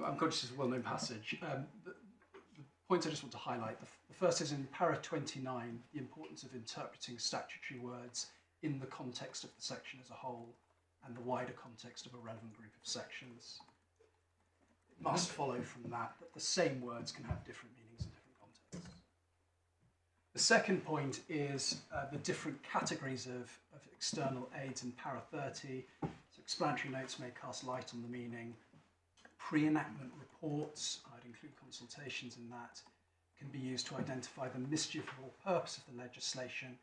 I'm conscious it's a well-known passage. The points I just want to highlight. The first is in para 29, the importance of interpreting statutory words in the context of the section as a whole and the wider context of a relevant group of sections. must follow from that the same words can have different meanings in different contexts. The second point is the different categories of external aids in para 30. So explanatory notes may cast light on the meaning. Pre-enactment reports, I'd include consultations in that, can be used to identify the mischief or purpose of the legislation,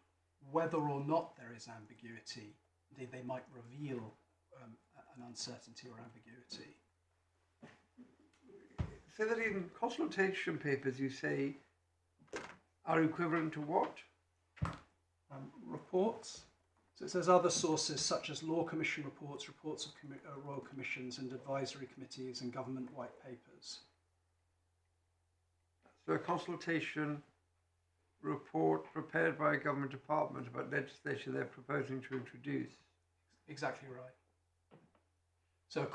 whether or not there is ambiguity. Indeed, they might reveal an uncertainty or ambiguity. So that in consultation papers you say are equivalent to what? Reports. So it says other sources such as Law Commission reports, reports of Royal Commissions and advisory committees and government white papers. So a consultation report prepared by a government department about legislation they're proposing to introduce. Exactly right. So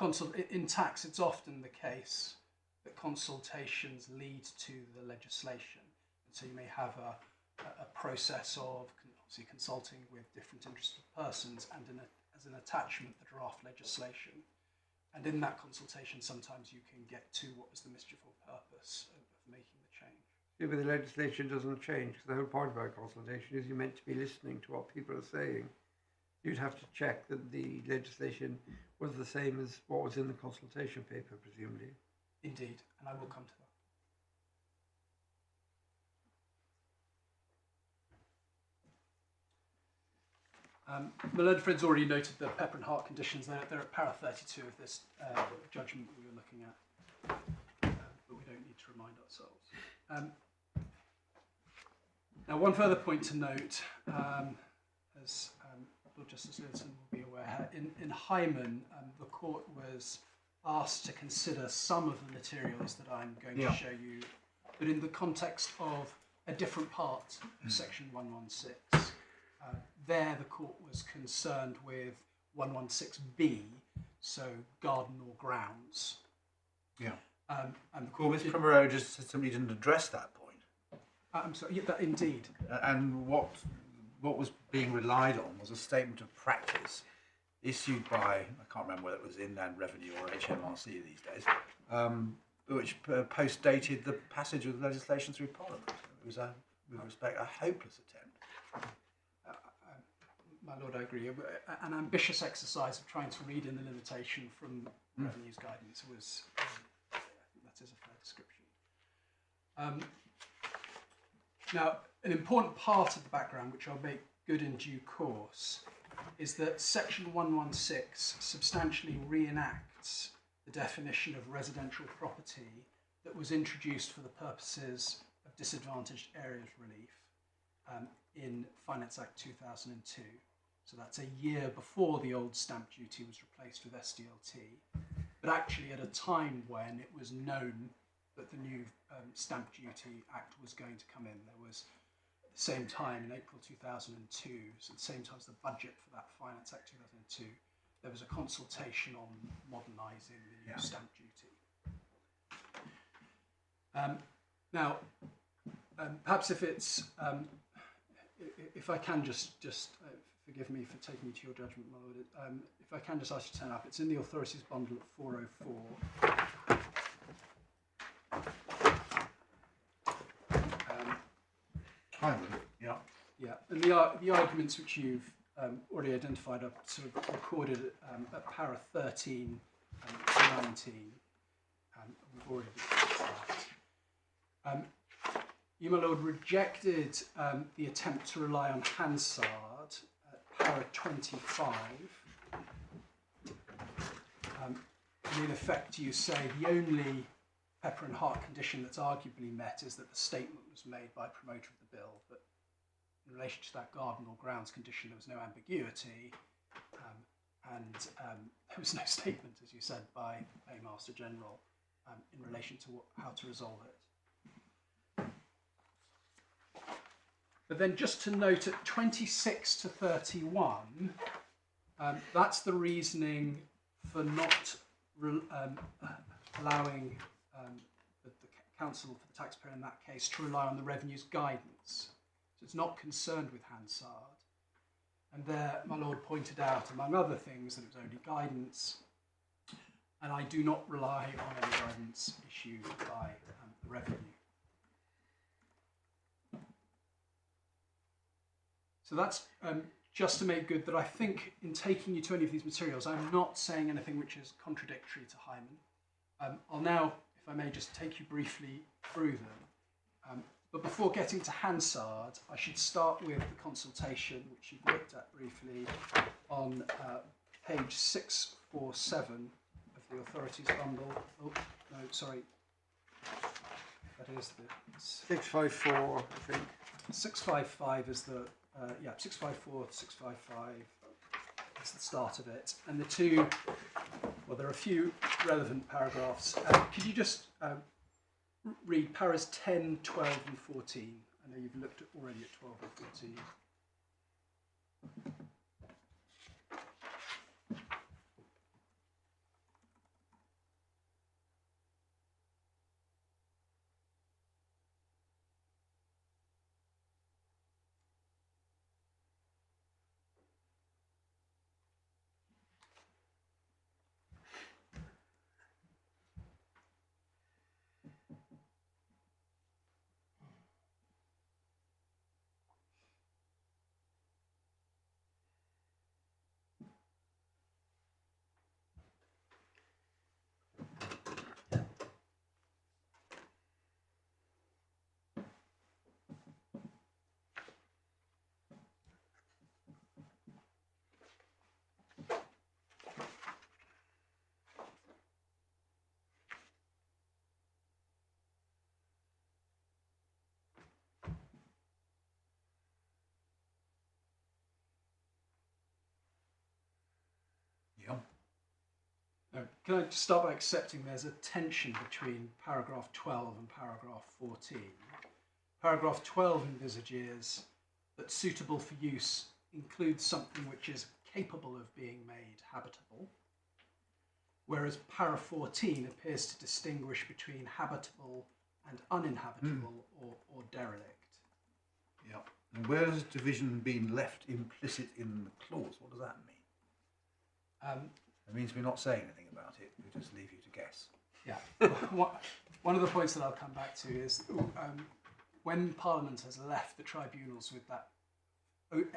in tax, it's often the case that consultations lead to the legislation. And so you may have a process of obviously consulting with different interested persons and as an attachment the draft legislation. And in that consultation, sometimes you can get to what was the mischief or purpose of making the change. Yeah, but the legislation doesn't change, because the whole point about consultation is you're meant to be listening to what people are saying. You'd have to check that the legislation was the same as what was in the consultation paper, presumably. Indeed, and I will come to that. My learned friend's already noted the Pepper and Hart conditions. They're at para 32 of this judgment we were looking at, but we don't need to remind ourselves. Now, one further point to note, as Lord Justice Lewison will be aware, in Hyman, the court was asked to consider some of the materials that I'm going to show you, but in the context of a different part of section 116. There, the court was concerned with 116B, so garden or grounds. Yeah. And the Well, court Miss Primero just simply didn't address that point. I'm sorry, yeah, that indeed. And what was being relied on was a statement of practice issued by, I can't remember whether it was Inland Revenue or HMRC these days, which post-dated the passage of the legislation through Parliament. It was, with respect, a hopeless attempt. My lord, I agree. An ambitious exercise of trying to read in the limitation from Revenue's guidance was, I think that is a fair description. Now, an important part of the background, which I'll make good in due course, is that section 116 substantially reenacts the definition of residential property that was introduced for the purposes of disadvantaged areas relief in Finance Act 2002. So that's a year before the old stamp duty was replaced with SDLT, but actually at a time when it was known that the new Stamp Duty Act was going to come in. There was, at the same time, in April 2002, so at the same time as the budget for that Finance Act 2002, there was a consultation on modernising the new stamp duty. Now, perhaps if it's, if I can just forgive me for taking you to your judgment, my lord, if I can just ask you to turn up, it's in the authorities bundle at 404. Yeah. Yeah, and the arguments which you've already identified are sort of recorded at para 13 and 19. We've already discussed that. You, my lord, rejected the attempt to rely on Hansard at para 25. And in effect, you say the only Pepper and Hart condition that's arguably met is that the statement was made by promoter of the bill, but in relation to that garden or grounds condition, there was no ambiguity, and there was no statement, as you said, by the Paymaster General in relation to how to resolve it. But then just to note at 26 to 31, that's the reasoning for not allowing the council for the taxpayer in that case to rely on the revenue's guidance. So it's not concerned with Hansard. And there, my lord pointed out, among other things, that it was only guidance. and I do not rely on any guidance issued by the Revenue. So that's just to make good that I think in taking you to any of these materials, I'm not saying anything which is contradictory to Hyman. I'll now, if I may, just take you briefly through them. But before getting to Hansard, I should start with the consultation, which you've looked at briefly on page 647 of the authorities bundle. Oh, no, sorry. That is the 654, I think. 655 is the 654 to 655 is the start of it, and the two. Well, there are a few relevant paragraphs. Could you just read paras 10, 12, and 14? I know you've looked already at 12 and 14. Now, can I just start by accepting there's a tension between paragraph 12 and paragraph 14? Paragraph 12 envisages that suitable for use includes something which is capable of being made habitable, whereas para 14 appears to distinguish between habitable and uninhabitable or derelict. Yeah. And where has division been left implicit in the clause? What does that mean? It means we're not saying anything about it. We just leave you to guess. Yeah. One of the points that I'll come back to is when Parliament has left the tribunals with that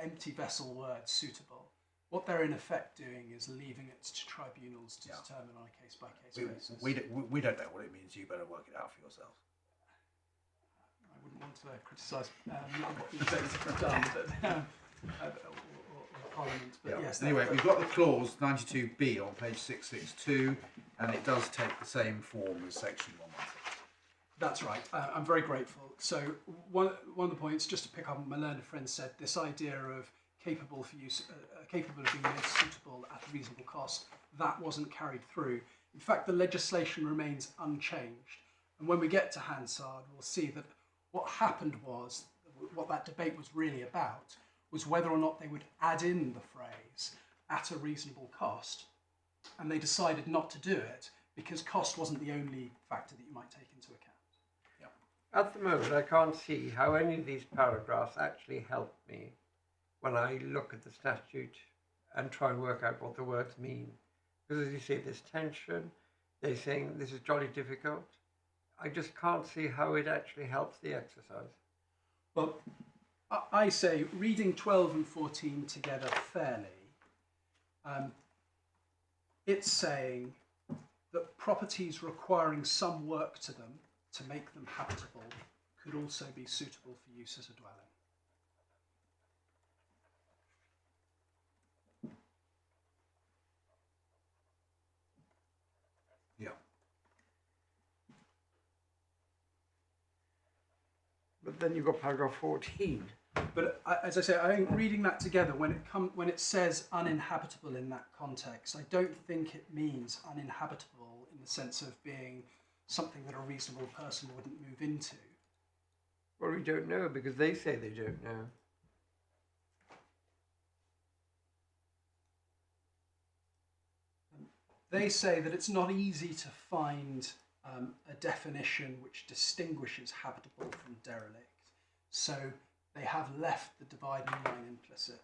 empty vessel word suitable, what they're in effect doing is leaving it to tribunals to determine on a case-by-case basis. We don't know what it means. You better work it out for yourself. I wouldn't want to criticise what the executive have done, but Parliament. But yes. Anyway, we've got the clause 92B on page 662, and it does take the same form as section 116. That's right. I'm very grateful. So one of the points, just to pick up on my learned friend said, this idea of capable for use, capable of being made suitable at a reasonable cost, that wasn't carried through. In fact, the legislation remains unchanged. And when we get to Hansard, we'll see that what happened was, what that debate was really about, was whether or not they would add in the phrase at a reasonable cost. And they decided not to do it because cost wasn't the only factor that you might take into account. Yeah. At the moment, I can't see how any of these paragraphs actually help me when I look at the statute and try and work out what the words mean. Because as you say, there's tension, they're saying this is jolly difficult. I just can't see how it actually helps the exercise. Well, I say reading 12 and 14 together fairly, it's saying that properties requiring some work to them to make them habitable could also be suitable for use as a dwelling. Yeah. But then you've got paragraph 14. But as I say, I think reading that together, when it says uninhabitable in that context, I don't think it means uninhabitable in the sense of being something that a reasonable person wouldn't move into. Well, we don't know because they say they don't know. They say that it's not easy to find a definition which distinguishes habitable from derelict. So they have left the dividing line implicit.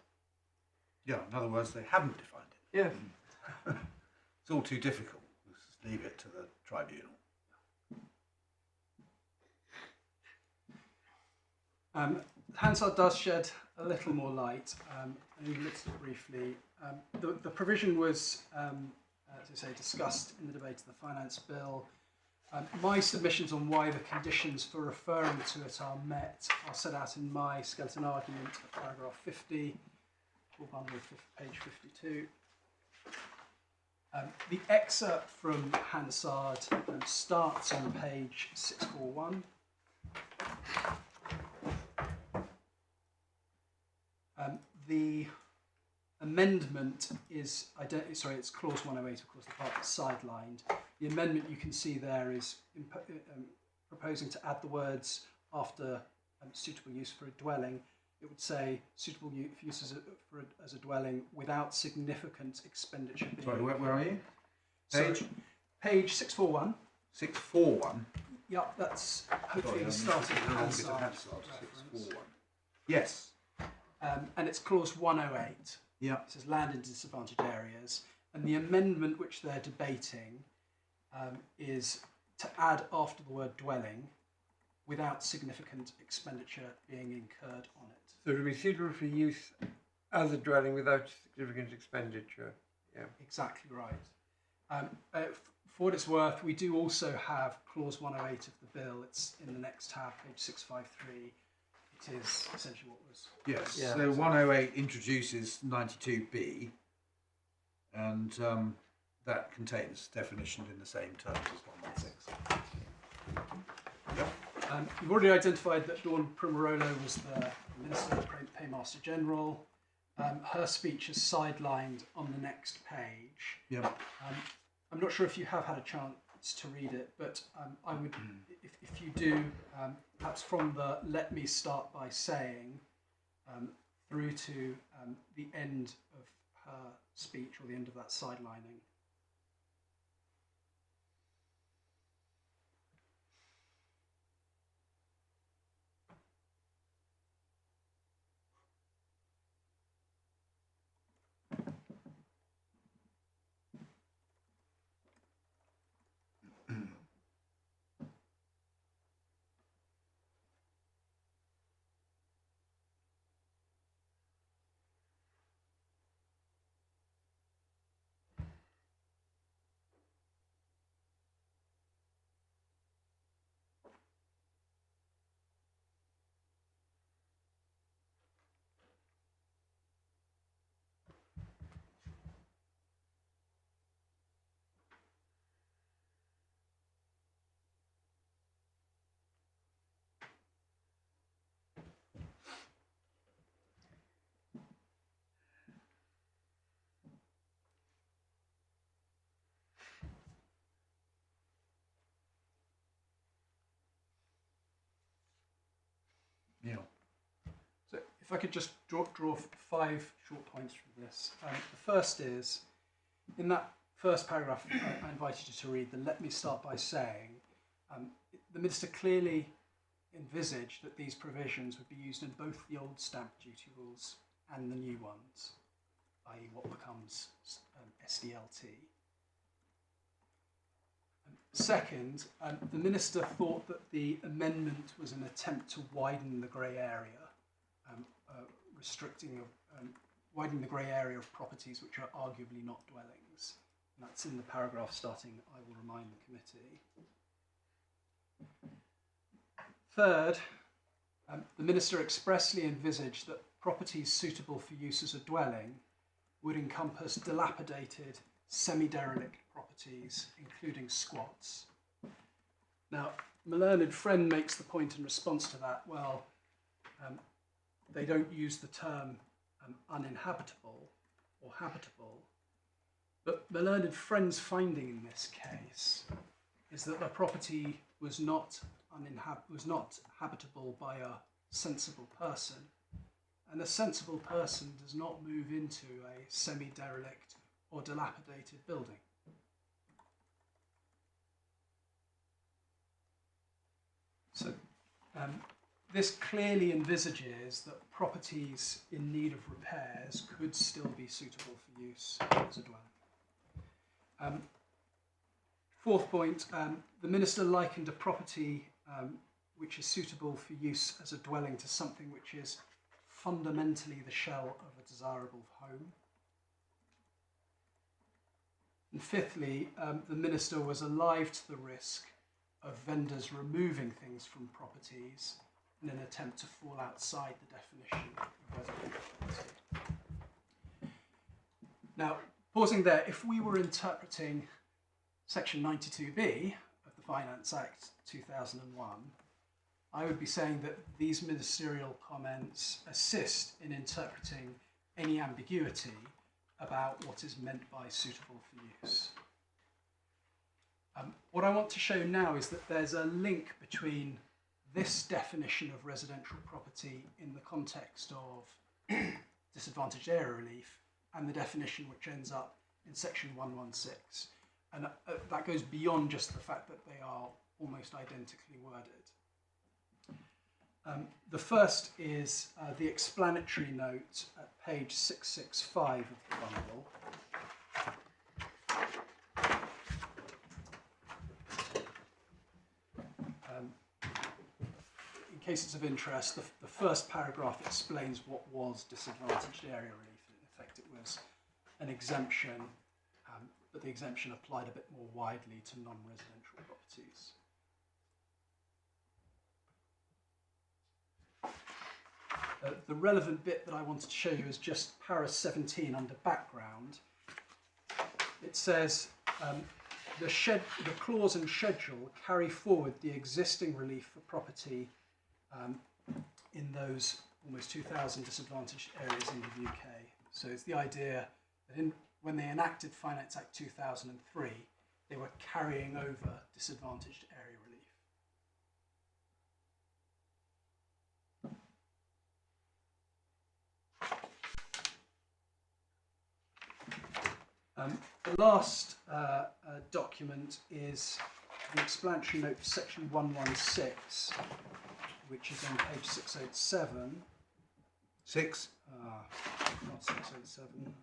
Yeah, in other words, they haven't defined it. Yes. It's all too difficult. leave it to the tribunal. Hansard does shed a little more light, and we looked at it briefly. The provision was, as I say, discussed in the debate of the Finance Bill. My submissions on why the conditions for referring to it are met are set out in my skeleton argument at paragraph 50, full bundle of page 52. The excerpt from Hansard starts on page 641. The amendment is, it's clause 108, of course, the part that's sidelined. The amendment you can see there is proposing to add the words after suitable use for a dwelling. It would say suitable use as a dwelling without significant expenditure. Sorry, where are you? Page? Page 641. 641. Yep, that's hopefully the start of the Hansard. 641. Yes. And it's clause 108. Yeah. It says land in disadvantaged areas. And the amendment which they're debating is to add after the word dwelling without significant expenditure being incurred on it. So it would be suitable for use as a dwelling without significant expenditure. Yeah. Exactly right. For what it's worth, we do also have clause 108 of the bill. It's in the next tab, page 653. It is essentially what was... Yes, yeah. so 108 introduces 92B, and that contains definitions in the same terms as 116. Yep. You've already identified that Dawn Primarolo was the Minister, Paymaster General. Her speech is sidelined on the next page. Yep. I'm not sure if you have had a chance to read it, but I would, if you do, perhaps from the let me start by saying through to the end of her speech or the end of that sidelining. Yeah. So if I could just draw 5 short points from this. The first is, in that first paragraph I invited you to read, the let me start by saying, the Minister clearly envisaged that these provisions would be used in both the old stamp duty rules and the new ones, i.e. what becomes SDLT. Second, the Minister thought that the amendment was an attempt to widen the grey area, widening the grey area of properties which are arguably not dwellings. And that's in the paragraph starting, I will remind the committee. Third, the Minister expressly envisaged that properties suitable for use as a dwelling would encompass dilapidated, semi-derelict properties, including squats. Now, my learned friend makes the point in response to that, well, they don't use the term uninhabitable or habitable, but my learned friend's finding in this case is that the property was not habitable by a sensible person, and a sensible person does not move into a semi-derelict or dilapidated building. So this clearly envisages that properties in need of repairs could still be suitable for use as a dwelling. Fourth point, the Minister likened a property which is suitable for use as a dwelling to something which is fundamentally the shell of a desirable home. And fifthly, the Minister was alive to the risk of vendors removing things from properties in an attempt to fall outside the definition of residential property. Now, pausing there, if we were interpreting Section 92B of the Finance Act 2001, I would be saying that these ministerial comments assist in interpreting any ambiguity about what is meant by suitable for use. What I want to show now is that there's a link between this definition of residential property in the context of disadvantaged area relief and the definition which ends up in Section 116. And that goes beyond just the fact that they are almost identically worded. The first is the explanatory note at page 665 of the bundle. In cases of interest, the first paragraph explains what was disadvantaged area relief. In effect, it was an exemption, but the exemption applied a bit more widely to non-residential properties. The relevant bit that I wanted to show you is just para 17 under background. It says the clause and schedule carry forward the existing relief for property in those almost 2,000 disadvantaged areas in the UK. So it's the idea that when they enacted Finance Act 2003, they were carrying over disadvantaged area relief. The last document is the explanatory note for section 116, which is on page 607. Six? Not 607.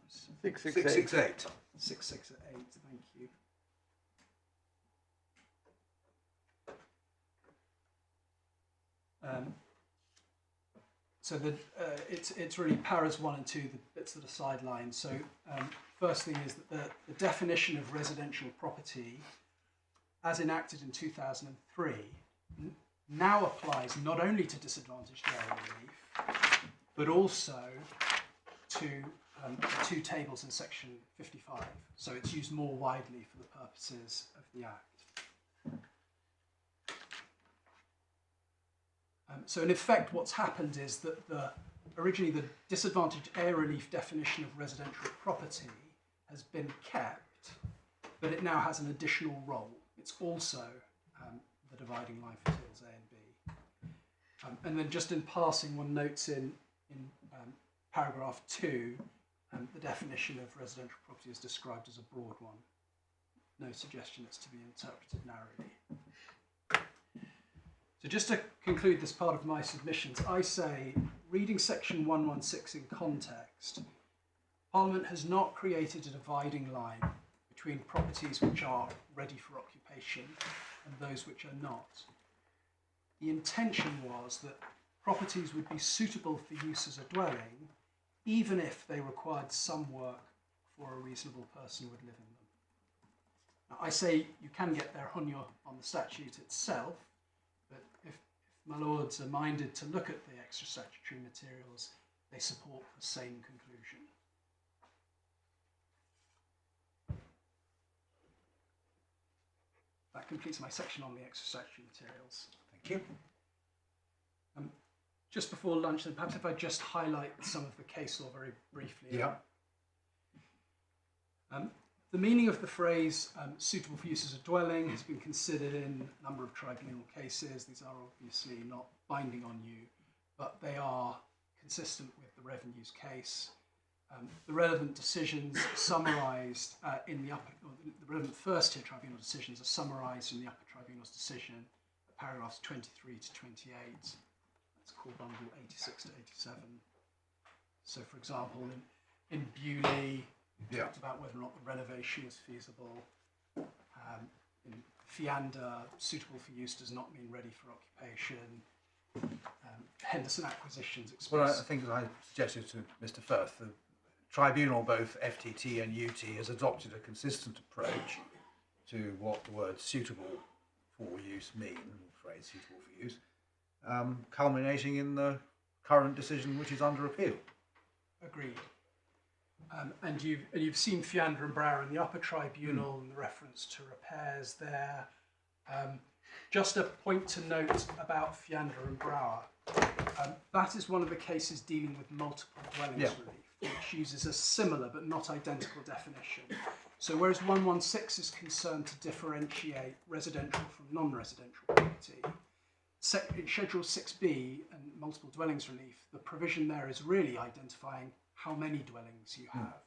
668. 668, thank you. So it's really paras 1 and 2, the bits that are sidelined. So first thing is that the definition of residential property, as enacted in 2003, now applies not only to disadvantaged area relief, but also to the two tables in section 55. So it's used more widely for the purposes of the Act. So in effect, what's happened is that originally the disadvantaged area relief definition of residential property has been kept, but it now has an additional role. It's also the dividing line for tables A and B. And then just in passing, one notes in paragraph 2, the definition of residential property is described as a broad one. No suggestion it's to be interpreted narrowly. So just to conclude this part of my submissions, I say, reading section 116 in context, Parliament has not created a dividing line between properties which are ready for occupation and those which are not. The intention was that properties would be suitable for use as a dwelling, even if they required some work before a reasonable person would live in them. Now, I say you can get there on the statute itself, but if my lords are minded to look at the extra statutory materials, they support the same conclusion. That completes my section on the extra statutory materials. Thank you. Just before lunch, then perhaps if I just highlight some of the case law very briefly. Yeah. The meaning of the phrase suitable for use as a dwelling has been considered in a number of tribunal cases. These are obviously not binding on you, but they are consistent with the revenues case. The relevant decisions summarised in the relevant first-tier tribunal decisions are summarised in the Upper Tribunal's decision, paragraphs 23 to 28. It's called bundle 86 to 87. So, for example, in Bewley, we talked about whether or not the renovation was feasible. in Fiander, suitable for use does not mean ready for occupation. Henderson Acquisitions Well, I express. think, as I suggested to Mr. Firth, the tribunal, both FTT and UT, has adopted a consistent approach to what the word suitable for use mean, the phrase suitable for use, culminating in the current decision which is under appeal. Agreed. And you've seen Fiander and Brower in the Upper Tribunal and the reference to repairs there. Just a point to note about Fiander and Brower. That is one of the cases dealing with multiple dwellings relief, which uses a similar but not identical definition. So whereas 116 is concerned to differentiate residential from non-residential property, in Schedule 6B and multiple dwellings relief, the provision there is really identifying how many dwellings you have.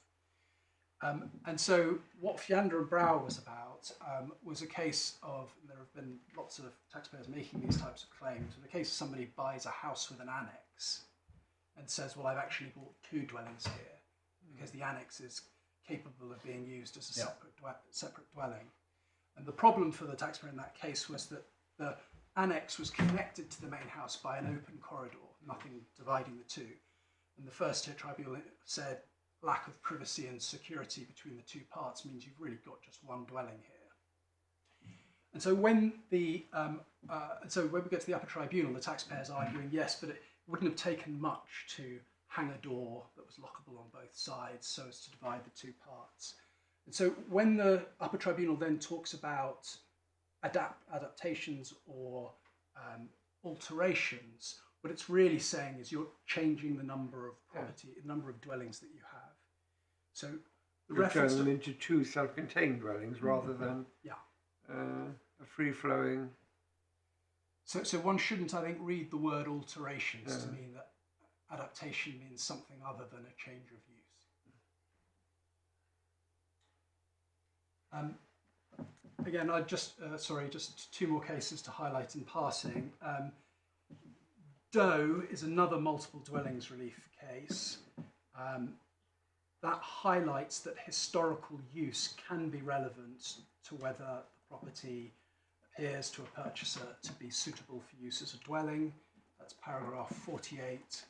And so what Fiander and Brower was about was a case of, and there have been lots of taxpayers making these types of claims, in the case of somebody buys a house with an annex and says, well, I've actually bought 2 dwellings here because the annex is capable of being used as a separate dwelling. And the problem for the taxpayer in that case was that the annex was connected to the main house by an open corridor, nothing dividing the two. And the First-tier Tribunal said lack of privacy and security between the two parts means you've really got just one dwelling here. And so when we get to the Upper Tribunal, the taxpayer's arguing, yes, but it wouldn't have taken much to hang a door that was lockable on both sides so as to divide the two parts. And so when the Upper Tribunal then talks about adaptations or alterations, what it's really saying is you're changing the number of property, the number of dwellings that you have. So the You're reference turning them into 2 self-contained dwellings rather than a free-flowing. So one shouldn't, I think, read the word alterations to mean that adaptation means something other than a change of use. Again, I just 2 more cases to highlight in passing. Doe is another multiple dwellings relief case. That highlights that historical use can be relevant to whether the property appears to a purchaser to be suitable for use as a dwelling. That's paragraph 48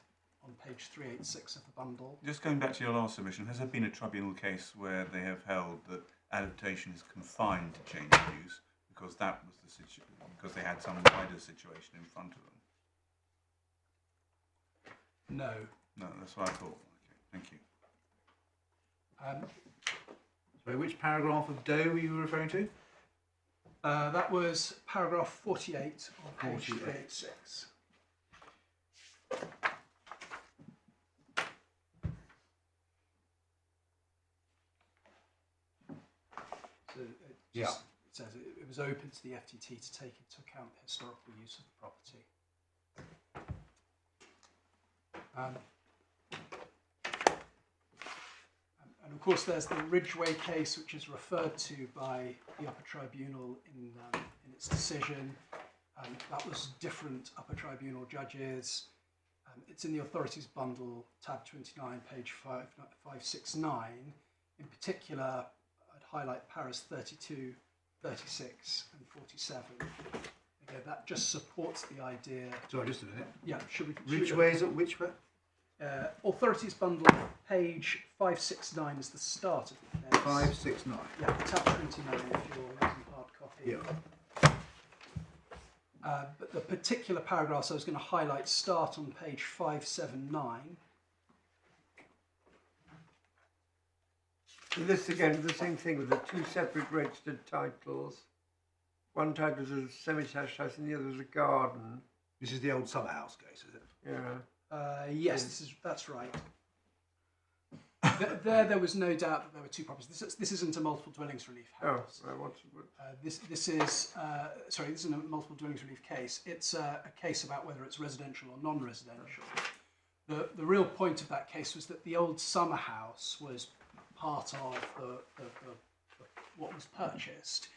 on page 386 of the bundle. Just going back to your last submission, has there been a tribunal case where they have held that adaptation is confined to change of use because that was the because they had some wider situation in front of them? No. No, that's what I thought. Okay, thank you. So which paragraph of Doe were you referring to? That was paragraph 48 on page 48. 386. So it says it was open to the FTT to take into account the historical use of the property. And of course there's the Ridgeway case, which is referred to by the Upper Tribunal in its decision. That was different Upper Tribunal judges. It's in the authorities bundle, tab 29, page 569. In particular, I'd highlight paras 32, 36 and 47. Again, that just supports the idea. Sorry, just a minute. Yeah, should we? Ridgeway is at which way? Authorities bundle, page 569 is the start of the case. 569. Yeah, tab 29 if you're using hard copy. Yeah. But the particular paragraphs I was going to highlight start on page 579. So this again is the same thing with the 2 separate registered titles. One title is a semi-detached house and the other is a garden. This is the old summer house case, is it? Yeah. Yes, that's right. There was no doubt that there were 2 properties. This isn't a multiple dwellings relief house. Oh, what? This isn't a multiple dwellings relief case. It's a case about whether it's residential or non-residential. The real point of that case was that the old summer house was part of what was purchased,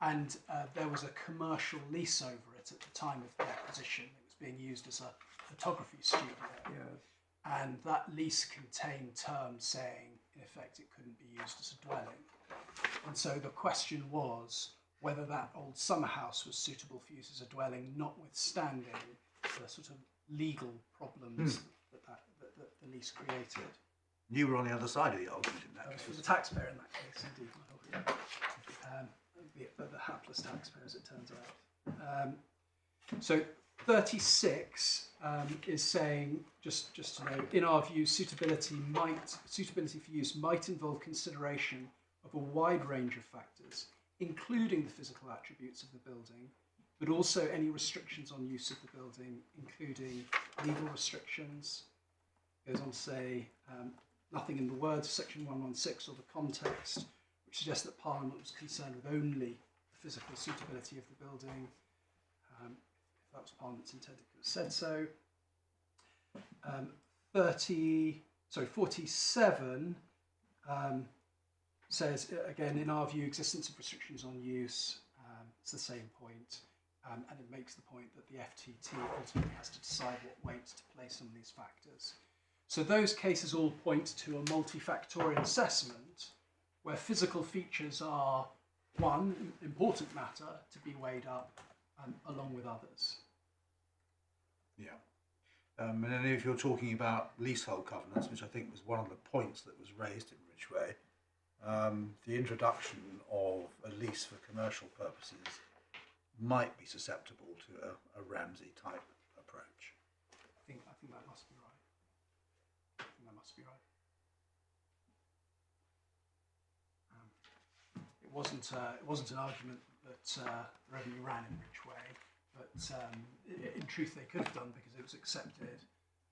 and there was a commercial lease over it at the time of the acquisition. It was being used as a photography studio. Yes. And that lease contained terms saying, in effect, it couldn't be used as a dwelling. And so the question was, whether that old summer house was suitable for use as a dwelling, notwithstanding the sort of legal problems that the lease created. You were on the other side of the argument in that For the case. taxpayer in that case, indeed. The hapless taxpayer, as it turns out. So 36 is saying, just to know, in our view, suitability for use might involve consideration of a wide range of factors, including the physical attributes of the building, but also any restrictions on use of the building, including legal restrictions. Goes on to say, nothing in the words of section 116 or the context which suggests that Parliament was concerned with only the physical suitability of the building. If that was Parliament's intent, it could have said so. 47 says, again, in our view, existence of restrictions on use, it's the same point, and it makes the point that the FTT ultimately has to decide what weight to place on these factors. So those cases all point to a multifactorial assessment where physical features are one important matter to be weighed up along with others. Yeah. And then if you're talking about leasehold covenants, which I think was one of the points that was raised in Ridgeway, the introduction of a lease for commercial purposes might be susceptible to a Ramsey type approach. I think that must be right. That must be right. It wasn't an argument that revenue ran in Ridgeway, but in truth they could have done, because it was accepted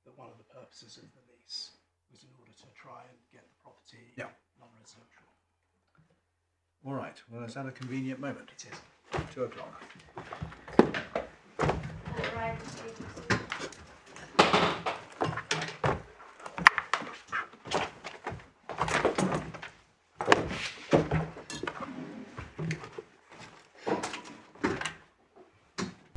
that one of the purposes of the lease was in order to try and get the property non-residential. All right. Well, is that a convenient moment? It is. 2 o'clock. All right.